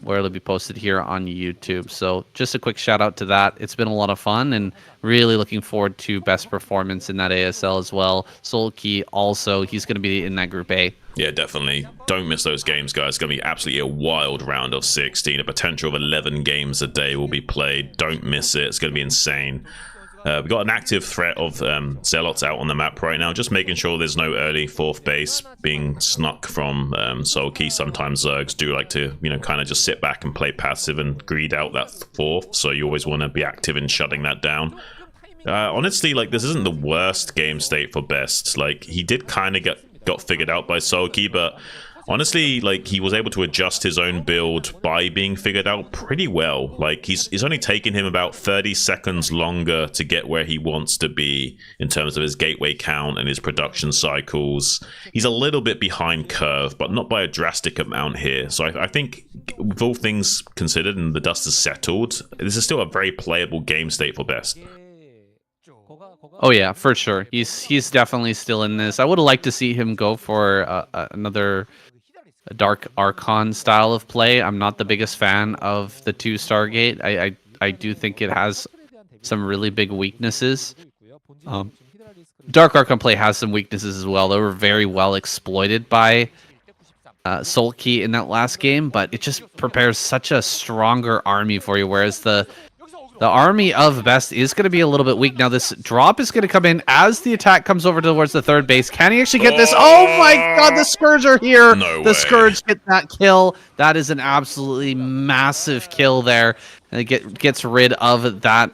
where it'll be posted here on YouTube. So just a quick shout out to that. It's been a lot of fun, and really looking forward to best performance in that ASL as well. Sulky also, he's going to be in that Group A. Yeah, definitely. Don't miss those games, guys. It's going to be absolutely a wild round of 16. A potential of 11 games a day will be played. Don't miss it. It's going to be insane. We've got an active threat of Zealots out on the map right now. Just making sure there's no early fourth base being snuck from Sulky. Sometimes Zergs do like to, kind of just sit back and play passive and greed out that fourth. So you always want to be active in shutting that down. Honestly, this isn't the worst game state for Best. He did kind of got figured out by Sulky, but honestly, he was able to adjust his own build by being figured out pretty well. It's only taken him about 30 seconds longer to get where he wants to be in terms of his gateway count and his production cycles. He's a little bit behind curve, but not by a drastic amount here. So I think with all things considered and the dust has settled, this is still a very playable game state for Best. Oh yeah, for sure. He's definitely still in this. I would have liked to see him go for another Dark Archon style of play. I'm not the biggest fan of the 2 Stargate. I do think it has some really big weaknesses. Dark Archon play has some weaknesses as well. They were very well exploited by Sulky in that last game, but it just prepares such a stronger army for you, whereas the army of Best is going to be a little bit weak. Now, this drop is going to come in as the attack comes over towards the third base. Can he actually get this? Oh my god, the Scourge are here! No the way. Scourge get that kill. That is an absolutely massive kill there. And it gets rid of that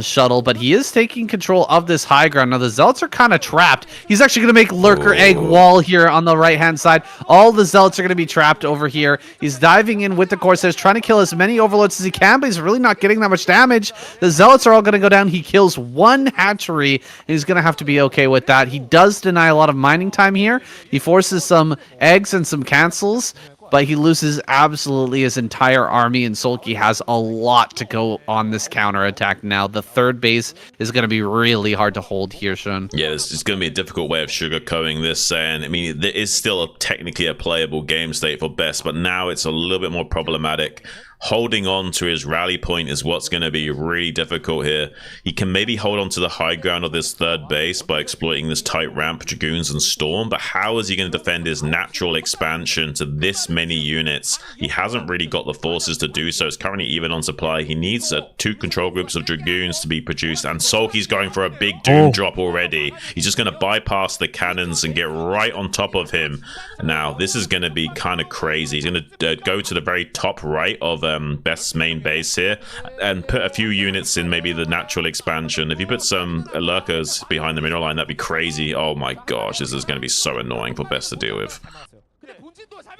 shuttle, but he is taking control of this high ground. Now, the Zealots are kind of trapped. He's actually going to make Lurker Egg Wall here on the right-hand side. All the Zealots are going to be trapped over here. He's diving in with the Corsairs, trying to kill as many Overlords as he can, but he's really not getting that much damage. The Zealots are all going to go down. He kills one hatchery, and he's going to have to be okay with that. He does deny a lot of mining time here. He forces some eggs and some cancels. but he loses absolutely his entire army, and Sulky has a lot to go on this counterattack now. The third base is going to be really hard to hold here, Shun. Yeah, it's going to be a difficult way of sugarcoating this, and I mean, there is still technically a playable game state for Best, but now it's a little bit more problematic. Holding on to his rally point is what's going to be really difficult here. He can maybe hold on to the high ground of this third base by exploiting this tight ramp, Dragoons and Storm, but how is he going to defend his natural expansion to this many units? He hasn't really got the forces to do so. It's currently even on supply. He needs 2 control groups of Dragoons to be produced, and Sulky's going for a big Doom drop already. He's just going to bypass the cannons and get right on top of him. Now, this is going to be kind of crazy. He's going to go to the very top right of Best's main base here and put a few units in maybe the natural expansion. If you put some lurkers behind the mineral line, that'd be crazy. Oh my gosh, this is going to be so annoying for Best to deal with.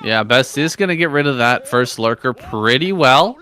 Yeah, Best is going to get rid of that first lurker pretty well.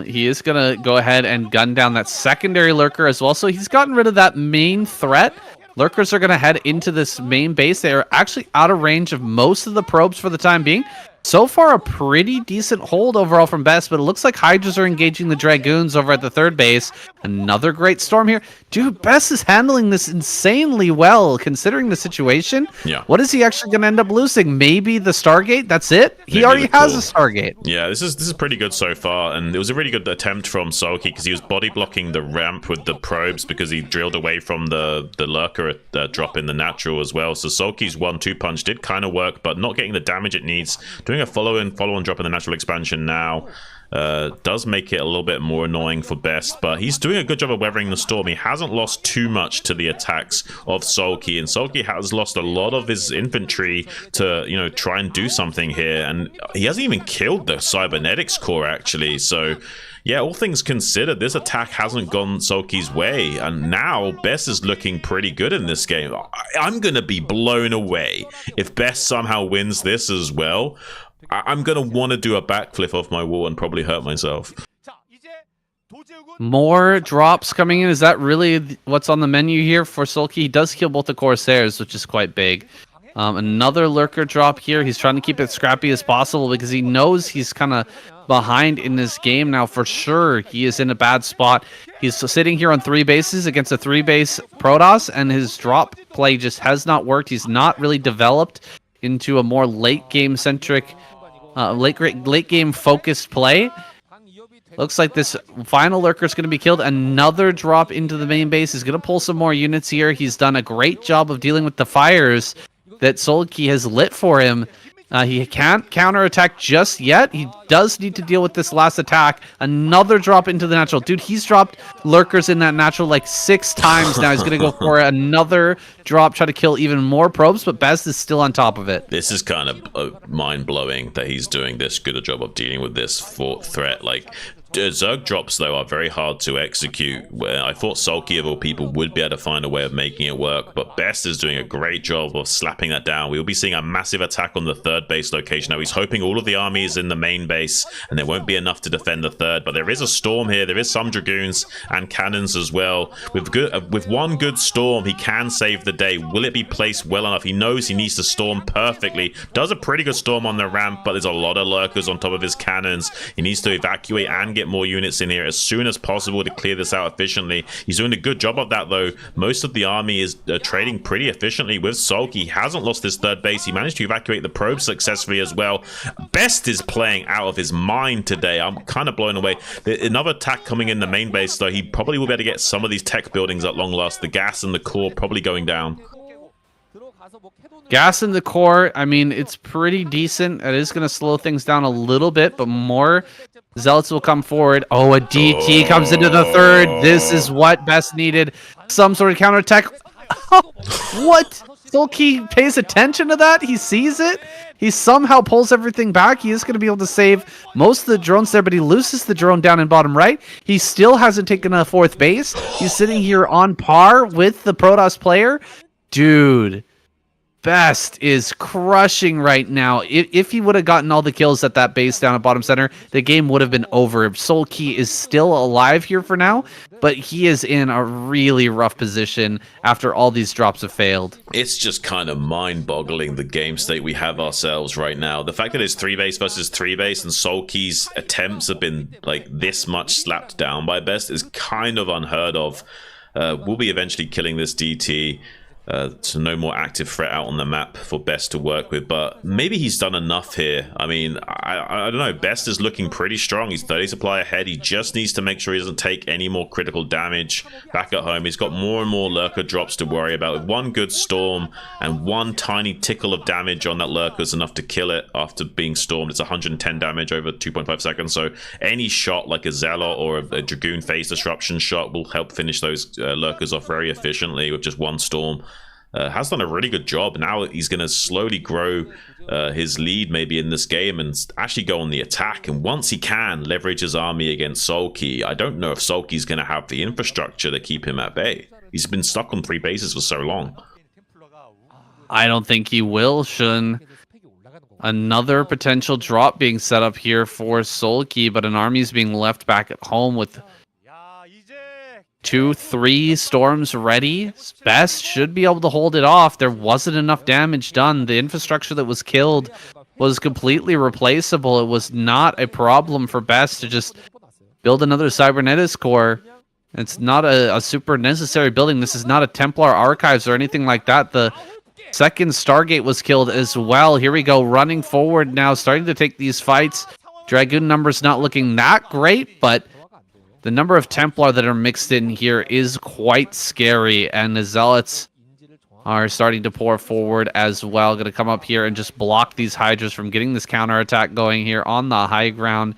He is going to go ahead and gun down that secondary lurker as well. So he's gotten rid of that main threat. Lurkers are going to head into this main base. They are actually out of range of most of the probes for the time being. So far, a pretty decent hold overall from Best, but it looks like Hydras are engaging the Dragoons over at the third base. Another great storm here. Dude, Best is handling this insanely well, considering the situation. Yeah. What is he actually going to end up losing? Maybe the Stargate? That's it? He Maybe already the has core. a Stargate. Yeah, this is pretty good so far, and it was a really good attempt from Sulky because he was body blocking the ramp with the probes because he drilled away from the lurker drop in the natural as well. So Sulky's 1-2 punch did kind of work, but not getting the damage it needs. Doing a follow-on drop in the natural expansion now does make it a little bit more annoying for Best, but he's doing a good job of weathering the storm. He hasn't lost too much to the attacks of Sulky, and Sulky has lost a lot of his infantry to, you know, try and do something here, and he hasn't even killed the cybernetics core actually. So yeah, all things considered, this attack hasn't gone Sulky's way, and now Best is looking pretty good in this game. I'm gonna be blown away if Best somehow wins this as well. I'm gonna want to do a backflip off my wall and probably hurt myself. More drops coming in. Is that really what's on the menu here for Sulky? He does kill both the Corsairs, which is quite big. Another lurker drop here. He's trying to keep it scrappy as possible because he knows he's kind of behind in this game now. For sure, he is in a bad spot. He's sitting here on 3 bases against a 3-base Protoss, and his drop play just has not worked. He's not really developed into a more late game centric, late game focused play. Looks like this final lurker is going to be killed. Another drop into the main base is going to pull some more units here. He's done a great job of dealing with the fires that Sulky has lit for him. He can't counterattack just yet. He does need to deal with this last attack. Another drop into the natural. Dude, he's dropped lurkers in that natural like 6 times now. He's going to go for another drop, try to kill even more probes, but Best is still on top of it. This is kind of mind-blowing that he's doing this good a job of dealing with this threat. Like, Zerg drops, though, are very hard to execute, where I thought Sulky, of all people, would be able to find a way of making it work, but Best is doing a great job of slapping that down. We will be seeing a massive attack on the third base location. Now, he's hoping all of the army is in the main base, and there won't be enough to defend the third, but there is a storm here. There is some Dragoons and cannons as well. With one good storm, he can save the day. Will it be placed well enough? He knows he needs to storm perfectly. Does a pretty good storm on the ramp, but there's a lot of lurkers on top of his cannons. He needs to evacuate and get more units in here as soon as possible to clear this out efficiently. He's doing a good job of that, though. Most of the army is trading pretty efficiently with Sulky. He hasn't lost his third base. He managed to evacuate the probe successfully as well. Best is playing out of his mind today. I'm kind of blown away. Another attack coming in the main base, though. He probably will be able to get some of these tech buildings at long last. The gas and the core probably going down. Gas in the core, I mean, it's pretty decent. It is going to slow things down a little bit, but more Zealots will come forward. Oh, a DT comes into the third. This is what Best needed. Some sort of counterattack. What? Sulky pays attention to that. He sees it. He somehow pulls everything back. He is going to be able to save most of the drones there, but he loses the drone down in bottom right. He still hasn't taken a 4th base. He's sitting here on par with the Protoss player. Dude, Best is crushing right now. If he would have gotten all the kills at that base down at bottom center, the game would have been over. Soulkey is still alive here for now, but he is in a really rough position after all these drops have failed. It's just kind of mind-boggling, the game state we have ourselves right now. The fact that it's 3 base versus 3 base and Soulkey's attempts have been like this much slapped down by Best is kind of unheard of. We'll be eventually killing this DT. So no more active threat out on the map for Best to work with, but maybe he's done enough here. I mean, I don't know. Best is looking pretty strong. He's 30 supply ahead. He just needs to make sure he doesn't take any more critical damage back at home. He's got more and more lurker drops to worry about. With one good storm and one tiny tickle of damage on that lurker is enough to kill it after being stormed. It's 110 damage over 2.5 seconds, so any shot like a Zealot or a Dragoon phase disruption shot will help finish those lurkers off very efficiently with just one storm. Has done a really good job. Now he's going to slowly grow his lead maybe in this game and actually go on the attack. And once he can leverage his army against Soulkey, I don't know if Soulkey's going to have the infrastructure to keep him at bay. He's been stuck on 3 bases for so long. I don't think he will, Shun. Another potential drop being set up here for Soulkey, but an army's being left back at home with 2-3 storms ready. Best should be able to hold it off. There wasn't enough damage done. The infrastructure that was killed was completely replaceable. It was not a problem for Best to just build another Cybernetics core. It's not a super necessary building. This is not a Templar Archives or anything like that. The second Stargate was killed as well. Here we go, running forward now, starting to take these fights. Dragoon numbers not looking that great, but the number of Templar that are mixed in here is quite scary, and the Zealots are starting to pour forward as well. Going to come up here and just block these Hydras from getting this counterattack going here on the high ground.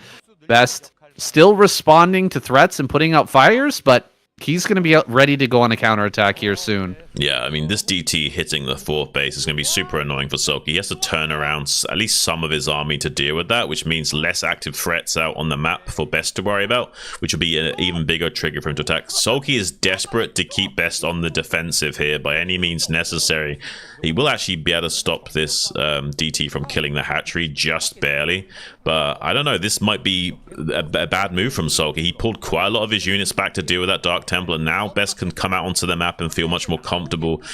Best still responding to threats and putting out fires, but he's going to be ready to go on a counterattack here soon. Yeah, I mean, this DT hitting the 4th base is going to be super annoying for Soulkey. He has to turn around at least some of his army to deal with that, which means less active threats out on the map for Best to worry about, which will be an even bigger trigger for him to attack. Soulkey is desperate to keep Best on the defensive here by any means necessary. He will actually be able to stop this DT from killing the hatchery, just barely. But I don't know, this might be a bad move from Soulkey. He pulled quite a lot of his units back to deal with that Dark Templar. Now Best can come out onto the map and feel much more comfortable.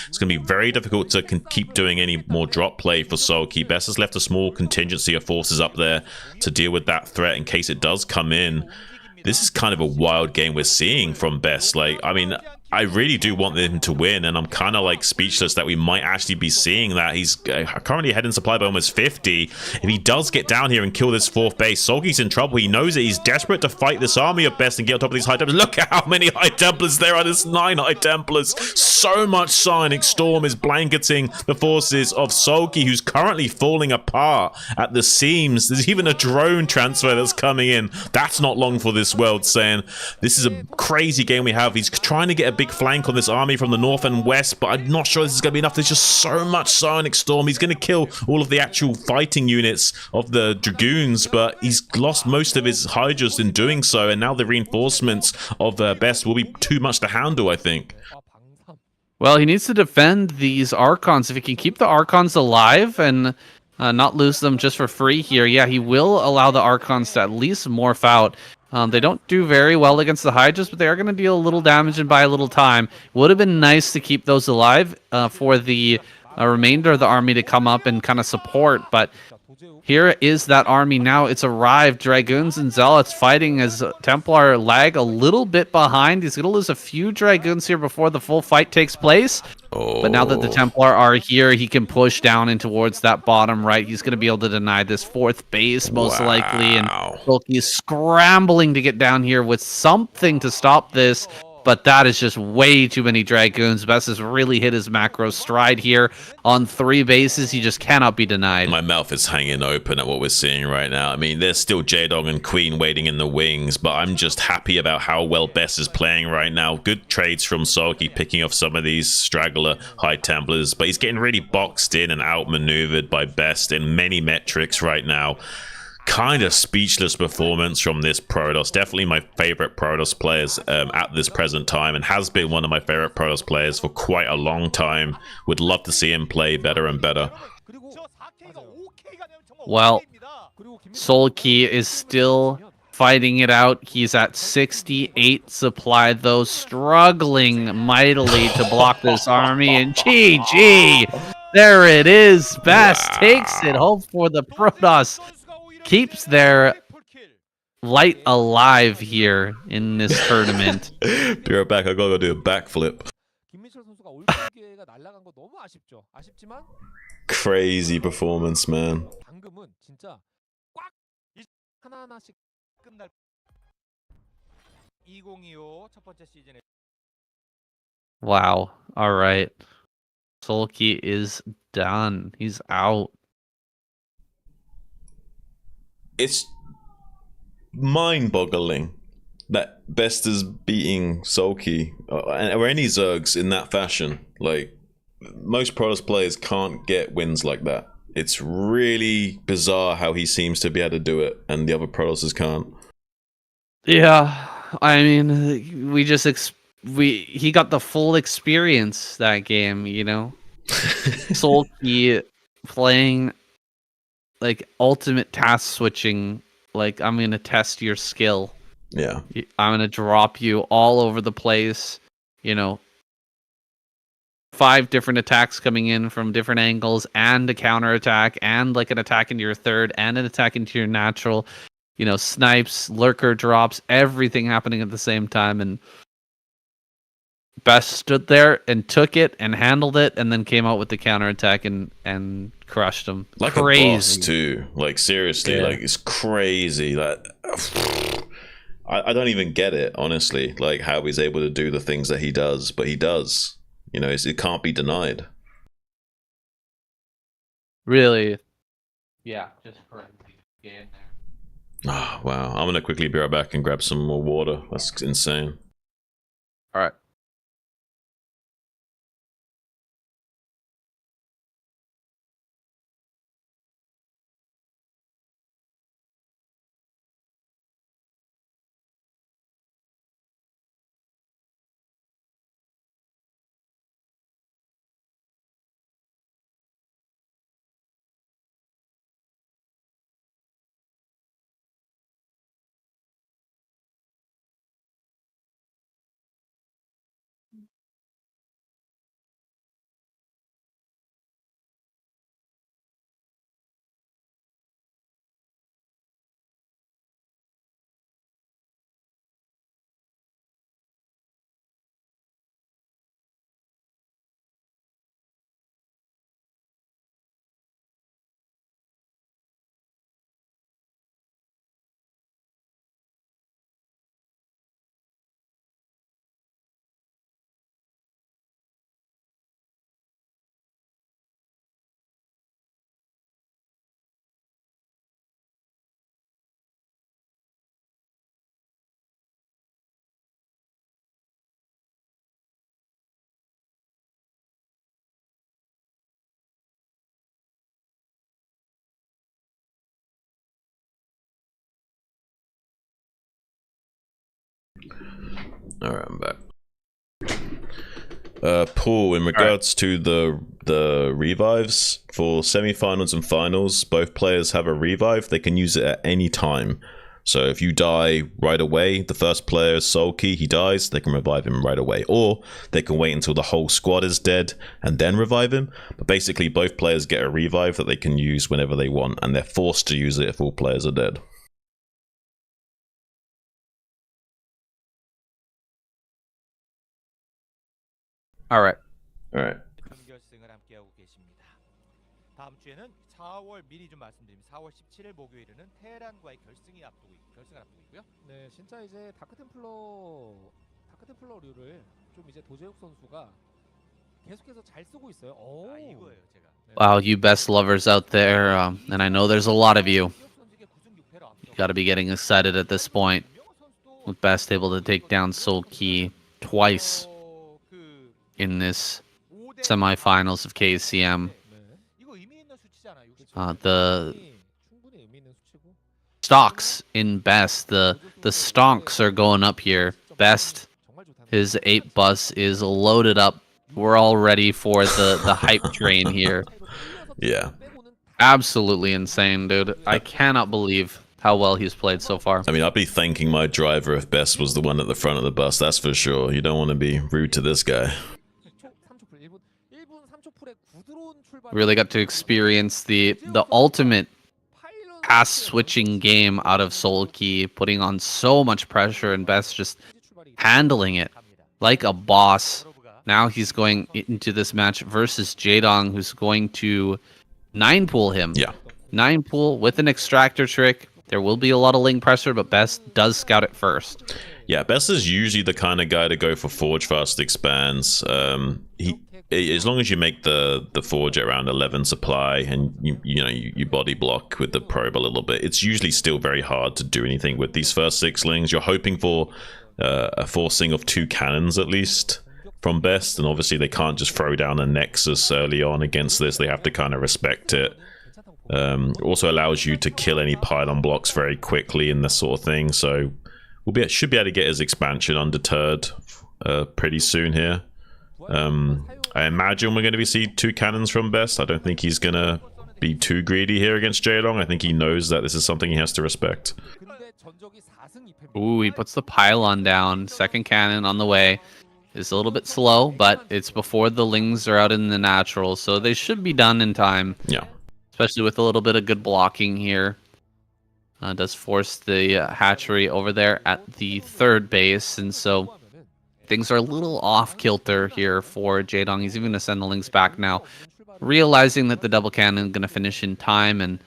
It's going to be very difficult to keep doing any more drop play for Soulkey. Best has left a small contingency of forces up there to deal with that threat in case it does come in. This is kind of a wild game we're seeing from Best. Like, I mean, I really do want him to win, and I'm kind of like speechless that we might actually be seeing that. He's currently ahead in supply by almost 50. If he does get down here and kill this 4th base, Soulkey's in trouble. He knows it. He's desperate to fight this army of Best and get on top of these High Templars. Look at how many High Templars there are. There's 9 High Templars. So much Psionic Storm is blanketing the forces of Soulkey, who's currently falling apart at the seams. There's even a drone transfer that's coming in. That's not long for this world, saying this is a crazy game we have. He's trying to get a big flank on this army from the north and west, but I'm not sure this is going to be enough. There's just so much Psionic Storm. He's going to kill all of the actual fighting units of the Dragoons, but he's lost most of his Hydras in doing so, and now the reinforcements of Best will be too much to handle, I think. Well, he needs to defend these Archons. If he can keep the Archons alive and not lose them just for free here, yeah, he will allow the Archons to at least morph out. They don't do very well against the Hydras, but they are going to deal a little damage and buy a little time. Would have been nice to keep those alive for the remainder of the army to come up and kind of support, but here is that army now. It's arrived. Dragoons and Zealots fighting as Templar lag a little bit behind. He's going to lose a few Dragoons here before the full fight takes place. But now that the Templar are here, he can push down in towards that bottom right. He's going to be able to deny this 4th base, most likely. And he's scrambling to get down here with something to stop this. But that is just way too many Dragoons. Best has really hit his macro stride here on 3 bases. He just cannot be denied. My mouth is hanging open at what we're seeing right now. I mean, there's still J-Dog and Queen waiting in the wings, but I'm just happy about how well Best is playing right now. Good trades from Soulkey, picking off some of these straggler High Templars, but he's getting really boxed in and outmaneuvered by Best in many metrics right now. kind of speechless performance from this Protoss. Definitely my favorite Protoss players at this present time, and has been one of my favorite Protoss players for quite a long time. Would love to see him play better and better. Well, Solkey is still fighting it out. He's at 68 supply, though, struggling mightily to block this army. And GG! There it is. Best takes it home for the Protoss. Keeps their light alive here in this tournament. Be right back. I gotta go do a backflip. Crazy performance, man. Wow. All right. Solkey is done. He's out. It's mind-boggling that Best is beating Solkey or any Zergs in that fashion. Like, most Protoss players can't get wins like that. It's really bizarre how he seems to be able to do it, and the other Protosses can't. Yeah, I mean, he got the full experience that game, you know. Solkey playing like ultimate task switching. Like, I'm gonna test your skill. Yeah, I'm gonna drop you all over the place. You know, 5 different attacks coming in from different angles, and a counter attack, and like an attack into your third, and an attack into your natural. You know, snipes, lurker drops, everything happening at the same time, and Best stood there and took it and handled it, and then came out with the counter attack and crushed him. like Crazy. a boss too. Like, seriously, Yeah. like, it's crazy. Like, I don't even get it, honestly. Like, how he's able to do the things that he does, but he does. You know, it can't be denied. Really, yeah, just crazy game there. Oh, wow. I'm gonna quickly be right back and grab some more water. That's insane. All right. All right, I'm back. Paul, in regards to the revives for semi-finals and finals, both players have a revive. They can use it at any time. So if you die right away, the first player is Solkey, he dies, they can revive him right away. Or they can wait until the whole squad is dead and then revive him. But basically, both players get a revive that they can use whenever they want, and they're forced to use it if all players are dead. All right. All right. 결승을 함께하고 계십니다. 다음 주에는 4월 미리 좀 말씀드리면 4월 17일 목요일에는 테헤란과의 결승을 앞두고 있고요. 네, 진짜 이제 다크템플러류를 좀 이제 도재욱 선수가 계속해서 잘 쓰고 있어요. 오. 아, 이거예요, 제가. Wow, you Best lovers out there, and I know there's a lot of you. You got to be getting excited at this point. With Best able to take down Solkey twice in this semifinals of KCM. 이거 의미 있는 수치잖아. The 충분히 의미 있는 수치고. stocks in Best. The stonks are going up here. Best, his 8 bus is loaded up. We're all ready for the hype train here. Yeah. Absolutely insane, dude. I cannot believe how well he's played so far. I mean, I'd be thanking my driver if Best was the one at the front of the bus, that's for sure. You don't want to be rude to this guy. Really got to experience the ultimate pass switching game out of Soulkey, putting on so much pressure, and Best just handling it like a boss. Now he's going into this match versus Jaedong, who's going to 9-pool him. Yeah. 9-pool with an extractor trick. There will be a lot of link pressure, but Best does scout it first. Yeah, Best is usually the kind of guy to go for Forge Fast Expands. As long as you make the Forge at around 11 supply and you body block with the probe a little bit, it's usually still very hard to do anything with these first 6 lings. You're hoping for a forcing of 2 cannons at least from Best, and obviously they can't just throw down a Nexus early on against this. They have to kind of respect it. Also allows you to kill any pylon blocks very quickly and this sort of thing. So should be able to get his expansion undeterred pretty soon here. I imagine we're going to see 2 cannons from Best. I don't think he's going to be too greedy here against Jaedong. I think he knows that this is something he has to respect. Ooh, he puts the pylon down. Second cannon on the way. It's a little bit slow, but it's before the lings are out in the natural, so they should be done in time. Yeah. Especially with a little bit of good blocking here. Does force the hatchery over there at the 3rd base, and so things are a little off kilter here for Jaedong. He's even going to send the lings back now, realizing that the double cannon is going to finish in time, and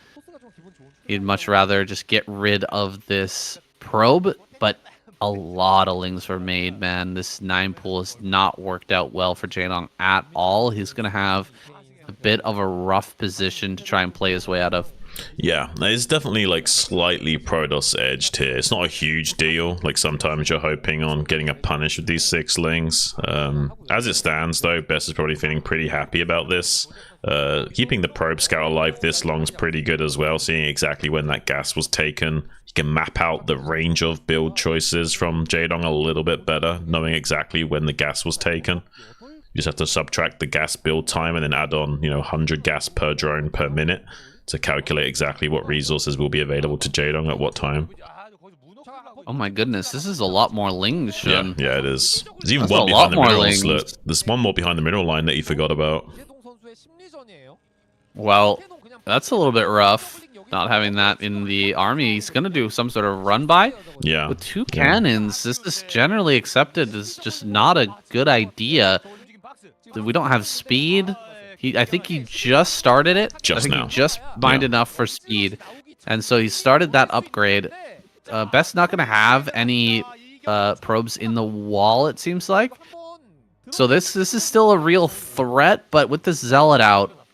he'd much rather just get rid of this probe, but a lot of lings were made, man. This 9-pool has not worked out well for Jaedong at all. He's going to have a bit of a rough position to try and play his way out of. Yeah, it's definitely like slightly Protoss edged here. It's not a huge deal. Like sometimes you're hoping on getting a punish with these 6 lings. As it stands though, Best is probably feeling pretty happy about this. Keeping the probe scout alive this long is pretty good as well. Seeing exactly when that gas was taken, you can map out the range of build choices from Jaedong a little bit better, knowing exactly when the gas was taken. You just have to subtract the gas build time and then add on, 100 gas per drone per minute to calculate exactly what resources will be available to Jaedong at what time. Oh my goodness, this is a lot more lings, Shun. Yeah, it is. There's even That's one a behind lot the more mineral lings. slit. There's one more behind the mineral line that you forgot about. Well, that's a little bit rough, not having that in the army. He's going to do some sort of run by. Yeah. With 2 cannons, this is generally accepted as just not a good idea. We don't have speed. I think he just started it. Just I think now. he just mined enough for speed. And so he started that upgrade. Best not going to have any probes in the wall, it seems like. So this is still a real threat, but with the Zealot out,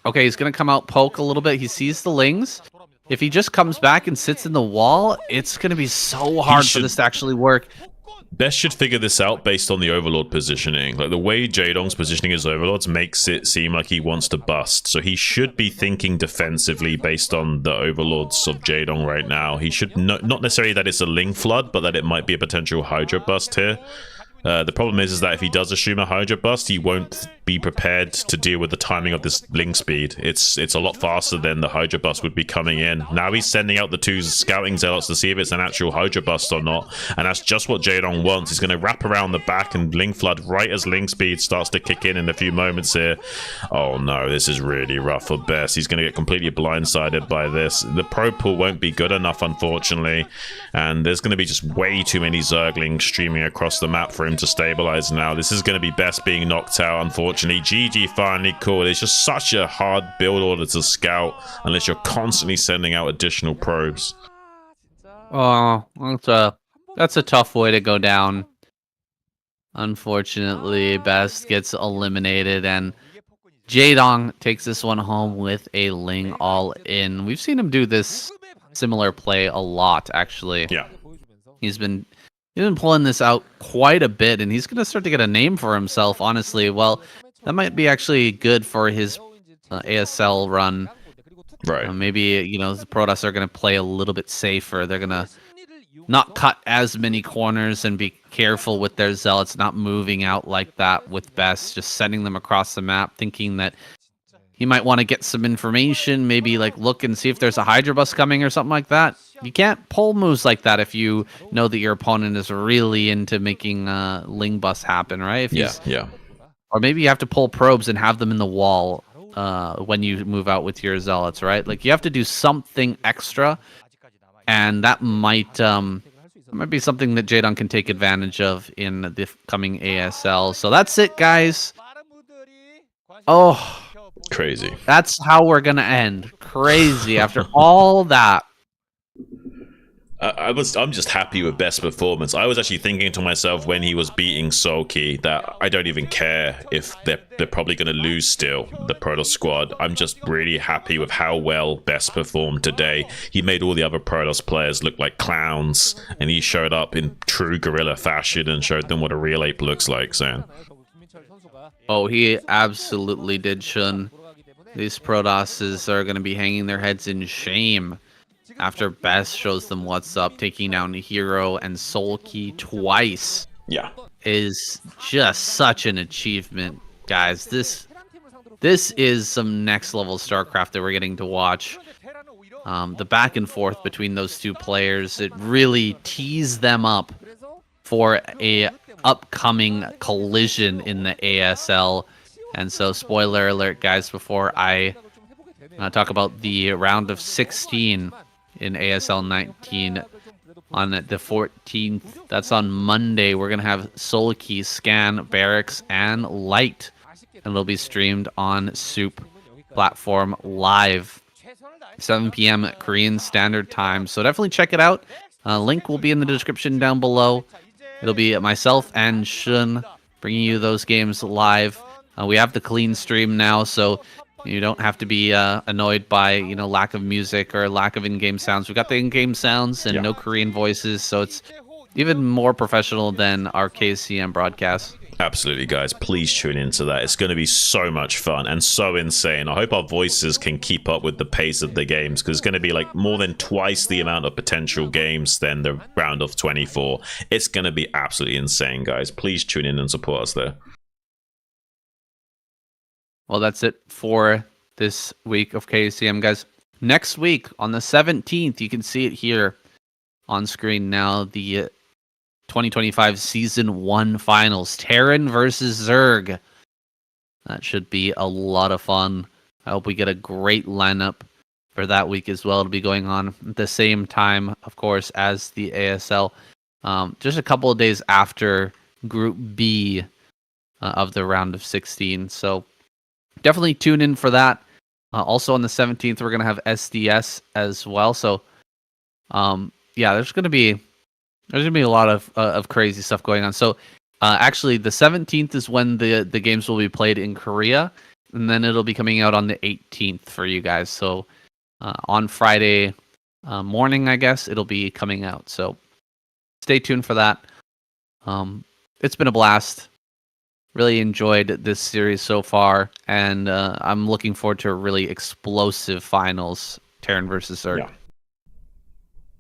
okay, he's going to come out, poke a little bit. He sees the lings. If he just comes back and sits in the wall, it's going to be so hard for this to actually work. Best should figure this out based on the Overlord positioning. Like the way Jaedong's positioning his Overlords makes it seem like he wants to bust. So he should be thinking defensively based on the Overlords of Jaedong right now. He should not necessarily that it's a Ling Flood, but that it might be a potential Hydra bust here. The problem is that if he does assume a Hydra bust, he won't be prepared to deal with the timing of this Ling speed. It's a lot faster than the Hydra bust would be coming in. Now he's sending out the 2 scouting zealots to see if it's an actual Hydra bust or not, and that's just what Jaedong wants. He's going to wrap around the back and Ling Flood right as Ling speed starts to kick in a few moments here. Oh no, this is really rough for Best. He's going to get completely blindsided by this. The probe pool won't be good enough, unfortunately, and there's going to be just way too many Zerglings streaming across the map for him to stabilize now. This is going to be Best being knocked out, unfortunately. GG finally called. It's just such a hard build order to scout unless you're constantly sending out additional probes. Oh, that's a tough way to go down. Unfortunately, Best gets eliminated, and Jaedong takes this one home with a Ling all in. We've seen him do this similar play a lot, actually. Yeah. He's been pulling this out quite a bit, and he's going to start to get a name for himself, honestly. Well, that might be actually good for his ASL run. Right. Maybe, you know, the Protoss are going to play a little bit safer. They're going to not cut as many corners and be careful with their zealots, not moving out like that with Best, just sending them across the map, thinking that he might want to get some information, maybe like look and see if there's a Hydra bus coming or something like that. You can't pull moves like that if you know that your opponent is really into making Ling bus happen, right? If Yeah, he's, yeah. or maybe you have to pull probes and have them in the wall when you move out with your zealots, right? Like you have to do something extra, and that might be something that Jadon can take advantage of in the coming ASL. So that's it, guys. Oh, Crazy. that's how we're gonna end. Crazy after all that. I'm just happy with Best's performance. I was actually thinking to myself when he was beating Sulky that I don't even care if they're probably going to lose still, the Protoss squad. I'm just really happy with how well Best performed today. He made all the other Protoss players look like clowns, and he showed up in true guerrilla fashion and showed them what a real ape looks like, Sam. Oh, he absolutely did, Shun. These Protosses are going to be hanging their heads in shame after Best shows them what's up. Taking down Hero and Sulky twice Yeah. is just such an achievement, guys. This is some next level Starcraft that we're getting to watch. The back and forth between those two players, it really teased them up for a upcoming collision in the ASL. And so, spoiler alert, guys, before I talk about the round of 16 in ASL 19 on the 14th, that's on Monday, we're going to have Sulky, Scan, Barracks, and Light. And it'll be streamed on Soup platform live, 7 p.m. Korean Standard Time. So definitely check it out. Link will be in the description down below. It'll be myself and Shun bringing you those games live. We have the clean stream now, so you don't have to be annoyed by lack of music or lack of in-game sounds. We've got the in-game sounds and no Korean voices, so it's even more professional than our KCM broadcast. Absolutely, guys. Please tune into that. It's going to be so much fun and so insane. I hope our voices can keep up with the pace of the games, because it's going to be like more than twice the amount of potential games than the round of 24. It's going to be absolutely insane, guys. Please tune in and support us there. Well, that's it for this week of KCM, guys. Next week, on the 17th, you can see it here on screen now, the 2025 Season 1 Finals, Terran versus Zerg. That should be a lot of fun. I hope we get a great lineup for that week as well. It'll be going on at the same time, of course, as the ASL. Just a couple of days after Group B of the round of 16. So definitely tune in for that. Also on the 17th, we're going to have SDS as well. So yeah, there's going to be a lot of crazy stuff going on. So actually, the 17th is when the games will be played in Korea, and then it'll be coming out on the 18th for you guys. So on Friday morning, I guess, it'll be coming out. So stay tuned for that. It's been a blast. Really enjoyed this series so far, and I'm looking forward to a really explosive finals, Terran versus Zerg.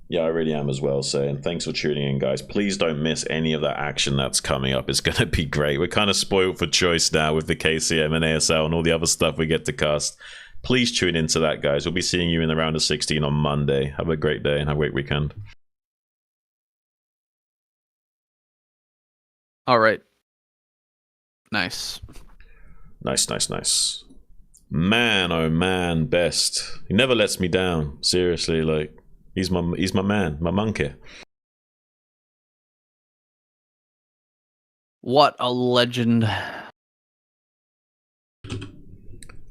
Yeah, I really am as well, saying thanks for tuning in, guys. Please don't miss any of that action that's coming up. It's going to be great. We're kind of spoiled for choice now with the KCM and ASL and all the other stuff we get to cast. Please tune into that, guys. We'll be seeing you in the round of 16 on Monday. Have a great day and have a great weekend. All right. Nice. Nice. Man, oh man, Best. He never lets me down. Seriously, like he's my man, my monkey. What a legend.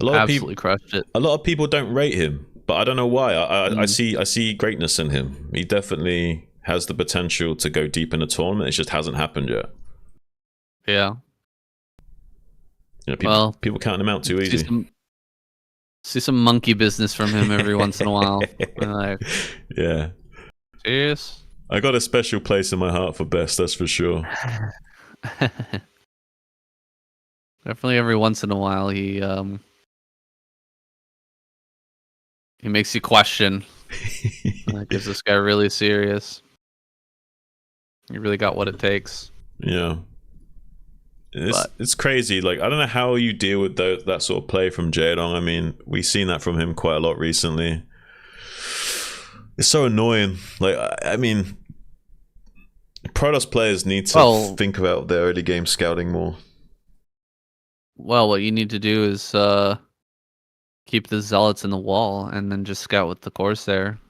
Absolutely crushed it. A lot of people don't rate him, but I don't know why. I see greatness in him. He definitely has the potential to go deep in a tournament. It just hasn't happened yet. Yeah. People counting him out too easy. See some monkey business from him every once in a while. Like, yeah. Cheers. I got a special place in my heart for Best, that's for sure. Definitely every once in a while he He makes you question. Like, is this guy really serious? You really got what it takes. Yeah. It's crazy. Like, I don't know how you deal with that sort of play from Jaedong. I mean, we've seen that from him quite a lot recently. It's so annoying. Like, I mean, Protoss players need to think about their early game scouting more. Well, what you need to do is keep the zealots in the wall and then just scout with the Corsair.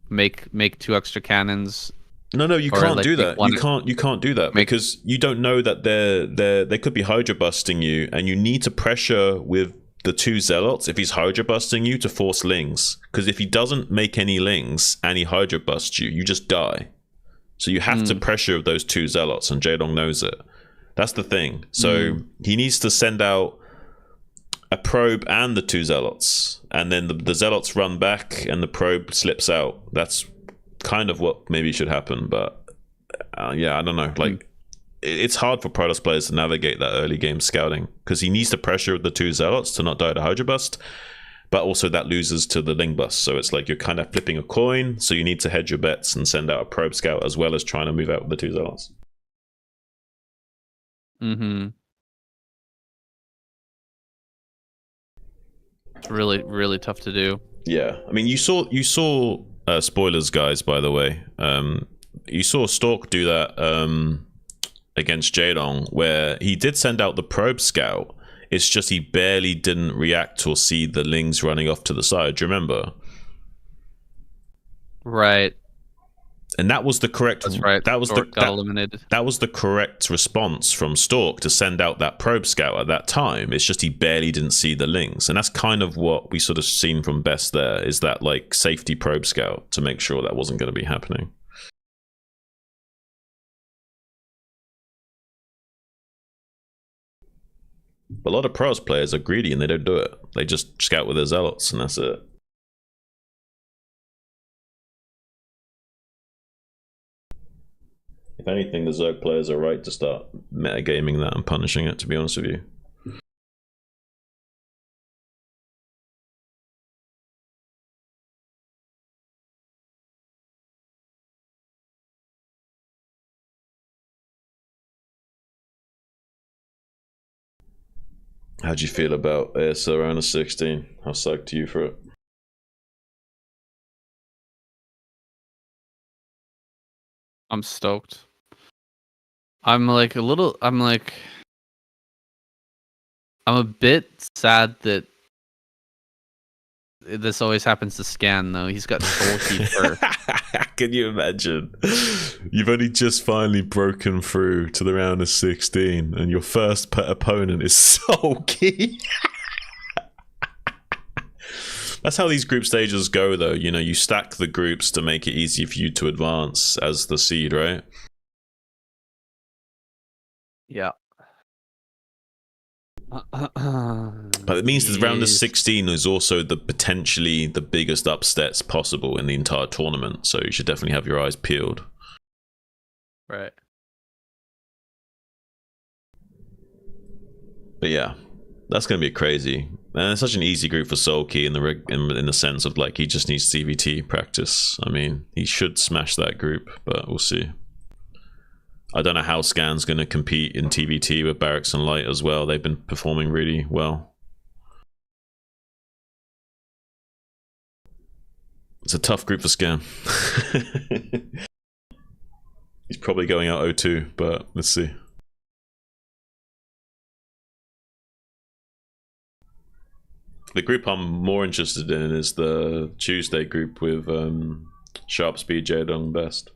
Make 2 extra cannons. No, you can't do that. You can't do that because you don't know that they could be Hydra busting you, and you need to pressure with the 2 zealots if he's Hydra busting you to force lings. Because if he doesn't make any lings and he Hydra busts you, you just die. So you have to pressure those 2 zealots, and Jaedong knows it. That's the thing. So he needs to send out a probe and the 2 zealots, and then the zealots run back and the probe slips out. That's kind of what maybe should happen, but yeah, I don't know. Like, it's hard for Protoss players to navigate that early game scouting because he needs to pressure the 2 zealots to not die to Hydra bust, but also that loses to the Ling bust. So it's like you're kind of flipping a coin. So you need to hedge your bets and send out a probe scout as well as trying to move out with the 2 zealots. It's really, really tough to do. Yeah, I mean, you saw spoilers, guys, by the way. You saw Stork do that against Jaedong, where he did send out the probe scout. It's just he barely didn't react or see the lings running off to the side. Do you remember? Right. And that was the correct. That's right. That was got eliminated. That was the correct response from Stork to send out that probe scout at that time. It's just he barely didn't see the lings, and that's kind of what we sort of seen from Best. There is that like safety probe scout to make sure that wasn't going to be happening. But a lot of Protoss players are greedy and they don't do it. They just scout with their zealots and that's it. If anything, the Zerg players are right to start metagaming that and punishing it, to be honest with you. How'd you feel about ASL around the 16? How psyched are you for it? I'm stoked. I'm a bit sad that this always happens to Scan, though. He's got Soul Key first. Can you imagine? You've only just finally broken through to the round of 16 and your first opponent is Soul Key. That's how these group stages go, though. You know, you stack the groups to make it easy for you to advance as the seed, right? Yeah. But it means that round of 16 is also potentially the biggest upsets possible in the entire tournament. So you should definitely have your eyes peeled. Right. But yeah, that's going to be crazy. And it's such an easy group for Soulkey in the sense of like he just needs CVT practice. I mean, he should smash that group, but we'll see. I don't know how Scan's going to compete in TVT with Barracks and Light as well. They've been performing really well. It's a tough group for Scan. He's probably going out 0-2, but let's see. The group I'm more interested in is the Tuesday group with Sharp Speed, Jaedong, Best.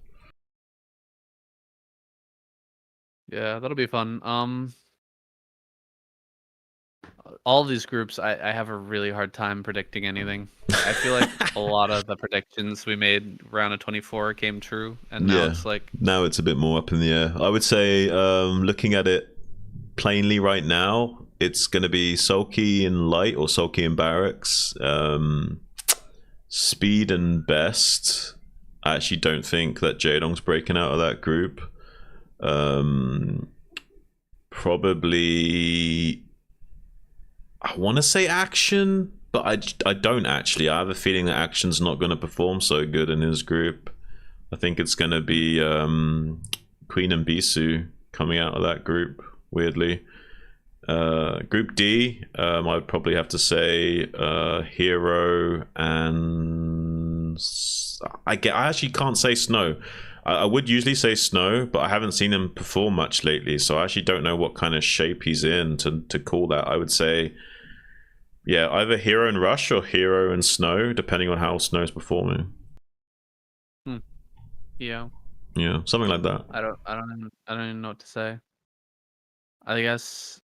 Yeah, that'll be fun. All these groups, I have a really hard time predicting anything. I feel like a lot of the predictions we made round of 24 came true, and now it's like now it's a bit more up in the air. I would say, looking at it plainly right now, it's going to be Sulky and Light or Sulky and Barracks, Speed and Best. I actually don't think that Jaedong's breaking out of that group. Probably I want to say Action, but I don't actually. I have a feeling that Action's not going to perform so good in his group. I think it's going to be Queen and Bisu coming out of that group, weirdly. Group D, I'd probably have to say Hero and I actually can't say Snow. I would usually say Snow, but I haven't seen him perform much lately, so I actually don't know what kind of shape he's in to call that. I would say, yeah, either Hero and Rush or Hero and Snow, depending on how Snow's performing. Yeah. Yeah, something like that. I don't even know what to say. I guess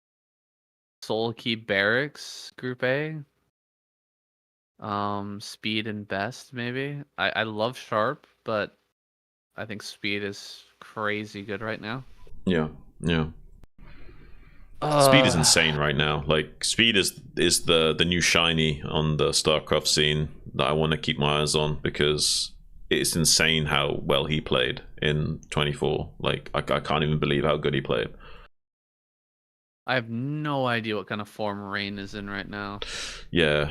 Soul Key Barracks Group A. Speed and Best maybe. I love Sharp, but I think Speed is crazy good right now. Yeah. Speed is insane right now. Like, Speed is the new shiny on the Starcraft scene that I want to keep my eyes on, because it's insane how well he played in 24. Like, I can't even believe how good he played. I have no idea what kind of form Rain is in right now. Yeah,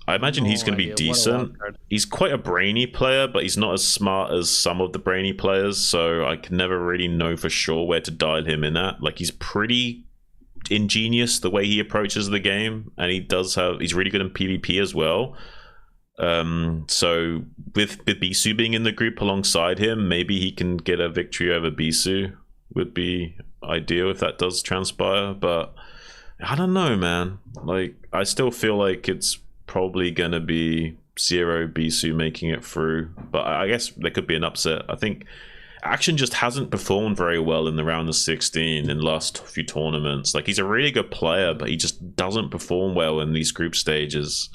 I imagine he's going to be decent. He's quite a brainy player, but he's not as smart as some of the brainy players, so I can never really know for sure where to dial him in at. Like, he's pretty ingenious the way he approaches the game, and he's really good in PvP as well. So with Bisu being in the group alongside him, maybe he can get a victory over Bisu. Would be ideal if that does transpire, but I don't know, man. Like, I still feel like it's probably gonna be Zero Bisu making it through, but I guess there could be an upset. I think Action just hasn't performed very well in the round of 16 in the last few tournaments. Like, he's a really good player, but he just doesn't perform well in these group stages.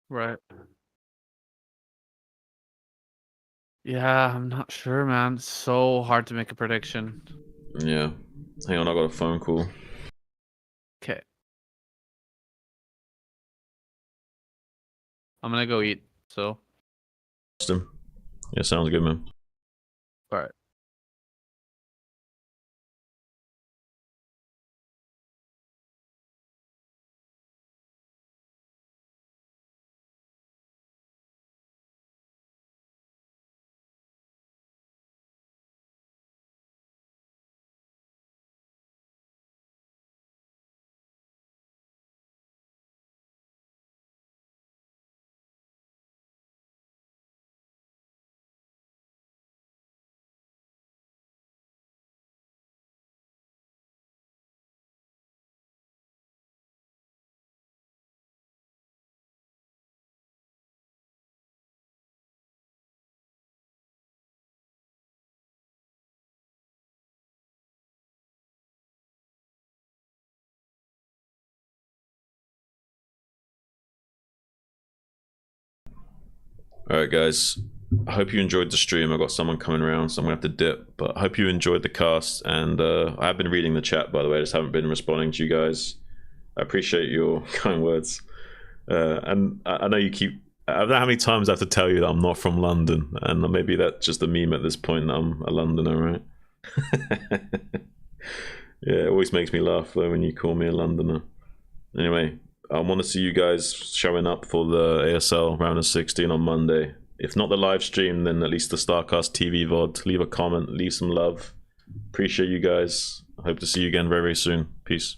Right. Yeah, I'm not sure, man. It's so hard to make a prediction. Yeah. Hang on, I got a phone call. Okay. I'm gonna go eat, so. Yeah, sounds good, man. Alright. Alright, guys. I hope you enjoyed the stream. I got someone coming around, so I'm gonna have to dip. But I hope you enjoyed the cast, and I have been reading the chat, by the way. I just haven't been responding to you guys. I appreciate your kind words. And I know you keep... I don't know how many times I have to tell you that I'm not from London, and maybe that's just a meme at this point that I'm a Londoner, right? Yeah, it always makes me laugh though when you call me a Londoner. Anyway, I want to see you guys showing up for the ASL round of 16 on Monday. If not the live stream, then at least the Starcast TV VOD. Leave a comment, leave some love. Appreciate you guys. I hope to see you again very, very soon. Peace.